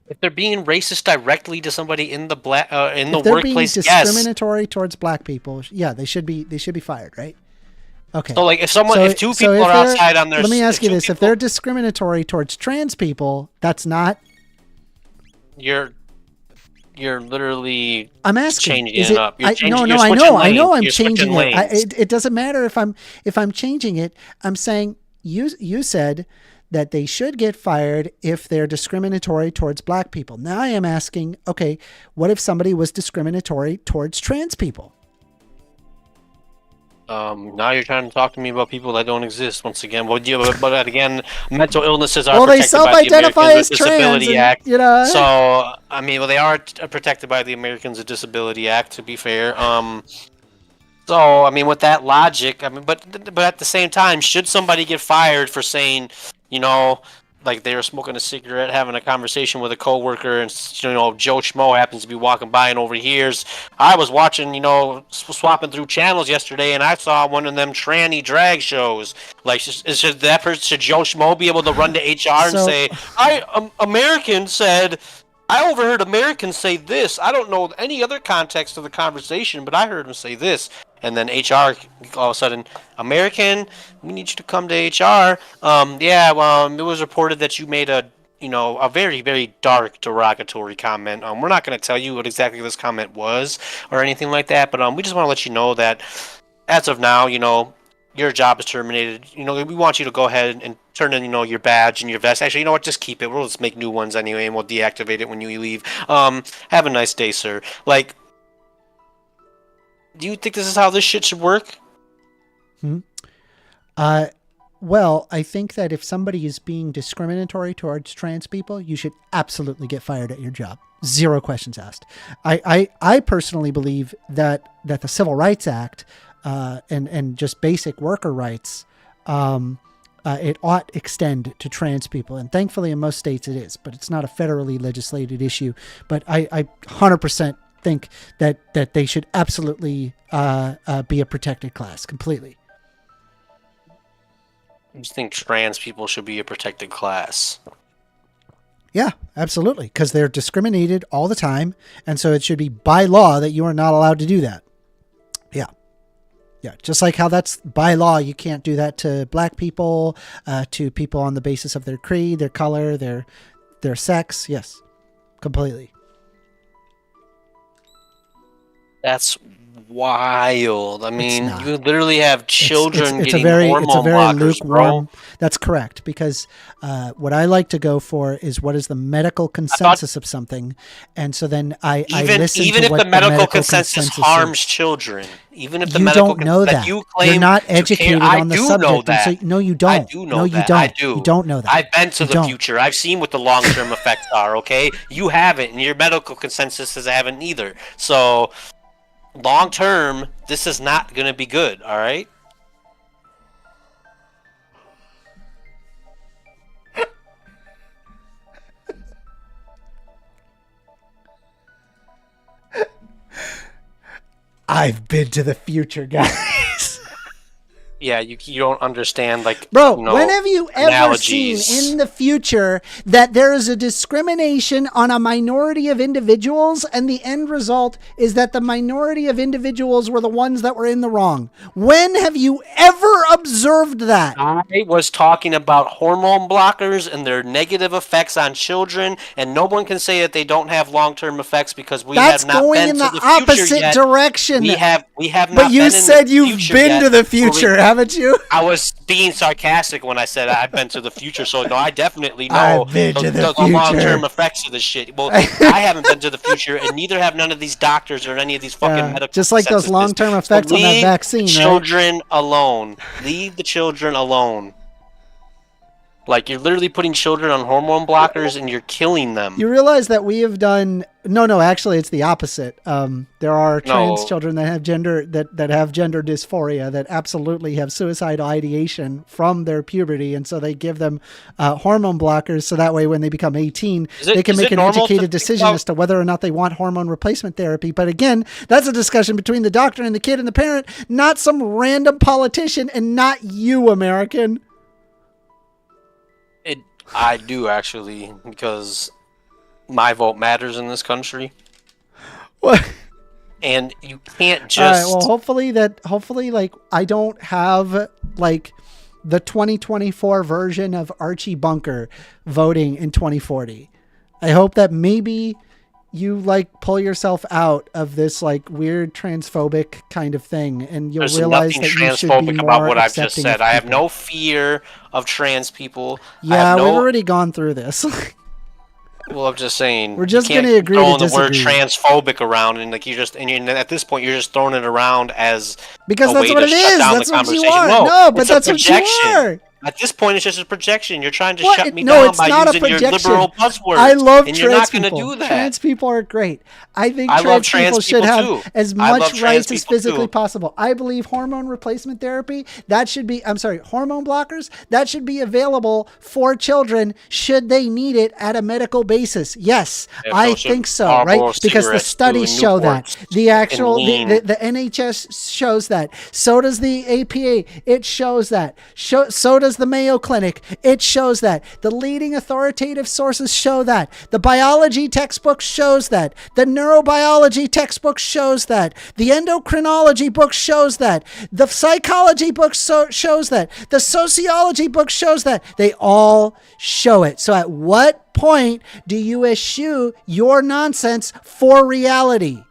If they're being racist directly to somebody in the workplace, if they're being discriminatory towards black people, yeah, they should be fired, right? Okay. So if two people are outside on their, let me ask you this: if they're discriminatory towards trans people, that's not. You're literally. I'm asking. Changing it up. I know. I'm changing it. It doesn't matter if I'm changing it. I'm saying you said that they should get fired if they're discriminatory towards black people. Now I am asking, okay, what if somebody was discriminatory towards trans people? Now you're trying to talk to me about people that don't exist once again. But again, mental illnesses are they protected self-identify by the as Americans with Disability trans, Act. So I mean, they are protected by the Americans with Disability Act. To be fair, so I mean, with that logic, I mean, but at the same time, should somebody get fired for saying, like they were smoking a cigarette, having a conversation with a coworker, and Joe Schmo happens to be walking by and overhears. I was watching, swapping through channels yesterday, and I saw one of them tranny drag shows. Like, should Joe Schmo be able to run to HR and say, I overheard Americans say this. I don't know any other context of the conversation, but I heard him say this. And then HR, all of a sudden, American, we need you to come to HR. It was reported that you made a very, very dark, derogatory comment. We're not going to tell you what exactly this comment was or anything like that, but we just want to let you know that as of now, your job is terminated. We want you to go ahead and turn in, your badge and your vest. Actually, you know what? Just keep it. We'll just make new ones anyway, and we'll deactivate it when you leave. Have a nice day, sir. Like, do you think this is how this shit should work? Well, I think that if somebody is being discriminatory towards trans people, you should absolutely get fired at your job. Zero questions asked. I personally believe that the Civil Rights Act and just basic worker rights, it ought extend to trans people. And thankfully in most states it is, but it's not a federally legislated issue. But I 100% think that they should absolutely be a protected class completely. I just think trans people should be a protected class. Yeah, absolutely. Because they're discriminated all the time. And so it should be by law that you are not allowed to do that. Yeah. Yeah. Just like how that's by law, you can't do that to black people, to people on the basis of their creed, their color, their sex. Yes, completely. That's wild. I mean, not. you literally have children it's getting a very hormone blockers, lukewarm. bro. That's correct, because what I like to go for is what is the medical consensus of something, and so then I listen even to if what the medical consensus consensus harms is. children, even if the You medical don't know that. you claim You're not to care- educated I on the do subject. know that. And so, no, you don't. I do know no, that. you don't. I do. You don't know that. I've been to You the don't. future. I've seen what the long-term effects are. Okay, you haven't, and your medical consensus haven't either. So, long-term, this is not going to be good. All right. I've been to the future, guys. Yeah, you don't understand, like, Bro, you know, when have you ever analogies. seen in the future that there is a discrimination on a minority of individuals and the end result is that the minority of individuals were the ones that were in the wrong? When have you ever observed that? I was talking about hormone blockers and their negative effects on children, and no one can say that they don't have long-term effects because we That's have not going been in to the the future opposite yet. direction. We have not. But you been said in the you've future been yet. to the future, haven't you? I was being sarcastic when I said I've been to the future, so no, I definitely know I've been to the the future. long-term effects of this shit. Well, I haven't been to the future, and neither have none of these doctors or any of these fucking medical. Just like those consensus. long-term effects on that leave vaccine, right? children alone. Leave the children alone. Like, you're literally putting children on hormone blockers and you're killing them. You realize that we have done no, actually it's the opposite. There are trans children that have gender dysphoria that absolutely have suicidal ideation from their puberty, and so they give them hormone blockers so that way when they become 18 they can make an educated decision as to whether or not they want hormone replacement therapy. But again, that's a discussion between the doctor and the kid and the parent, not some random politician, and not you, American. I do, actually, because my vote matters in this country. What? And you can't just... Well, hopefully, like, I don't have, like, the 2024 version of Archie Bunker voting in 2040. I hope that maybe you, like, pull yourself out of this, like, weird transphobic kind of thing, and you'll realize that you should be more about what I've just accepting said. of I have people. no fear of trans people. Yeah, we've already gone through this. Well, I'm just saying. We're just going to agree to the word disagree. transphobic around, and like at this point you're just throwing it around as Because a that's way what to it shut is. down That's the what you conversation. are. No, but it's a that's what you projection. are. At this point, it's just a projection. You're trying to What? shut me No, down it's by not a using your projection. liberal buzzwords. I love and trans you're not people. going to do that. Trans people are great. I think I love trans people should trans have people too. as I love much trans rights as people physically too. possible. I believe hormone replacement therapy, hormone blockers, that should be available for children should they need it at a medical basis. Yes, Yeah, I so should think so, Marlboro right? Because the cigarettes studies too, show and that. Newports The actual, and the NHS shows that. So does the APA. It shows that. So does the Mayo Clinic. It shows that. The leading authoritative sources show that. The biology textbook shows that. The neurobiology textbook shows that. The endocrinology book shows that. The psychology book shows that. The sociology book shows that. They all show it. So at what point do you eschew your nonsense for reality?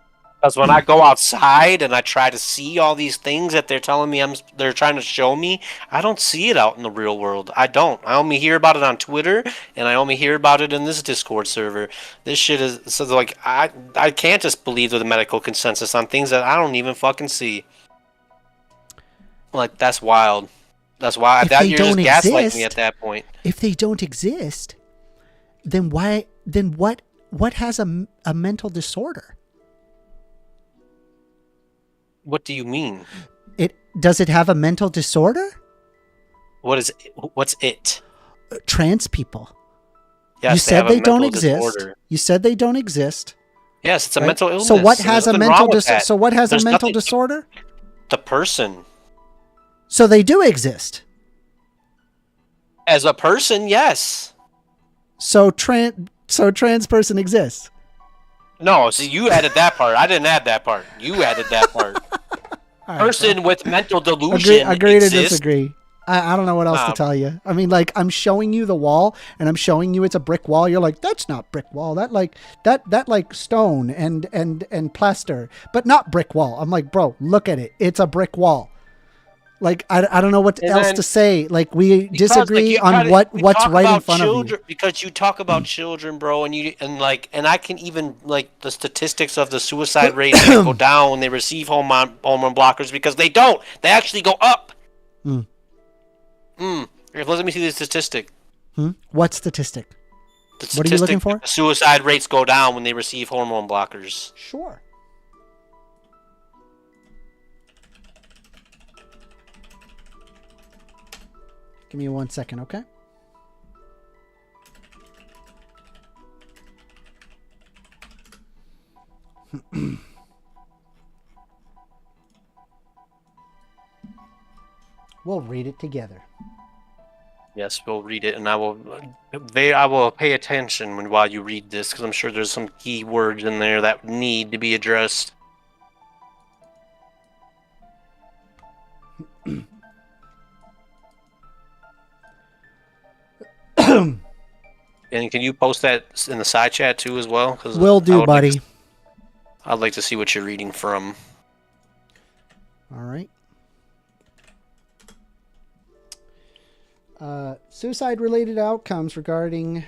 Because when I go outside and I try to see all these things that they're telling me they're trying to show me, I don't see it out in the real world. I don't. I only hear about it on Twitter, and I only hear about it in this Discord server. This shit is so like I can't just believe the medical consensus on things that I don't even fucking see. Like, that's wild. That's why I If thought they you were just don't gaslighting me exist- at that point. If they don't exist, then why? Then what? What has a mental disorder? What do you mean? Does it have a mental disorder? What's it? Trans people. Yes, You they said have a they don't mental exist. disorder. You said they don't exist. Yes, it's a right? mental illness. So what and has there's a nothing mental wrong with that. So what has There's a mental nothing- disorder? The person. So they do exist. As a person, yes. So trans person exists. No, see, you added that part. I didn't add that part. You added that part. All right, Person with mental delusion agree to exists. disagree. I don't know what else to Nah. tell you. I mean, like, I'm showing you the wall, and I'm showing you it's a brick wall. You're like, that's not brick wall. That like stone and plaster, but not brick wall. I'm like, bro, look at it. It's a brick wall. Like, I don't know what And else then- to say. Like, we Because, disagree you on gotta- we what's talk right in about front of children, you. Because you talk about children, bro, and I can even like the statistics of the suicide rates that go down when they receive hormone blockers because they don't. They actually go up. Hmm. Let me see the statistic. What statistic? The What are you looking statistic, for? Suicide rates go down when they receive hormone blockers. Sure. Give me 1 second, okay? We'll read it together. Yes, we'll read it, and I will pay attention while you read this because I'm sure there's some key words in there that need to be addressed. And can you post that in the side chat too as well? Will do, buddy. I'd like to see what you're reading from. All right. Suicide-related outcomes regarding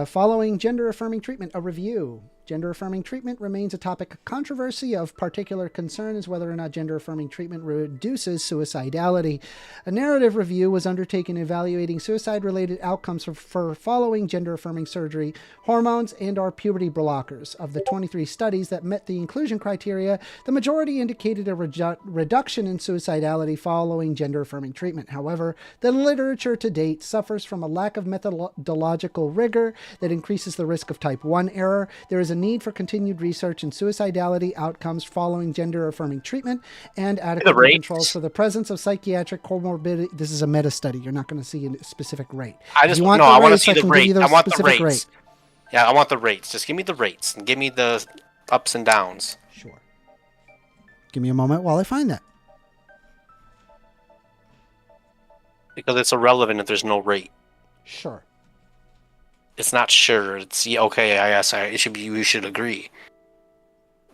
following gender-affirming treatment, a review. Gender-affirming treatment remains a topic of controversy. Of particular concern is whether or not gender-affirming treatment reduces suicidality. A narrative review was undertaken evaluating suicide-related outcomes for following gender-affirming surgery, hormones, and/or puberty blockers. Of the 23 studies that met the inclusion criteria, the majority indicated a reduction in suicidality following gender-affirming treatment. However, the literature to date suffers from a lack of methodological rigor that increases the risk of type 1 error. There is a need for continued research in suicidality outcomes following gender-affirming treatment and adequate controls for the presence of psychiatric comorbidity. This is a meta study. You're not going to see a specific rate. I want to see the rate. I want the rates. Rate. Yeah, I want the rates. Just give me the rates and give me the ups and downs. Sure. Give me a moment while I find that. Because it's irrelevant if there's no rate. Sure. It's not sure. It's okay. I guess it should be. We should agree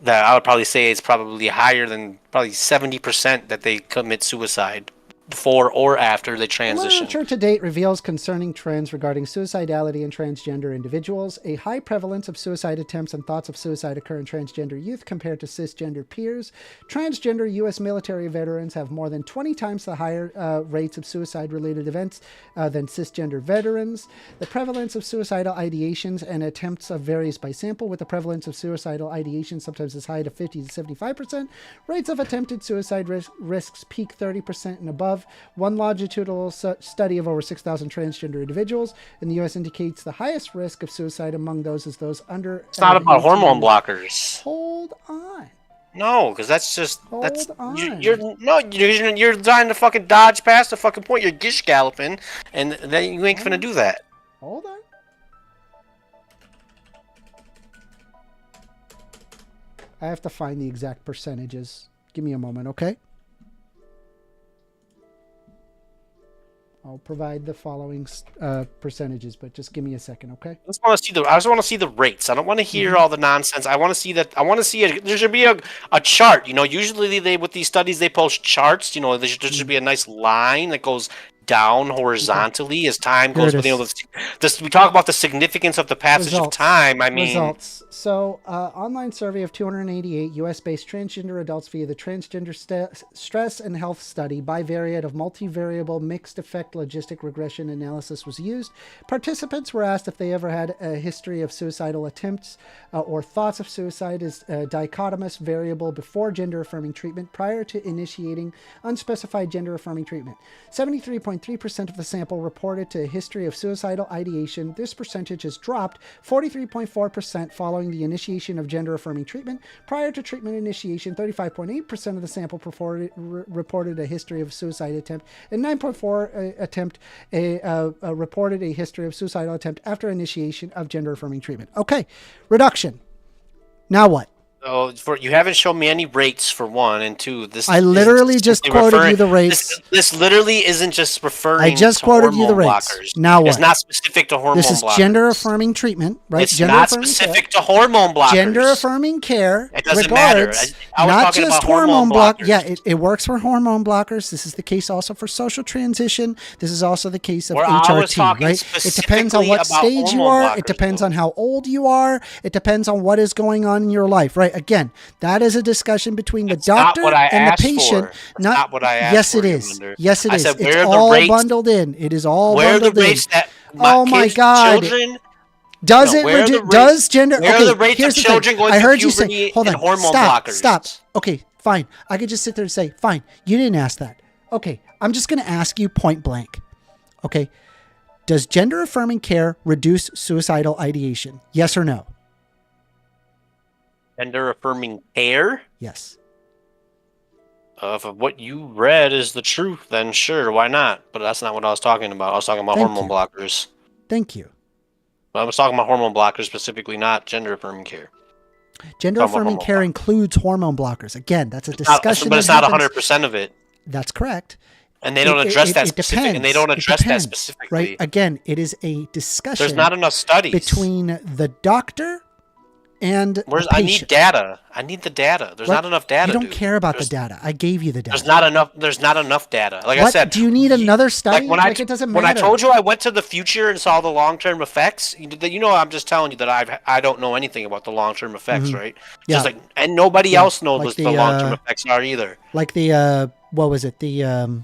that I would probably say it's probably higher than probably 70% that they commit suicide before or after they transition. Literature to date reveals concerning trends regarding suicidality in transgender individuals. A high prevalence of suicide attempts and thoughts of suicide occur in transgender youth compared to cisgender peers. Transgender U.S. military veterans have more than 20 times the higher rates of suicide-related events than cisgender veterans. The prevalence of suicidal ideations and attempts varies by sample, with the prevalence of suicidal ideations sometimes as high to 50 to 75%. Rates of attempted suicide risks peak 30% and above. One longitudinal study of over 6,000 transgender individuals in the U.S. indicates the highest risk of suicide among those is those under. It's not about 18 hormone years. blockers. Hold on. No, because that's just Hold on. You're trying to fucking dodge past the fucking point. You're gish galloping, and then you ain't gonna do that. Hold on. I have to find the exact percentages. Give me a moment, okay? I'll provide the following percentages, but just give me a second, okay? I just want to see the rates. I don't want to hear all the nonsense. I want to see that. I want to see it. There should be a chart. You know, usually they with these studies they post charts. You know, there should be a nice line that goes down horizontally as time Here goes. it But you know, is. this we talk about the significance of the passage of Results. time. I mean, Results. So, online survey of 288 U.S.-based transgender adults via the Transgender Stress and Health Study bivariate of multivariable mixed effect logistic regression analysis was used. Participants were asked if they ever had a history of suicidal attempts or thoughts of suicide as a dichotomous variable before gender-affirming treatment prior to initiating unspecified gender-affirming treatment. 73.3% of the sample reported to a history of suicidal ideation. This percentage has dropped 43.4% following the initiation of gender-affirming treatment. Prior to treatment initiation, 35.8% of the sample reported a history of suicide attempt, and 9.4% reported a history of suicidal attempt after initiation of gender-affirming treatment. Okay, reduction. Now what? oh, you haven't shown me any rates for one, and two. This I literally just quoted you the rates. This literally isn't just referring. I just to quoted you the hormone rates. blockers. Now what? It's not specific to hormone This is blockers. gender-affirming treatment, right? It's not specific to hormone blockers. Gender-affirming care. It doesn't matter. I was not talking just about hormone blockers. Yeah, it works for hormone blockers. This is the case also for social transition. This is also the case of Where I was HRT, talking right? It depends on what specifically stage about you hormone are. It blockers, depends though. on how old you are. It depends on what is going on in your life, right? Again, that is a discussion between the That's not doctor what I and the asked patient. for. That's not what I asked Yes, for, it is. Commander. Yes, it I is. said, It's where are the all rates- bundled in. It is all Where are the bundled in. rates that Oh my God. children? Does No, it where are the reduce? rates- Does gender? where are Okay, the rates here's of the children thing. going I through heard you say. puberty Hold on. and hormone Stop. blockers? Stop. Okay, fine. I could just sit there and say, fine. You didn't ask that. Okay, I'm just going to ask you point blank. Okay, does gender affirming care reduce suicidal ideation? Yes or no? Gender affirming care? Yes. If what you read is the truth, then sure, why not? But that's not what I was talking about. I was talking about Thank hormone you. blockers. Thank you. I was talking about hormone blockers specifically, not gender affirming care. Gender Talking about affirming hormone care blockers. includes hormone blockers. Again, that's a It's not- discussion. but it's that not happens- 100% of it. That's correct. And they don't address that It specific. And they depends. don't It address that depends, specifically. Right? Again, it is a discussion. There's not enough studies. between the doctor and Where's the I patient. need data. I need the data. There's What? not enough data. You don't dude. care about There's- the data. I gave you the data. There's not enough. There's not enough data. Like I What? said, Do you need another study? Like Like, it doesn't when I matter. told you I went to the future and saw the long-term effects, you know, I'm just telling you that I don't know anything about the long-term effects, Mhm. right? Yeah. Just like, and nobody Yeah, else knows like what the the, long-term effects are either. Like the what was it? The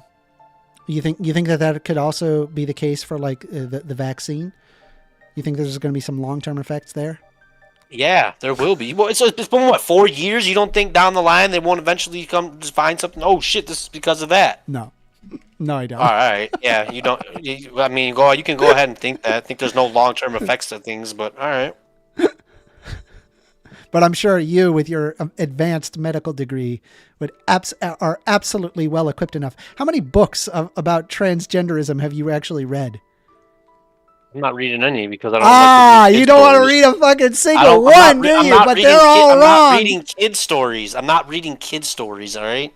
you think that could also be the case for like the vaccine? You think there's going to be some long-term effects there? Yeah, there will be. Well, it's been what, 4 years? You don't think down the line they won't eventually come just find something? Oh shit, this is because of that. No, I don't. All right, yeah, you don't. I mean, you can go ahead and think that. I think there's no long-term effects to things, but all right. But I'm sure you, with your advanced medical degree, are absolutely well equipped enough. How many books about transgenderism have you actually read? I'm not reading any because I don't. Ah, like to read you kid don't want to stories. read a fucking I single don't- I'm one, not do re- I'm you? not But reading they're all I'm wrong. not reading kid stories. I'm not reading kid stories. All right.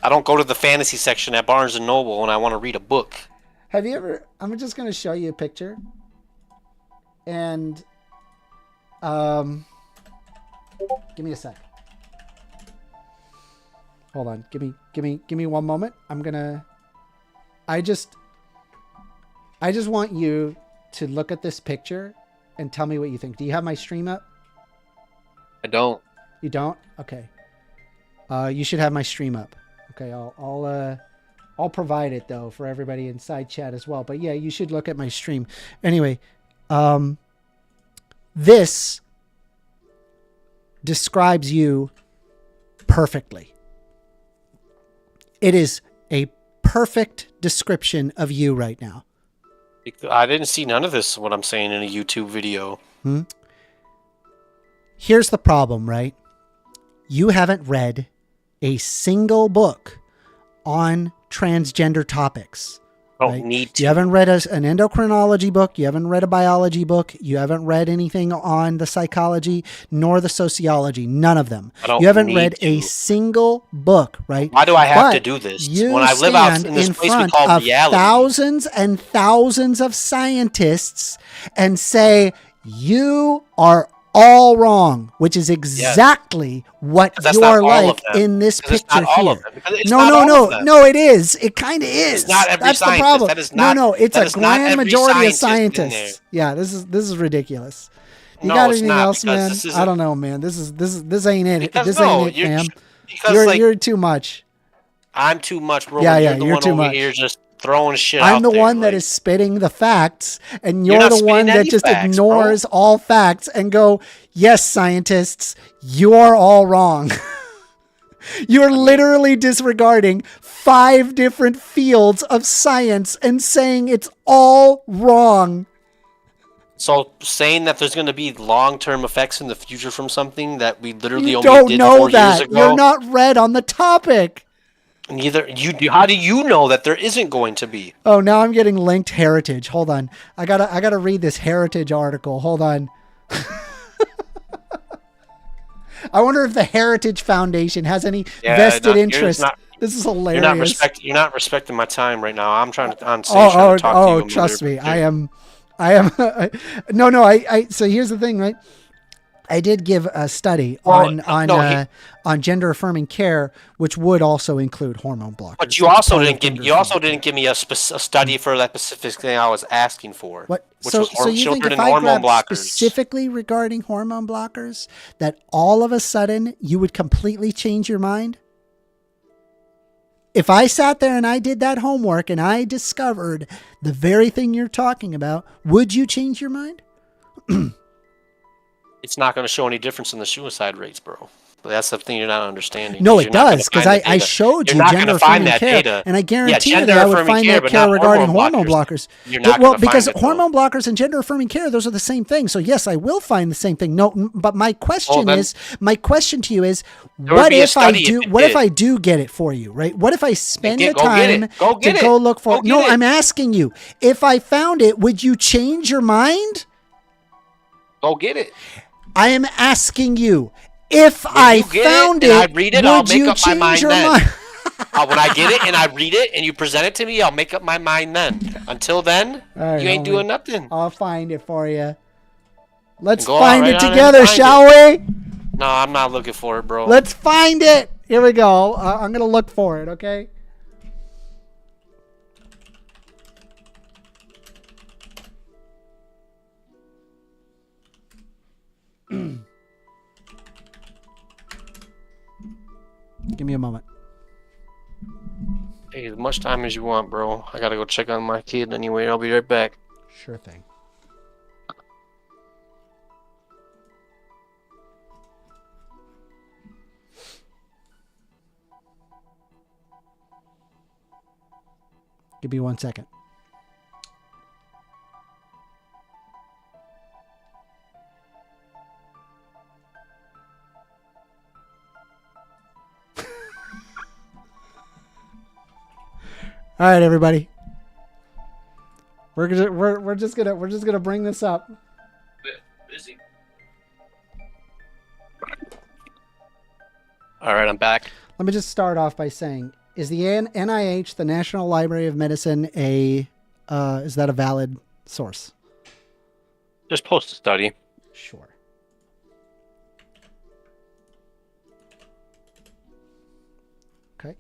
I don't go to the fantasy section at Barnes and Noble when I want to read a book. Have you ever? I'm just going to show you a picture, and give me a sec. Hold on. Give me one moment. I just want you to look at this picture and tell me what you think. Do you have my stream up? I don't. You don't? Okay. You should have my stream up. Okay, I'll provide it though for everybody inside chat as well. But yeah, you should look at my stream. Anyway, this describes you perfectly. It is a perfect description of you right now. I didn't see none of this. What I'm saying in a YouTube video. Here's the problem, right? You haven't read a single book on transgender topics. I don't right? need to. You haven't read an endocrinology book. You haven't read a biology book. You haven't read anything on the psychology nor the sociology. None of them. I don't You haven't need read a to. single book, right? Why do I have to But do this? You When I live out stand in this place we front call of reality. thousands and thousands of scientists and say, you are all wrong, which is exactly what That's you're not all like of them. in this Because it's picture not all here. of them. Because it's No, not no, all no, of them. no, it is. It kind of is. It's not every That's the scientist. problem. That is not- no, it's that a is not grand every majority of scientist in scientists. Yeah, this is ridiculous. You No, got it's anything not, else, because man? this I isn't- don't know, man. This ain't it. Because this no, ain't it, you're- fam. because, You're too much. I'm too much, bro. Yeah, when yeah, you're the you're one too over much. here just throwing shit I'm out the there, one that like- is spitting the facts, and You're you're not the one spitting that any just facts, bro. ignores all facts and go, yes, scientists, you're all wrong. You're literally disregarding 5 different fields of science and saying it's all wrong. So saying that there's going to be long-term effects in the future from something that we literally You only don't did know 4 years that. ago. You're not read on the topic. Neither you do. How do you know that there isn't going to be? Oh, now I'm getting linked Heritage. Hold on. I gotta read this Heritage article. Hold on. I wonder if the Heritage Foundation has any vested interest. This is hilarious. You're not respecting my time right now. I'm trying to on stage trying to talk to you. Trust me. I am. No. So here's the thing, right? I did give a study on gender affirming care, which would also include hormone blockers. But you also didn't give me a study for that specific thing I was asking for. What? Which So was you think children if and I hormone grabbed blockers. specifically regarding hormone blockers, that all of a sudden you would completely change your mind? If I sat there and I did that homework and I discovered the very thing you're talking about, would you change your mind? It's not going to show any difference in the suicide rates, bro. But that's the thing you're not understanding. No, 'cause it you're not gonna does, because find the I data. showed You're you not gender gonna find affirming that care, data. and I guarantee Yeah, you that I would gender-affirming find care, that but care not regarding hormone hormone blockers. You're not Well, gonna because find it, though. hormone blockers and gender affirming care, those are the same thing. So yes, I will find the same thing. No, but my question to you is, what if I do? What if I do get it for you? Right? What if I spend the time to go look for it? No, I'm asking you. If I found it, would you change your mind? Go get it. I am asking you. If I found it, I read it, I'll would make you up my change mind your then. mind? When I get it and I read it and you present it to me, I'll make up my mind then. Until then, All right, you ain't doing nothing. I'll find it for you. Let's Go find right it on together, and find shall it. we? No, I'm not looking for it, bro. Let's find it. Here we go. I'm going to look for it, okay? Give me a moment. Hey, as much time as you want, bro. I gotta go check on my kid anyway. I'll be right back. Sure thing. Give me 1 second. All right, everybody. We're just gonna bring this up. Busy. All right, I'm back. Let me just start off by saying, is the NIH, the National Library of Medicine, is that a valid source? Just post a study. Sure. Okay.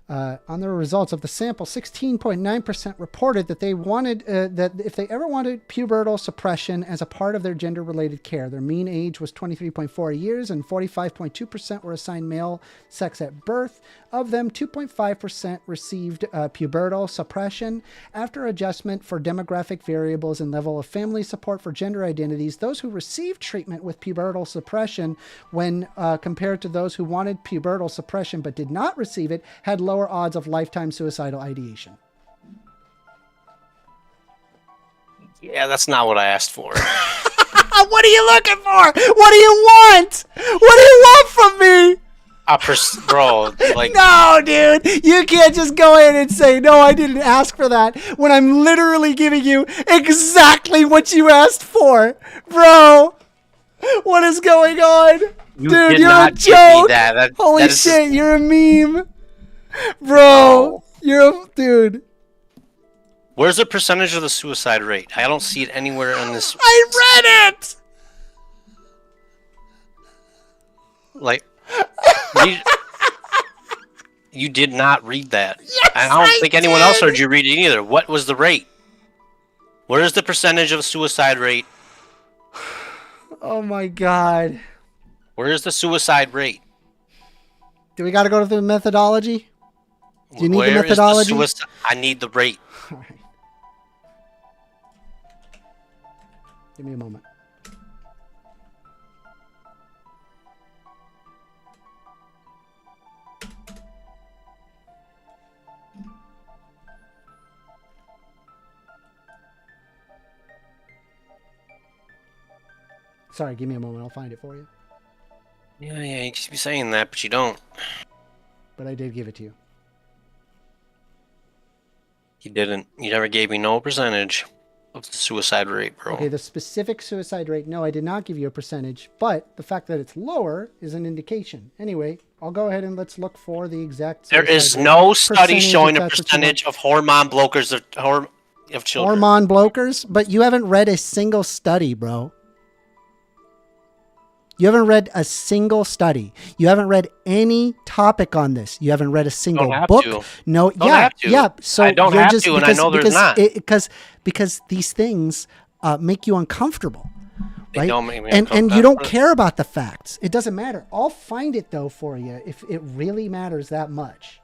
On the results of the sample, 16.9% reported that they wanted that if they ever wanted pubertal suppression as a part of their gender-related care. Their mean age was 23.4 years, and 45.2% were assigned male sex at birth. Of them, 2.5% received pubertal suppression. After adjustment for demographic variables and level of family support for gender identities, those who received treatment with pubertal suppression, when compared to those who wanted pubertal suppression but did not receive it, had lower odds of lifetime suicidal ideation. Yeah, that's not what I asked for. What are you looking for? What do you want? What do you want from me? Bro, like... No, dude. You can't just go in and say, no, I didn't ask for that, when I'm literally giving you exactly what you asked for. Bro, what is going on? Dude, you're a joke. Holy shit, you're a meme. Bro, you're a... Dude. Where's the percentage of the suicide rate? I don't see it anywhere on this. I read it! Like, you did not read that. Yes, I don't think anyone else did. heard you read it either. What was the rate? What is the percentage of suicide rate? Oh my god. Where is the suicide rate? Do we got to go through the methodology? Do you need the Where is methodology? suicide? I need the rate. All right. Give me a moment. Sorry, give me a moment. I'll find it for you. Yeah, you keep be saying that, but you don't. But I did give it to you. You didn't. You never gave me no percentage of the suicide rate, bro. Okay, the specific suicide rate, no, I did not give you a percentage, but the fact that it's lower is an indication. Anyway, I'll go ahead and let's look for the exact There suicide is rate. no study Percentage, showing if a that's what you percentage of hormone blockers of children. Hormone blockers, but you haven't read a single study, bro. You haven't read a single study. You haven't read any topic on this. You haven't read a single have book. to. No, Don't yeah, have to. yeah. So I don't you're have just to, and I know there's not. Because these things make you uncomfortable, They right? don't make me and uncomfortable. you don't care about the facts. It doesn't matter. I'll find it though for you if it really matters that much.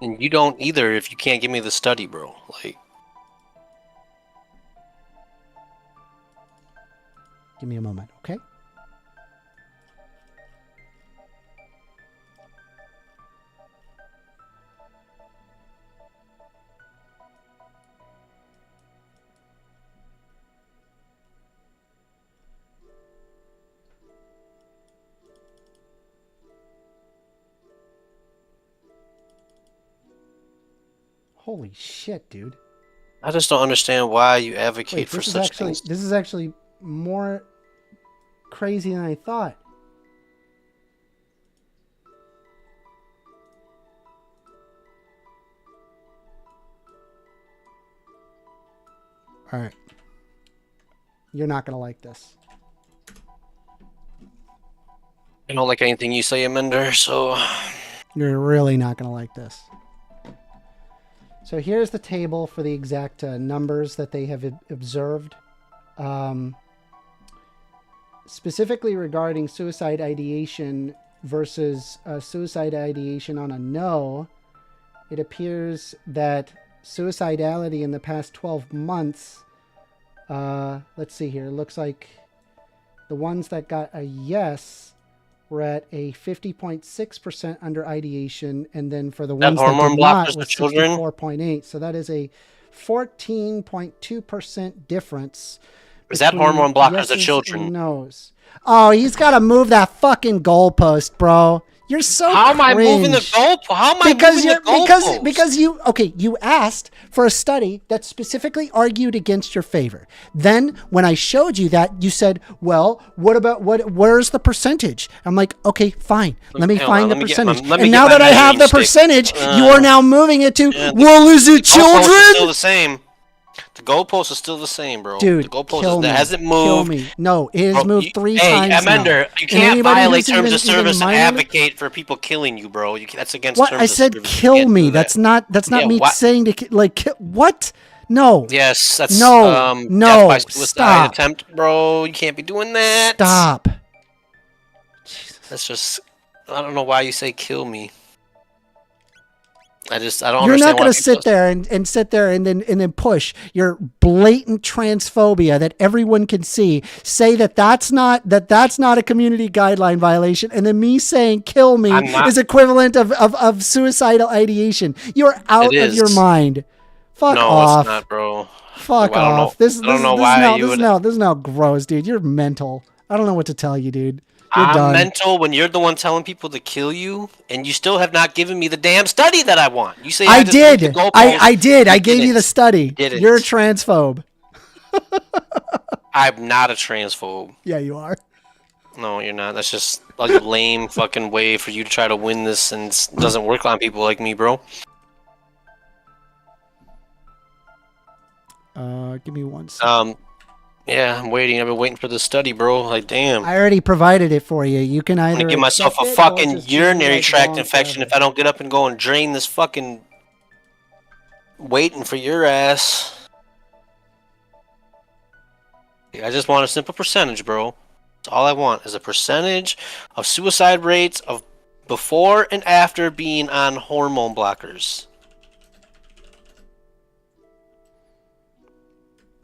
And you don't either if you can't give me the study, bro. Like, Give me a moment, okay? Holy shit, dude. I just don't understand why you advocate Wait, for this is such actually things. this is actually more crazy than I thought. All right. You're not going to like this. I don't like anything you say, Amender, so... You're really not going to like this. So here's the table for the exact numbers that they have observed. Specifically regarding suicide ideation versus suicide ideation on a no, it appears that suicidality in the past 12 months, let's see here, it looks like the ones that got a yes were at a 50.6% under ideation, and then for the ones that hormone did not blockers was to children? 64.8. So that is a 14.2% difference. Is that between hormone blockers to yeses children? and no's. Oh, he's got to move that fucking goalpost, bro. You're so How am I moving the cringe. goalpost? How am I Because moving you're the goalpost? because you asked for a study that specifically argued against your favor. Then when I showed you that, you said, "Well, where's the percentage?" I'm like, "Okay, fine. Let me Hold find on, the let me get percentage." my- let me And get now my that I have the measuring stick. percentage, you are now moving it to, "Well, is it The goalpost is still children?" the same. The goalpost is still the same, bro. Dude, the goalpost kill is, me. that hasn't Kill moved. me. No, it has Bro, moved three hey, times now. Amender, you And can't anybody violate who's terms of even service and minor- advocate for people killing you, bro. That's against What terms I of said, service. You kill can't me. do that. That's not Yeah, me what? saying what? No. Yes, that's No. death by suicide Stop. attempt, bro. You can't be doing that. Stop. That's just. I don't know why you say kill me. I don't You're understand not going why to sit there and sit there and then push your blatant transphobia that everyone can see. Say that's not a community guideline violation, and then me saying "kill me" is equivalent of suicidal ideation. You're out of your mind. Fuck off. It's not, bro. Fuck I don't know- off. This I don't is know this why now you this would- is now gross, dude. You're mental. I don't know what to tell you, dude. You're I'm done. mental when you're the one telling people to kill you, and you still have not given me the damn study that I want. You say I just moved the did. goalpost. I did. I You gave you the didn't. study. You didn't. You're a transphobe. I'm not a transphobe. Yeah, you are. No, you're not. That's just a lame fucking way for you to try to win this, and it doesn't work on people like me, bro. Give me one second. Yeah, I'm waiting. I've been waiting for the study, bro. Like, damn. I already provided it for you. You can I'm either gonna give myself accept a it or fucking just be, urinary like, tract wrong infection forever. if I don't get up and go and drain this fucking. Waiting for your ass. I just want a simple percentage, bro. That's all I want is a percentage of suicide rates of before and after being on hormone blockers.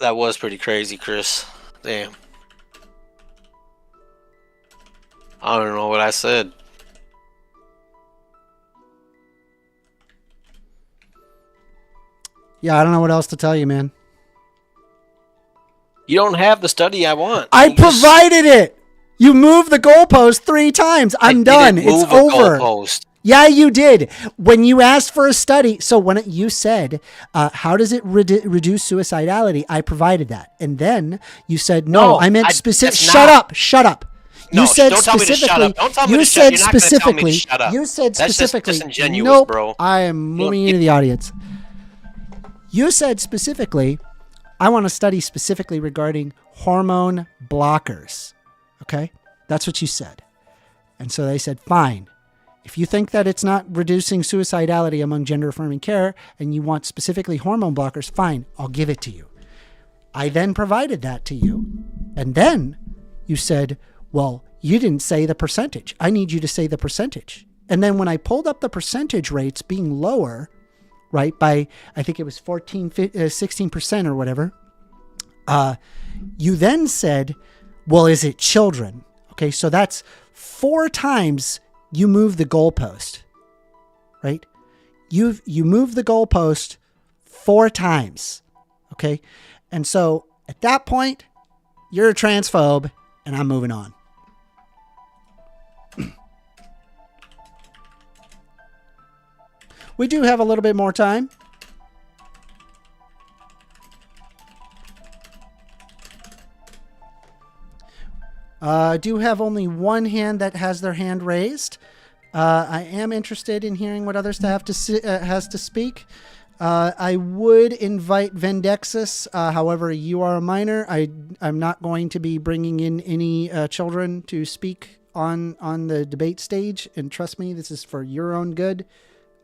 That was pretty crazy, Chris. Damn. I don't know what I said. Yeah, I don't know what else to tell you, man. You don't have the study I want. I You just- provided it. You moved the goalpost 3 times. I'm done. didn't It's move a over. goalpost. Yeah, you did. When you asked for a study, so when you said, how does it reduce suicidality? I provided that. And then you said, no, I meant specific. Shut up. Shut up. No, You said don't tell me to shut specifically. up. Don't tell me You to shut said You're not gonna tell me to specifically. shut up. You said That's just specifically. disingenuous, Nope. bro. I am moving into the audience. You said specifically, I want to study specifically regarding hormone blockers. Okay? That's what you said. And so they said, fine. If you think that it's not reducing suicidality among gender-affirming care and you want specifically hormone blockers, fine, I'll give it to you. I then provided that to you. And then you said, well, you didn't say the percentage. I need you to say the percentage. And then when I pulled up the percentage rates being lower, right, by, I think it was 16% or whatever, you then said, well, is it children? Okay, so that's 4 times you move the goalpost, right? You move the goalpost 4 times, okay? And so at that point, you're a transphobe, and I'm moving on. We do have a little bit more time. I do have only one hand that has their hand raised. I am interested in hearing what others has to speak. I would invite Vendexus. However, you are a minor. I'm not going to be bringing in any children to speak on the debate stage. And trust me, this is for your own good.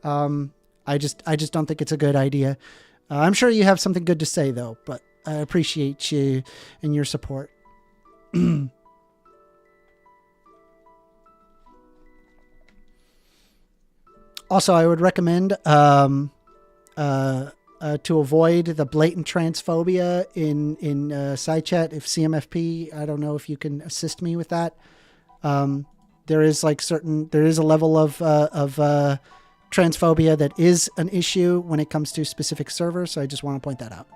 I just don't think it's a good idea. I'm sure you have something good to say though, but I appreciate you and your support. Also, I would recommend to avoid the blatant transphobia in side chat. If CMFP, I don't know if you can assist me with that. There is a level of transphobia that is an issue when it comes to specific servers. So I just want to point that out.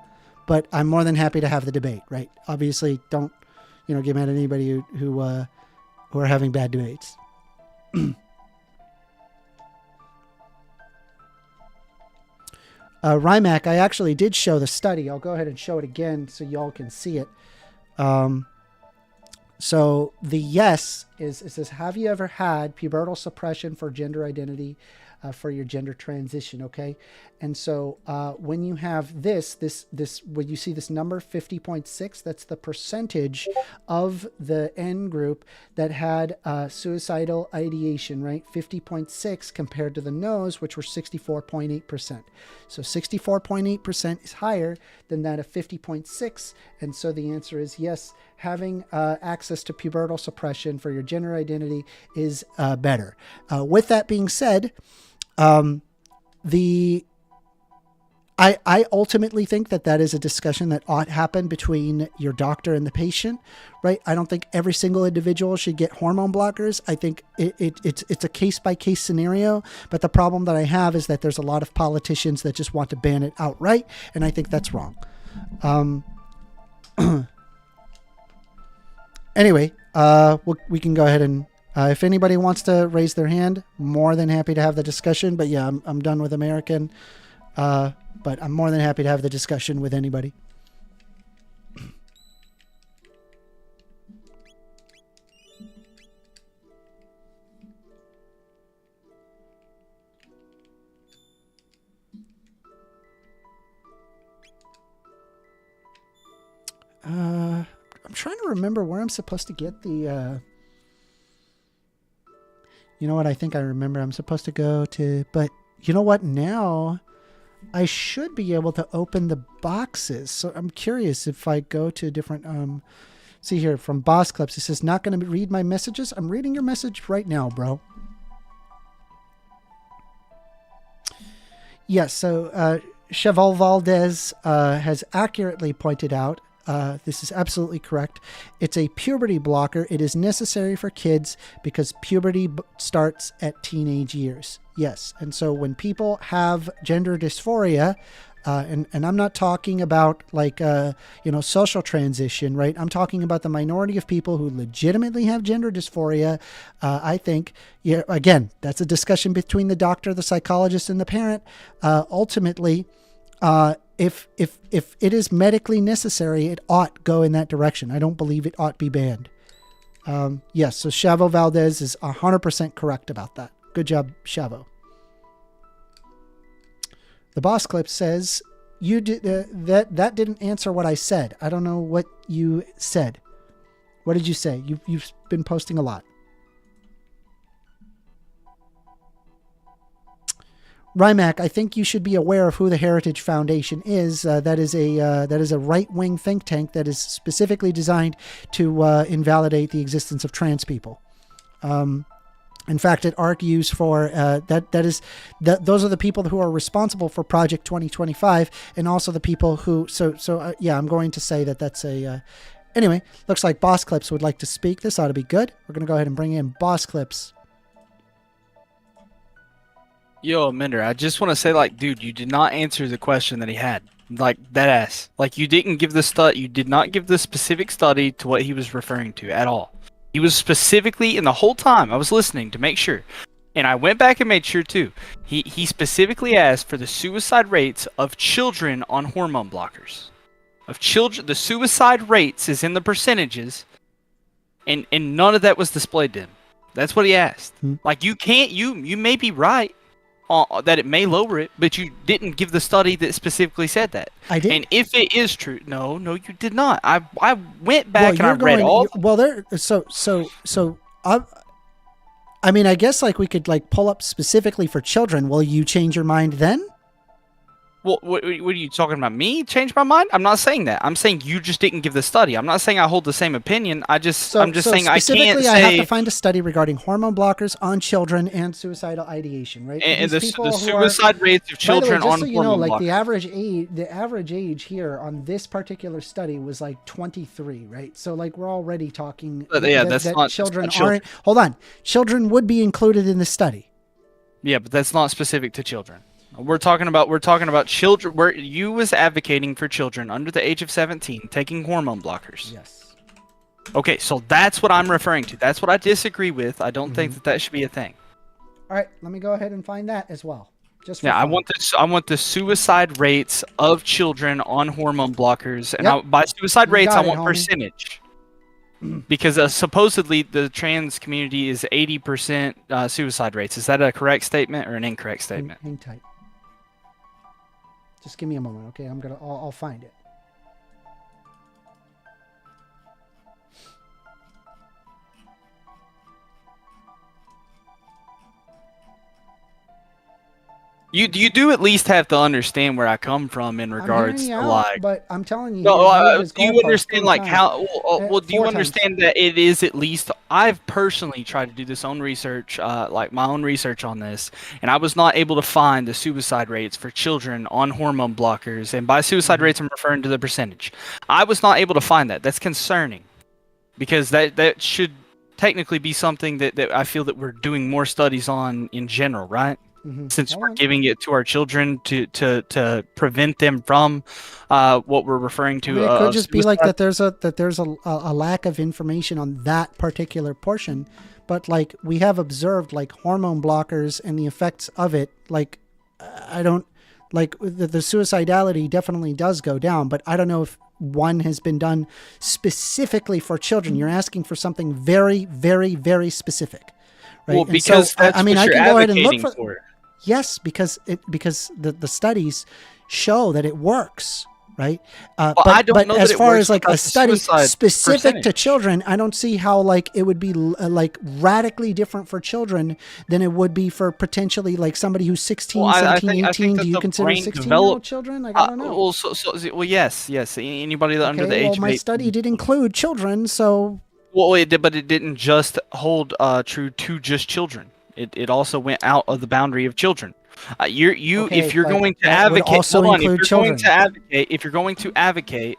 But I'm more than happy to have the debate. Right? Obviously, don't get mad at anybody who are having bad debates. Rymac, I actually did show the study. I'll go ahead and show it again so y'all can see it. So the yes is, it says, have you ever had pubertal suppression for gender identity for your gender transition? Okay. And so when you have this, when you see this number 50.6, that's the percentage of the N group that had suicidal ideation, right? 50.6 compared to the no's, which were 64.8%. So 64.8% is higher than that of 50.6. And so the answer is yes, having access to pubertal suppression for your gender identity is better. With that being said, I ultimately think that is a discussion that ought to happen between your doctor and the patient, right? I don't think every single individual should get hormone blockers. I think it's a case-by-case scenario, but the problem that I have is that there's a lot of politicians that just want to ban it outright, and I think that's wrong. Anyway, we can go ahead and if anybody wants to raise their hand, more than happy to have the discussion. But yeah, I'm done with American. But I'm more than happy to have the discussion with anybody. trying to remember where I'm supposed to get the. You know what? I think I remember. I'm supposed to go to, but you know what? Now I should be able to open the boxes. So I'm curious if I go to different. See here from Boss Clips. It says not going to read my messages. I'm reading your message right now, bro. Yes. So Cheval Valdez has accurately pointed out. This is absolutely correct. It's a puberty blocker. It is necessary for kids because puberty starts at teenage years. Yes. And so when people have gender dysphoria, and I'm not talking about like, social transition, right? I'm talking about the minority of people who legitimately have gender dysphoria. I think, again, that's a discussion between the doctor, the psychologist, and the parent. Ultimately, if it is medically necessary, it ought go in that direction. I don't believe it ought be banned. Yes, so Chavo Valdez is 100% correct about that. Good job, Chavo. The Boss Clip says you did that didn't answer what I said. I don't know what you said. What did you say? You've been posting a lot. Rymac, I think you should be aware of who the Heritage Foundation is. That is a right-wing think tank that is specifically designed to invalidate the existence of trans people. In fact, it argues for those are the people who are responsible for Project 2025, and also the people who. I'm going to say that's a. Anyway, looks like Boss Clips would like to speak. This ought to be good. We're going to go ahead and bring in Boss Clips. Yo, Mender, I just want to say, dude, you did not answer the question that he had. That ass. You didn't give you did not give the specific study to what he was referring to at all. He was specifically, and the whole time I was listening to make sure, and I went back and made sure too, he specifically asked for the suicide rates of children on hormone blockers. Of children, the suicide rates is in the percentages, and none of that was displayed to him. That's what he asked. You may be right, that it may lower it, but you didn't give the study that specifically said that. I did. And if it is true, no, you did not. I went back and I read all. Well, there. I guess we could pull up specifically for children. Will you change your mind then? Well, what are you talking about? Me change my mind? I'm not saying that. I'm saying you just didn't give the study. I'm not saying I hold the same opinion. I'm just saying I can't say. I have to find a study regarding hormone blockers on children and suicidal ideation, right? And the suicide rates of children on hormone blockers. The average age here on this particular study was 23, right? So we're already talking. That's not children aren't. Hold on, children would be included in the study. Yeah, but that's not specific to children. We're talking about children. Where you was advocating for children under the age of 17 taking hormone blockers. Yes. Okay, so that's what I'm referring to. That's what I disagree with. I don't think that should be a thing. All right, let me go ahead and find that as well. I want the suicide rates of children on hormone blockers, and by suicide rates I want percentage. Because supposedly the trans community is 80% suicide rates. Is that a correct statement or an incorrect statement? Hang tight. Just give me a moment, okay? I'll find it. You do at least have to understand where I come from in regards to but I'm telling you. No, do you understand how? Well, do you understand that it is at least? I've personally tried to do this own research, my own research on this, and I was not able to find the suicide rates for children on hormone blockers. And by suicide rates, I'm referring to the percentage. I was not able to find that. That's concerning, because that should technically be something that I feel that we're doing more studies on in general, right? Since we're giving it to our children to prevent them from what we're referring to. It could just be that there's a lack of information on that particular portion, but we have observed hormone blockers and the effects of it. I don't the suicidality definitely does go down, but I don't know if one has been done specifically for children. You're asking for something very, very, very specific. Right? Well, because I can go ahead and look for. Yes, because the studies show that it works, right? I don't but know as that it far works as like a without the study suicide specific to percentage. children, I don't see how like it would be like radically different for children than it would be for potentially like somebody who's 16, Well, 17, I think 18. that Do you the consider brain 16-year-old children? Like, I don't know. Well, yes. Anybody that under the Okay, age well, of my 18. study did include children, so Well, it did, but it didn't just hold true to just children. It also went out of the boundary of children. Okay, if you're but going to that would advocate, also hold on, include children. if you're going to advocate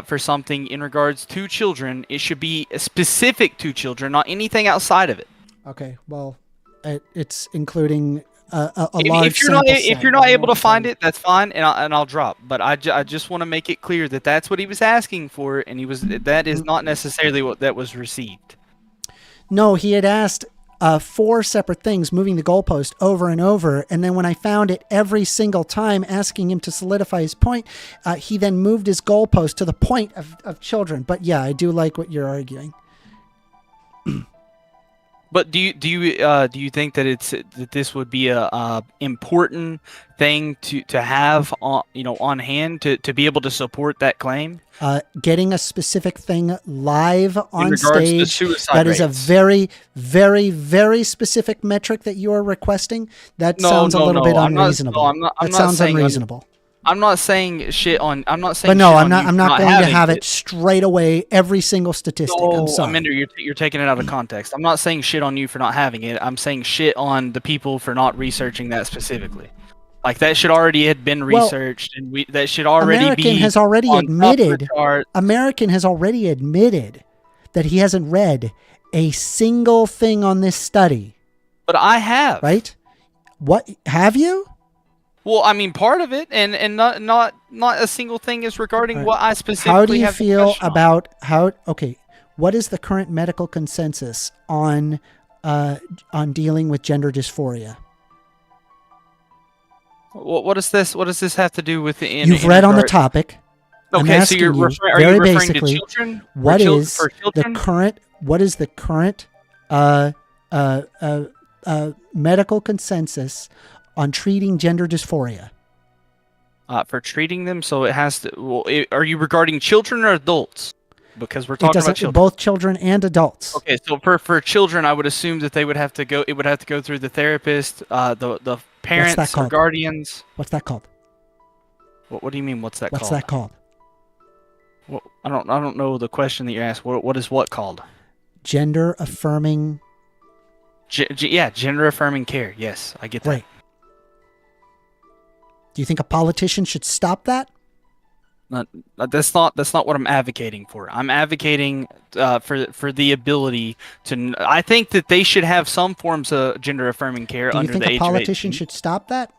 for something in regards to children, it should be specific to children, not anything outside of it. okay, well, it's including a If large you're not sample set. if you're not able to find So- it, that's fine, and I'll drop. But I just want to make it clear that that's what he was asking for, and that is not necessarily what that was received. No, he had asked 4 separate things, moving the goalpost over and over. And then when I found it every single time asking him to solidify his point, he then moved his goalpost to the point of children. But yeah, I do like what you're arguing. But do you think that this would be a important thing to have on hand to be able to support that claim? Getting a specific thing live on regards to stage, suicide that is a rates. very, very, very specific metric that you are requesting. That sounds a little bit I'm not- unreasonable. no, I'm not- I'm that not sounds saying unreasonable. I'm not saying shit on. I'm not saying. But no, shit I'm on not. you I'm for not going to having have it straight away. Every single statistic. I'm sorry. Amender, you're taking it out of context. I'm not saying shit on you for not having it. I'm saying shit on the people for not researching that specifically. Like that should already had been Well, researched, and that should already American be. has already on top of the admitted. chart. American has already admitted that he hasn't read a single thing on this study. But I have. Right? What have you? Well, I mean, part of it, and not a single thing is regarding All right. what I specifically. How do you have the feel question on. about how? Okay, what is the current medical consensus on dealing with gender dysphoria? What does this? What does this have to do with the? You've read on the topic. I'm Okay, so asking you're you are very you referring basically, to children? what is for children? what is the current medical consensus on treating gender dysphoria? For treating them, so it has to. Well, are you regarding children or adults? Because we're talking about children. Both children and adults. Okay, so for children, I would assume that they would have to go. It would have to go through the therapist, the parents or called? guardians. What's that called? What do you mean? What's that What's called? that called? Well, I don't know the question that you asked. What is what called? Gender affirming. Yeah, gender affirming care. Yes, I get that. Right. Do you think a politician should stop that? That's not what I'm advocating for. I'm advocating for the ability to. I think that they should have some forms of gender affirming care Do you under think the a age politician of 18. should stop that?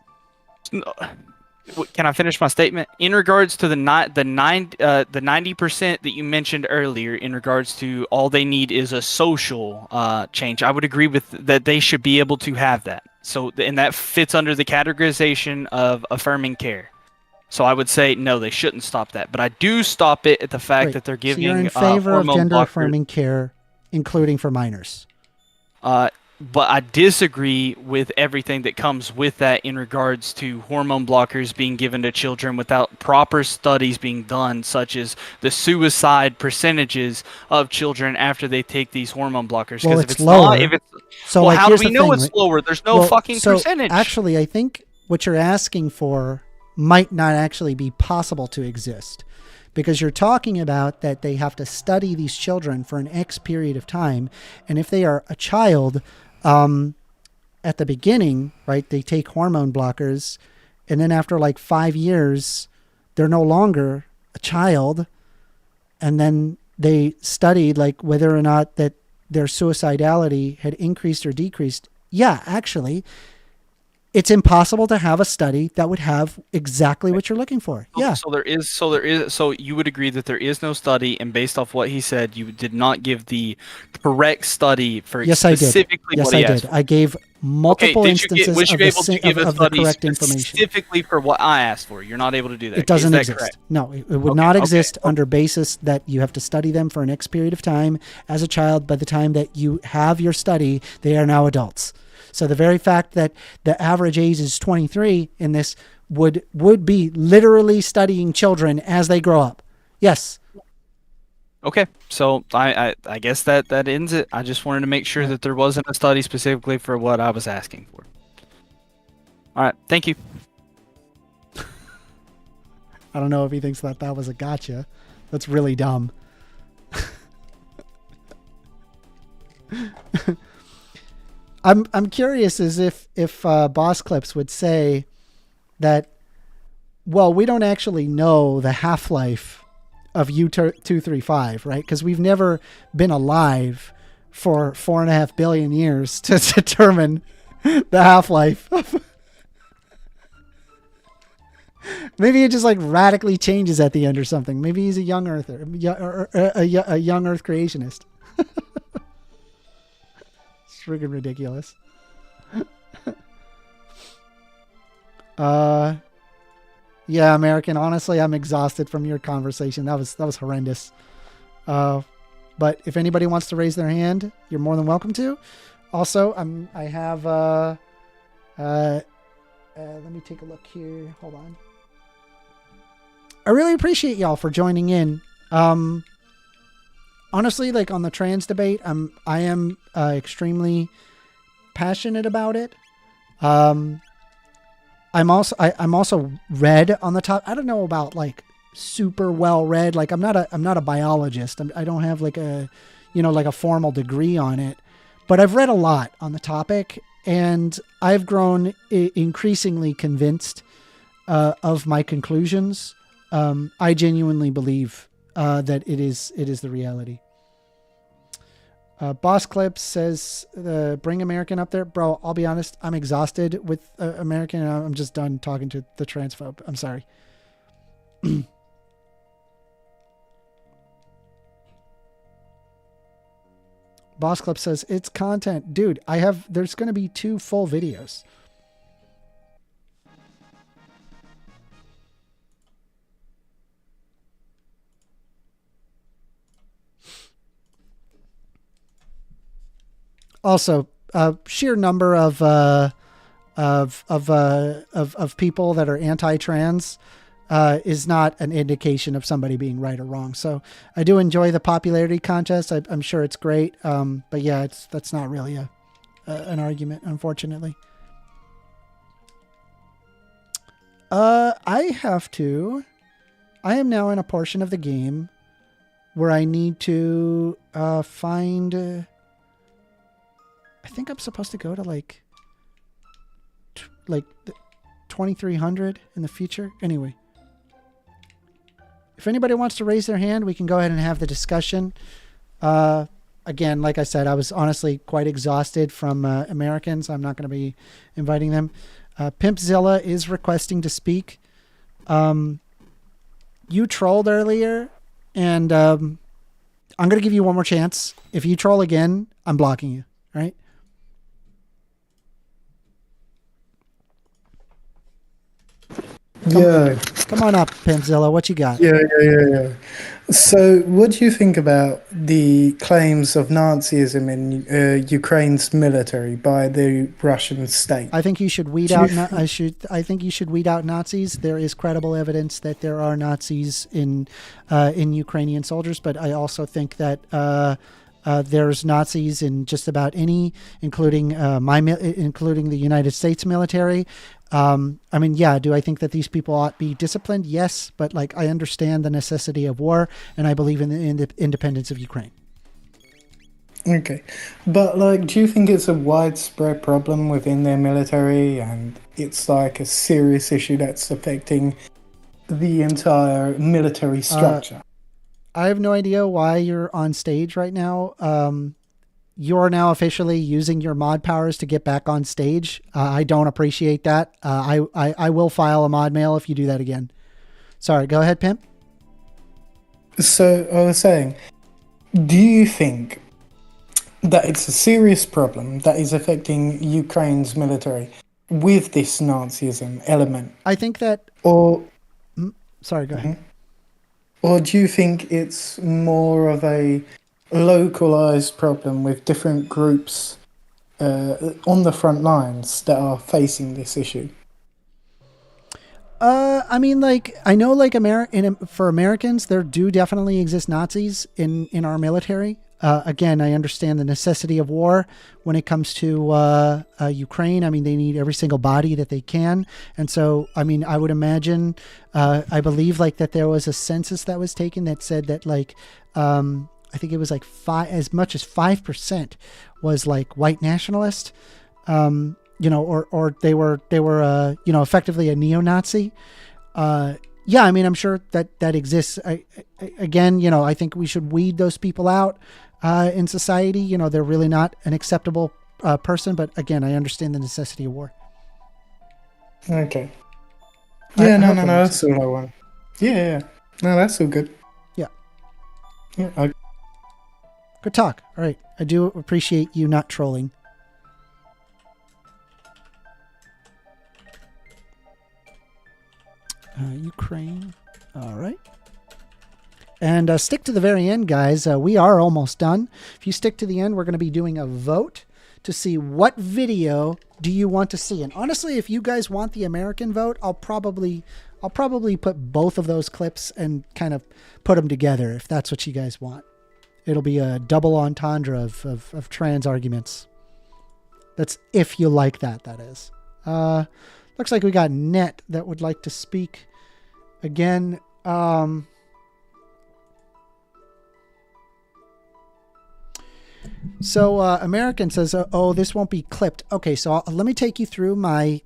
Can I finish my statement? In regards to the 90% that you mentioned earlier, in regards to all they need is a social change, I would agree with that. They should be able to have that. So, and that fits under the categorization of affirming care. So I would say no, they shouldn't stop that. But I do stop it at the fact Wait, that they're so giving. you're in favor of hormone gender blockers. affirming care, including for minors. But I disagree with everything that comes with that in regards to hormone blockers being given to children without proper studies being done, such as the suicide percentages of children after they take these hormone blockers. Well, if it's it's lower. not, if it's So, well, like, how do here's we the know thing, it's right? lower? There's no fucking so percentage. Actually, I think what you're asking for might not actually be possible to exist, because you're talking about that they have to study these children for an X period of time, and if they are a child, at the beginning, right, they take hormone blockers, and then after like 5 years, they're no longer a child, and then they studied like whether or not that their suicidality had increased or decreased. Yeah, actually, it's impossible to have a study that would have exactly what you're looking for. Yeah. So you would agree that there is no study, and based off what he said, you did not give the correct study for Yes, I did. specifically Yes, what he I asked did. for. I gave multiple instances was you of the, able to give a of the study correct information. specifically for what I asked for? You're not able to do that. It doesn't Is that exist. correct? No, it would not exist under basis that you have to study them for an X period of time as a child. By the time that you have your study, they are now adults. So the very fact that the average age is 23 in this would be literally studying children as they grow up. Yes. Okay, so I guess that ends it. I just wanted to make sure that there wasn't a study specifically for what I was asking for. All right, thank you. I don't know if he thinks that was a gotcha. That's really dumb. I'm curious as if Boss Clips would say that, well, we don't actually know the half-life of U-235, right? Because we've never been alive for 4.5 billion years to determine the half-life. Maybe it just like radically changes at the end or something. Maybe he's a young earther, or a young Earth creationist. It's freaking ridiculous. Yeah, American. Honestly, I'm exhausted from your conversation. That was horrendous. But if anybody wants to raise their hand, you're more than welcome to. Also, I have. Let me take a look here. Hold on. I really appreciate y'all for joining in. Honestly, like on the trans debate, I am extremely passionate about it. I'm also read on the top. I don't know about like super well read. Like I'm not a biologist. I don't have like a formal degree on it, but I've read a lot on the topic, and I've grown increasingly convinced of my conclusions. I genuinely believe that it is the reality. Boss Clips says, bring American up there. Bro, I'll be honest. I'm exhausted with American. And I'm just done talking to the transphobe. I'm sorry. Boss Clips says, it's content. Dude, there's going to be 2 full videos. Also, sheer number of people that are anti-trans is not an indication of somebody being right or wrong. So I do enjoy the popularity contest. I'm sure it's great. But yeah, that's not really an argument, unfortunately. I am now in a portion of the game where I need to find. I think I'm supposed to go to like 2300 in the future. Anyway, if anybody wants to raise their hand, we can go ahead and have the discussion. Again, like I said, I was honestly quite exhausted from Americans. I'm not going to be inviting them. Pimpzilla is requesting to speak. You trolled earlier, and I'm going to give you one more chance. If you troll again, I'm blocking you. Right? Come on up, Pimpzilla. What you got? Yeah. So, what do you think about the claims of Nazism in Ukraine's military by the Russian state? I think you should weed out. I think you should weed out Nazis. There is credible evidence that there are Nazis in Ukrainian soldiers, but I also think that there's Nazis in just about any, including including the United States military. I mean, yeah, do I think that these people ought to be disciplined? Yes, but like I understand the necessity of war, and I believe in the independence of Ukraine. Okay, but like, do you think it's a widespread problem within their military, and it's like a serious issue that's affecting the entire military structure? I have no idea why you're on stage right now. You're now officially using your mod powers to get back on stage. I don't appreciate that. I will file a mod mail if you do that again. Sorry, go ahead, Pimp. So I was saying, do you think that it's a serious problem that is affecting Ukraine's military with this Nazism element? I think that... Sorry, go ahead. Or do you think it's more of a localized problem with different groups on the front lines that are facing this issue? I mean, like, I know, like, for Americans, there do definitely exist Nazis in our military. Again, I understand the necessity of war when it comes to Ukraine. I mean, they need every single body that they can. And so, I mean, I would imagine, I believe, like, that there was a census that was taken that said that, like, I think it was like as much as 5% was like white nationalist. You know, or they were you know, effectively a neo-Nazi. Yeah, I mean, I'm sure that exists. Again, you know, I think we should weed those people out in society. You know, they're really not an acceptable person. But again, I understand the necessity of war. Okay. Yeah, no, that's all I want. Yeah. No, that's all good. Yeah. Yeah. Good talk. All right. I do appreciate you not trolling. Ukraine. All right. And stick to the very end, guys. We are almost done. If you stick to the end, we're going to be doing a vote to see what video do you want to see. And honestly, if you guys want the American vote, I'll probably put both of those clips and kind of put them together if that's what you guys want. It'll be a double entendre of trans arguments. That's if you like that, that is. Looks like we got Net that would like to speak again. So American says, oh, this won't be clipped. Okay, so let me take you through my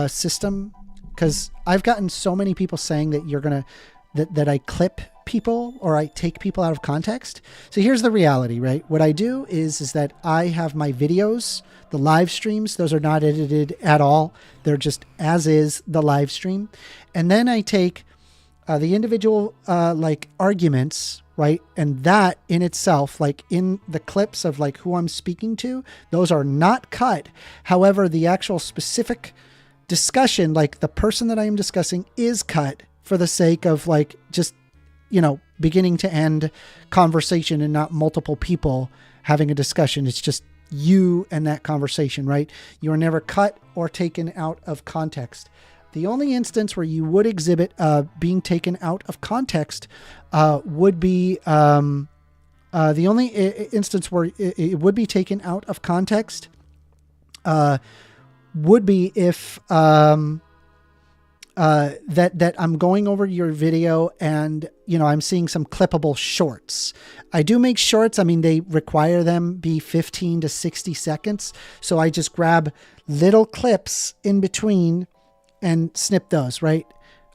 system, because I've gotten so many people saying that you're going to, that I clip people or I take people out of context. So here's the reality, right? What I do is that I have my videos, the live streams, those are not edited at all. They're just as is the live stream. And then I take the individual like arguments, right? And that in itself, like in the clips of like who I'm speaking to, those are not cut. However, the actual specific discussion, like the person that I am discussing, is cut for the sake of like just, you know, beginning to end conversation and not multiple people having a discussion. It's just you and that conversation, right? You are never cut or taken out of context. The only instance where you would exhibit being taken out of context would be the only instance where it would be taken out of context would be if that I'm going over your video and, you know, I'm seeing some clippable shorts. I do make shorts. I mean, they require them be 15 to 60 seconds. So I just grab little clips in between and snip those, right?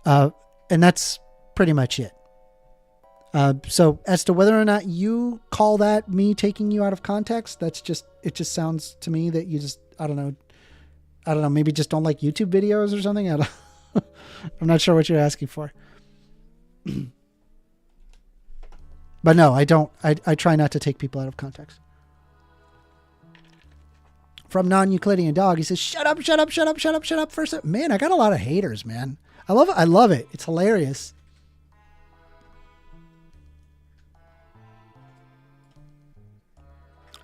And that's pretty much it. So as to whether or not you call that me taking you out of context, it just sounds to me that you just, I don't know, maybe just don't like YouTube videos or something. I'm not sure what you're asking for. But no, I don't. I try not to take people out of context. From Non-Euclidean Dog, he says, shut up first. Man, I got a lot of haters, man. I love it. It's hilarious.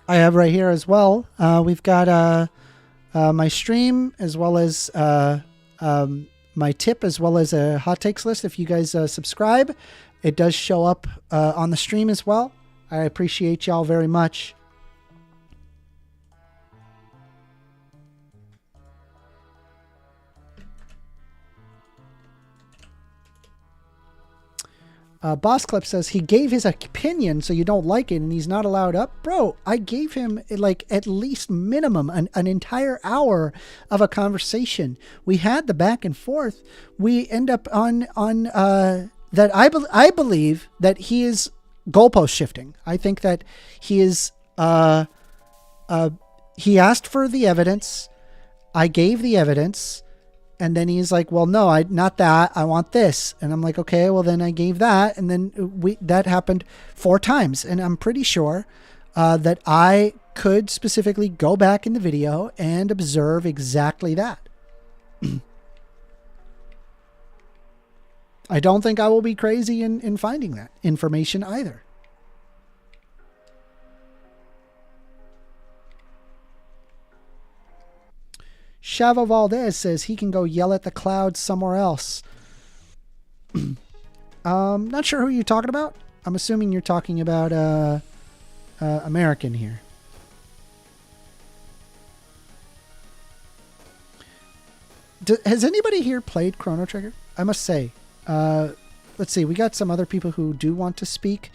I have right here as well. We've got my stream as well as my tip, as well as a hot takes list. If you guys subscribe, it does show up on the stream as well. I appreciate y'all very much. Boss Clip says he gave his opinion, so you don't like it, and he's not allowed up. Bro, I gave him like at least minimum an entire hour of a conversation. We had the back and forth. We end up on that. I believe that he is goalpost shifting. I think that he is. He asked for the evidence. I gave the evidence. And then he's like, well, no, not that. I want this. And I'm like, okay, well, then I gave that. And then that happened 4 times. And I'm pretty sure that I could specifically go back in the video and observe exactly that. I don't think I will be crazy in finding that information either. Chavo Valdez says he can go yell at the clouds somewhere else. Not sure who you're talking about. I'm assuming you're talking about American here. Has anybody here played Chrono Trigger? I must say. Let's see. We got some other people who do want to speak.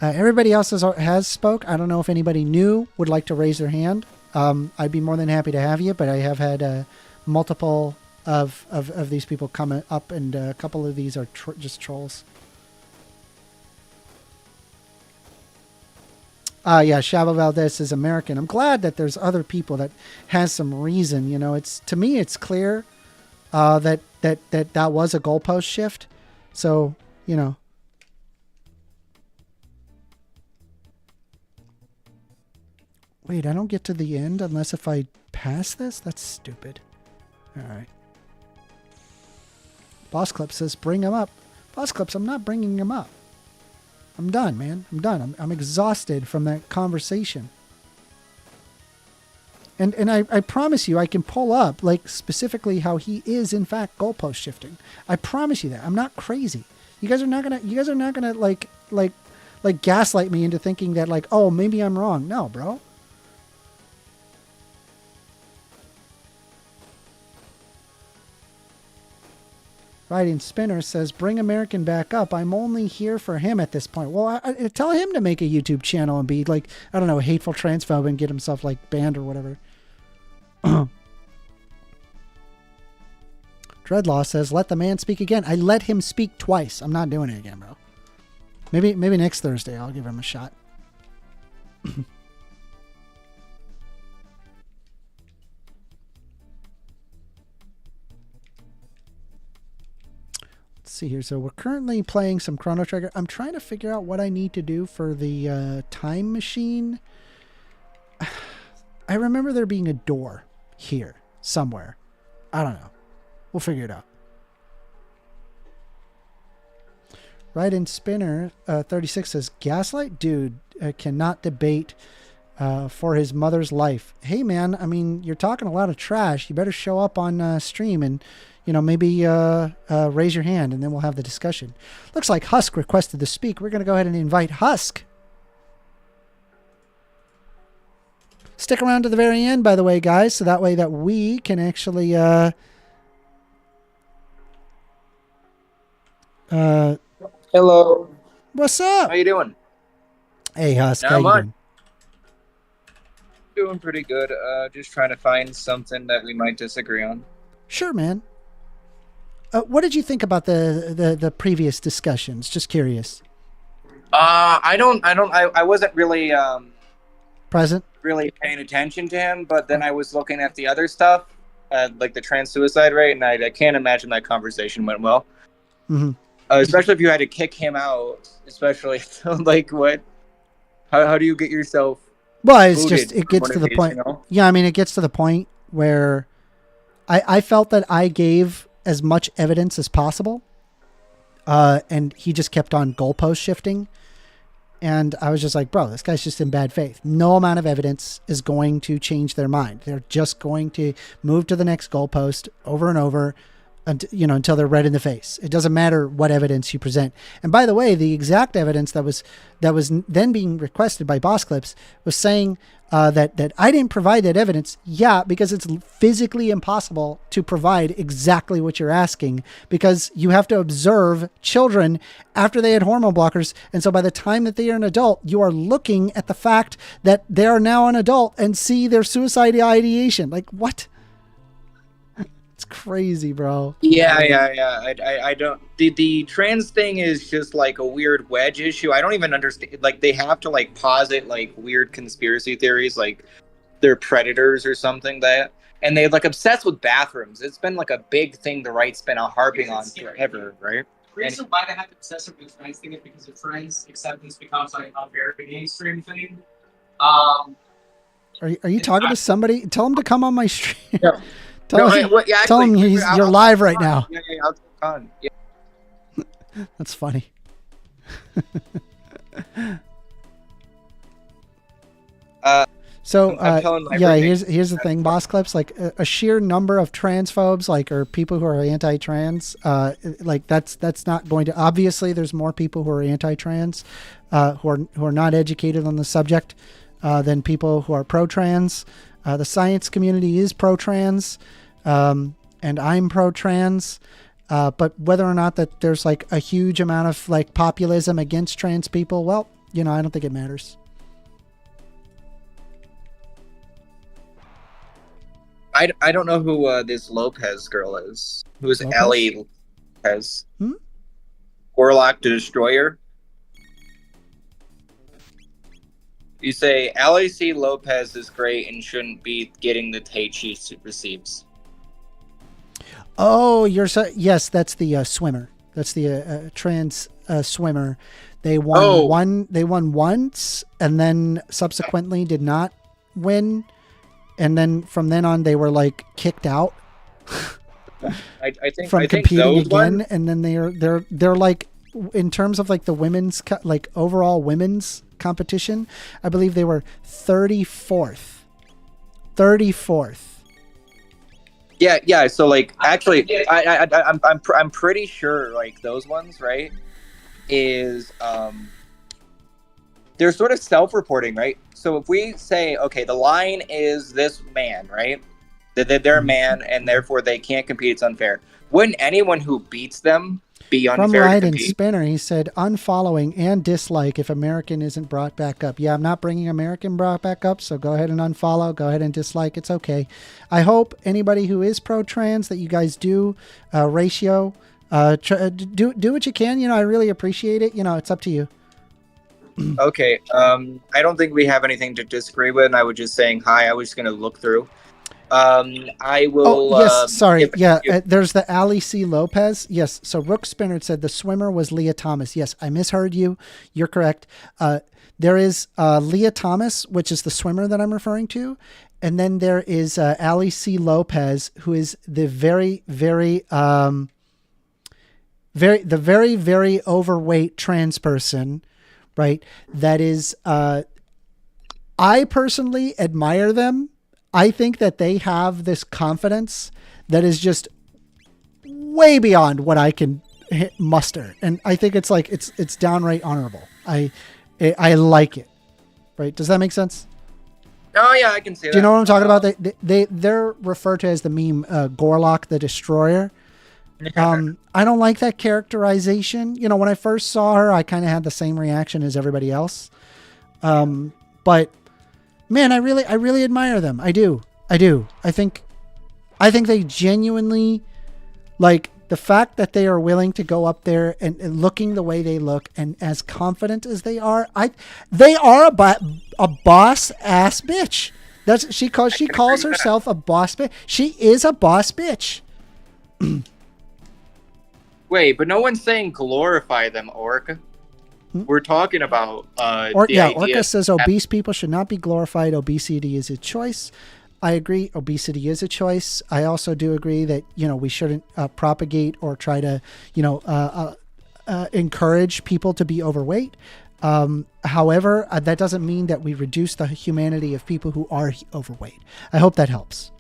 Everybody else has spoke. I don't know if anybody new would like to raise their hand. I'd be more than happy to have you, but I have had multiple of these people come up, and a couple of these are just trolls. Yeah, Chavo Valdez is American. I'm glad that there's other people that has some reason. You know, it's to me, it's clear that was a goalpost shift. So, you know. Wait, I don't get to the end unless if I pass this? That's stupid. All right. Boss Clip says, bring him up. Boss Clips, I'm not bringing him up. I'm done, man. I'm done. I'm exhausted from that conversation. And I promise you, I can pull up, like, specifically how he is, in fact, goalpost shifting. I promise you that. I'm not crazy. You guys are not gonna like gaslight me into thinking that, like, oh, maybe I'm wrong. No, bro. Riding Spinner says, bring American back up. I'm only here for him at this point. Well, I tell him to make a YouTube channel and be like, I don't know, a hateful transphobe and get himself like banned or whatever. Dreadlaw says, let the man speak again. I let him speak twice. I'm not doing it again, bro. Maybe next Thursday I'll give him a shot. See here. So we're currently playing some Chrono Trigger. I'm trying to figure out what I need to do for the time machine. I remember there being a door here somewhere. I don't know. We'll figure it out. Right in Spinner 36 says, Gaslight dude cannot debate for his mother's life. Hey man, I mean, you're talking a lot of trash. You better show up on stream and, you know, maybe raise your hand and then we'll have the discussion. Looks like Husk requested to speak. We're going to go ahead and invite Husk. Stick around to the very end, by the way, guys, so that way that we can actually hello. What's up? How you doing? Hey, Husk. Not How you much. doing? Doing pretty good. Just trying to find something that we might disagree on. Sure, man. What did you think about the previous discussions? Just curious. I wasn't really Present? really paying attention to him, but then I was looking at the other stuff, like the trans suicide rate, and I can't imagine that conversation went well. Mm-hmm. Especially if you had to kick him out. Especially like what? How do you get yourself? Well, it's booted just, it from gets one to of the these, point. you know? Yeah, I mean, it gets to the point where I felt that I gave as much evidence as possible. And he just kept on goalpost shifting. And I was just like, bro, this guy's just in bad faith. No amount of evidence is going to change their mind. They're just going to move to the next goalpost over and over, until they're red in the face. It doesn't matter what evidence you present. And by the way, the exact evidence that was then being requested by Boss Clips was saying that I didn't provide that evidence. Yeah, because it's physically impossible to provide exactly what you're asking, because you have to observe children after they had hormone blockers. And so by the time that they are an adult, you are looking at the fact that they are now an adult and see their suicide ideation. Like, what? It's crazy, bro. Yeah. I don't. The trans thing is just like a weird wedge issue. I don't even understand. Like they have to like posit like weird conspiracy theories, like they're predators or something and they like obsessed with bathrooms. It's been like a big thing the right's been harping on forever, right? The reason why they have to obsess over the trans thing is because of trans acceptance becomes like a very mainstream thing. Are you talking to somebody? Tell him to come on my stream. Yeah. Tell him you're live right now. Yeah, I'll take on. Yeah. That's funny. So I'm telling my yeah, roommate- here's the thing, boss clips. Like a sheer number of transphobes, like or people who are anti-trans, like that's not going to. Obviously, there's more people who are anti-trans, who are not educated on the subject, than people who are pro-trans. The science community is pro-trans, and I'm pro-trans. But whether or not that there's like a huge amount of like populism against trans people, well, I don't think it matters. I don't know who this Lopez girl is. Who's Lopez? Ellie Lopez? Hmm? Warlock the Destroyer. You say LAC Lopez is great and shouldn't be getting the hate she receives. Oh, yes, that's the swimmer. That's the trans swimmer. They won They won once, and then subsequently did not win. And then from then on, they were like kicked out I think from I think competing those again. ones- And then they're like, in terms of like the women's like overall women's competition, I believe they were 34th. 34th. Yeah. So like, actually, I'm pretty sure like those ones, right? Is they're sort of self-reporting, right? So if we say, okay, the line is this man, right? That they're a man and therefore they can't compete. It's unfair. Wouldn't anyone who beats them be From unfair to Light and compete? Spinner, he said unfollowing and dislike if American isn't brought back up. Yeah, I'm not bringing American brought back up, so go ahead and unfollow. Go ahead and dislike. It's okay. I hope anybody who is pro-trans that you guys do ratio. Do what you can. I really appreciate it. It's up to you. Okay. I don't think we have anything to disagree with. And I was just saying hi. I was just gonna look through. I will. Oh, yes, sorry. give- There's the Ali C. Lopez. Yes. So Rook Spinner said the swimmer was Leah Thomas. Yes, I misheard you. You're correct. There is Leah Thomas, which is the swimmer that I'm referring to. And then there is Ali C. Lopez, who is the very, very overweight trans person, right? That is, I personally admire them. I think that they have this confidence that is just way beyond what I can muster. And I think it's like, it's downright honorable. I like it. Right. Does that make sense? Oh yeah, I can see that. Do you know what I'm talking about? They're referred to as the meme, Gorlock the Destroyer. I don't like that characterization. When I first saw her, I kind of had the same reaction as everybody else. But man, I really admire them. I do. I think they genuinely, like, the fact that they are willing to go up there and looking the way they look and as confident as they are, they are a boss ass bitch. She calls herself a boss bitch. She is a boss bitch. Wait, but no one's saying glorify them, Orc. We're talking about Orca says obese people should not be glorified. Obesity is a choice. I agree. Obesity is a choice. I also do agree that, we shouldn't propagate or try to, encourage people to be overweight. However, that doesn't mean that we reduce the humanity of people who are overweight. I hope that helps.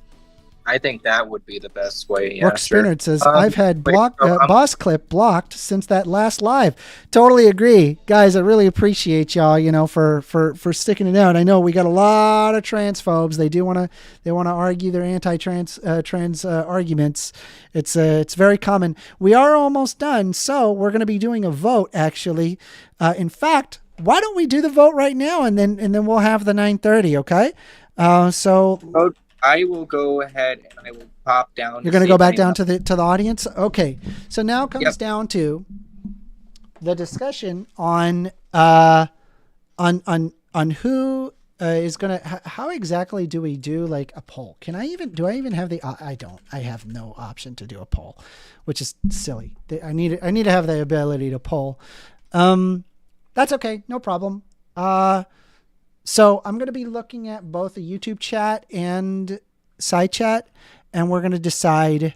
I think that would be the best way. Yeah, Rook sure. Spinner says, I've had boss clip blocked since that last live. Totally agree. Guys, I really appreciate y'all, for sticking it out. I know we got a lot of transphobes. They want to argue their anti-trans arguments. It's very common. We are almost done, so we're going to be doing a vote, actually. In fact, why don't we do the vote right now, and then we'll have the 9:30, okay? So I will go ahead and I will pop down. You're going to go back down to the audience? Okay. So now comes down to the discussion on who is going to, how exactly do we do like a poll? Do I even have I have no option to do a poll, which is silly. I need to have the ability to poll. That's okay. No problem. So I'm going to be looking at both the YouTube chat and side chat, and we're going to decide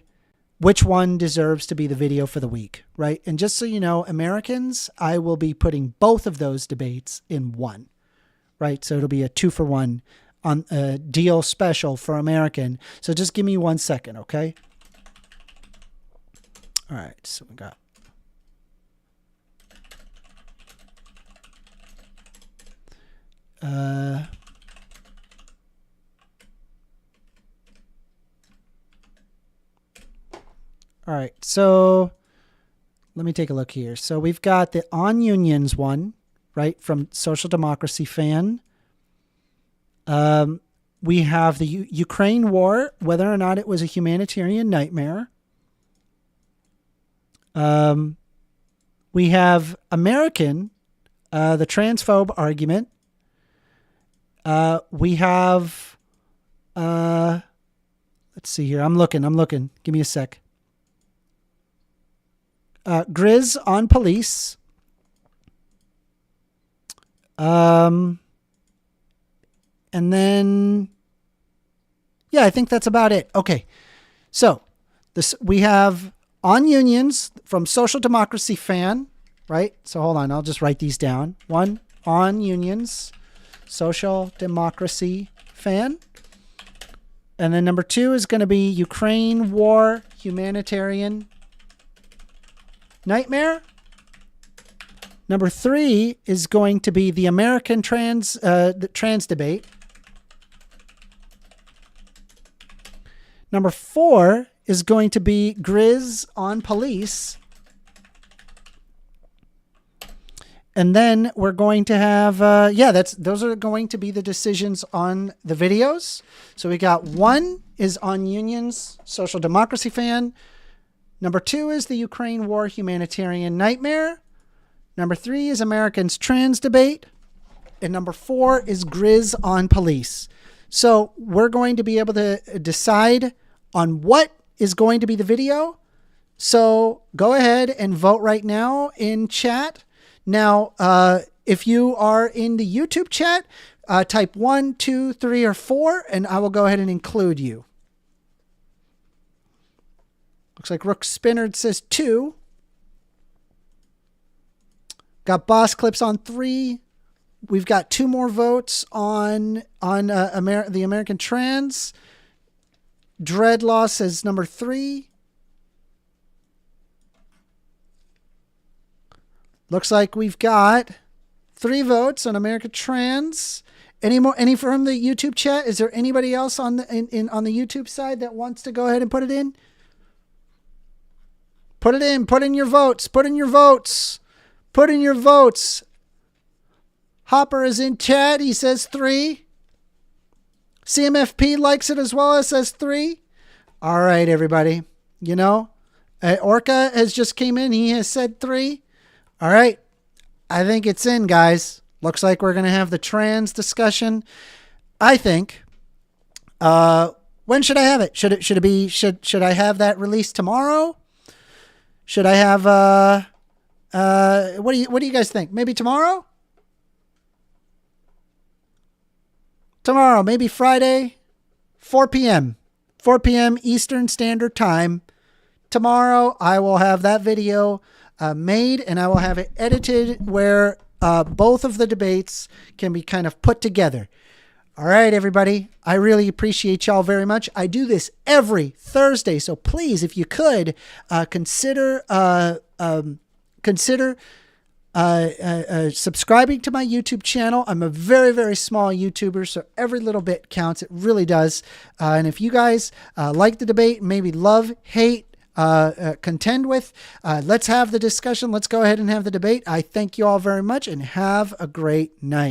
which one deserves to be the video for the week, right? And just so you know, Americans, I will be putting both of those debates in one, right? So it'll be a 2-for-1 on a deal special for American. So just give me 1 second, okay? All right, so we got. All right, so let me take a look here. So we've got the On Unions one, right, from Social Democracy Fan. We have the Ukraine war, whether or not it was a humanitarian nightmare. We have American, the transphobe argument. We have, let's see here. I'm looking. Give me a sec. Grizz on police. And then, yeah, I think that's about it. Okay. So we have On Unions from Social Democracy Fan, right? So hold on. I'll just write these down. 1, On Unions, Social Democracy Fan. And then number 2 is going to be Ukraine war humanitarian nightmare. Number 3 is going to be the American trans debate. Number 4 is going to be Grizz on police. And then we're going to have, those are going to be the decisions on the videos. So we got 1 is On Unions, Social Democracy Fan. Number 2 is the Ukraine war humanitarian nightmare. Number 3 is Americans trans debate. And number 4 is Grizz on police. So we're going to be able to decide on what is going to be the video. So go ahead and vote right now in chat. Now, if you are in the YouTube chat, type 1, 2, 3, or 4, and I will go ahead and include you. Looks like Rook Spinnerd says 2. Got Boss Clips on 3. We've got 2 more votes on the American trans. Dreadlaw says number 3. Looks like we've got 3 votes on American trans. Any from the YouTube chat? Is there anybody else on the on the YouTube side that wants to go ahead and put it in? Put it in. Put in your votes. Put in your votes. Put in your votes. Hopper is in chat. He says 3. CMFP likes it as well. It says 3. All right, everybody. You know, Orca has just came in. He has said 3. All right. I think it's in, guys. Looks like we're going to have the trans discussion. I think. When should I have it? Should I have that released tomorrow? Should I have what do you guys think? Maybe tomorrow? Tomorrow, maybe Friday, 4 p.m. 4 p.m. Eastern Standard Time. Tomorrow, I will have that video made, and I will have it edited where both of the debates can be kind of put together. All right, everybody. I really appreciate y'all very much. I do this every Thursday, so please, if you could, consider subscribing to my YouTube channel. I'm a very, very small YouTuber, so every little bit counts. It really does. And if you guys like the debate, maybe love, hate, contend with, let's have the discussion. Let's go ahead and have the debate. I thank you all very much and have a great night.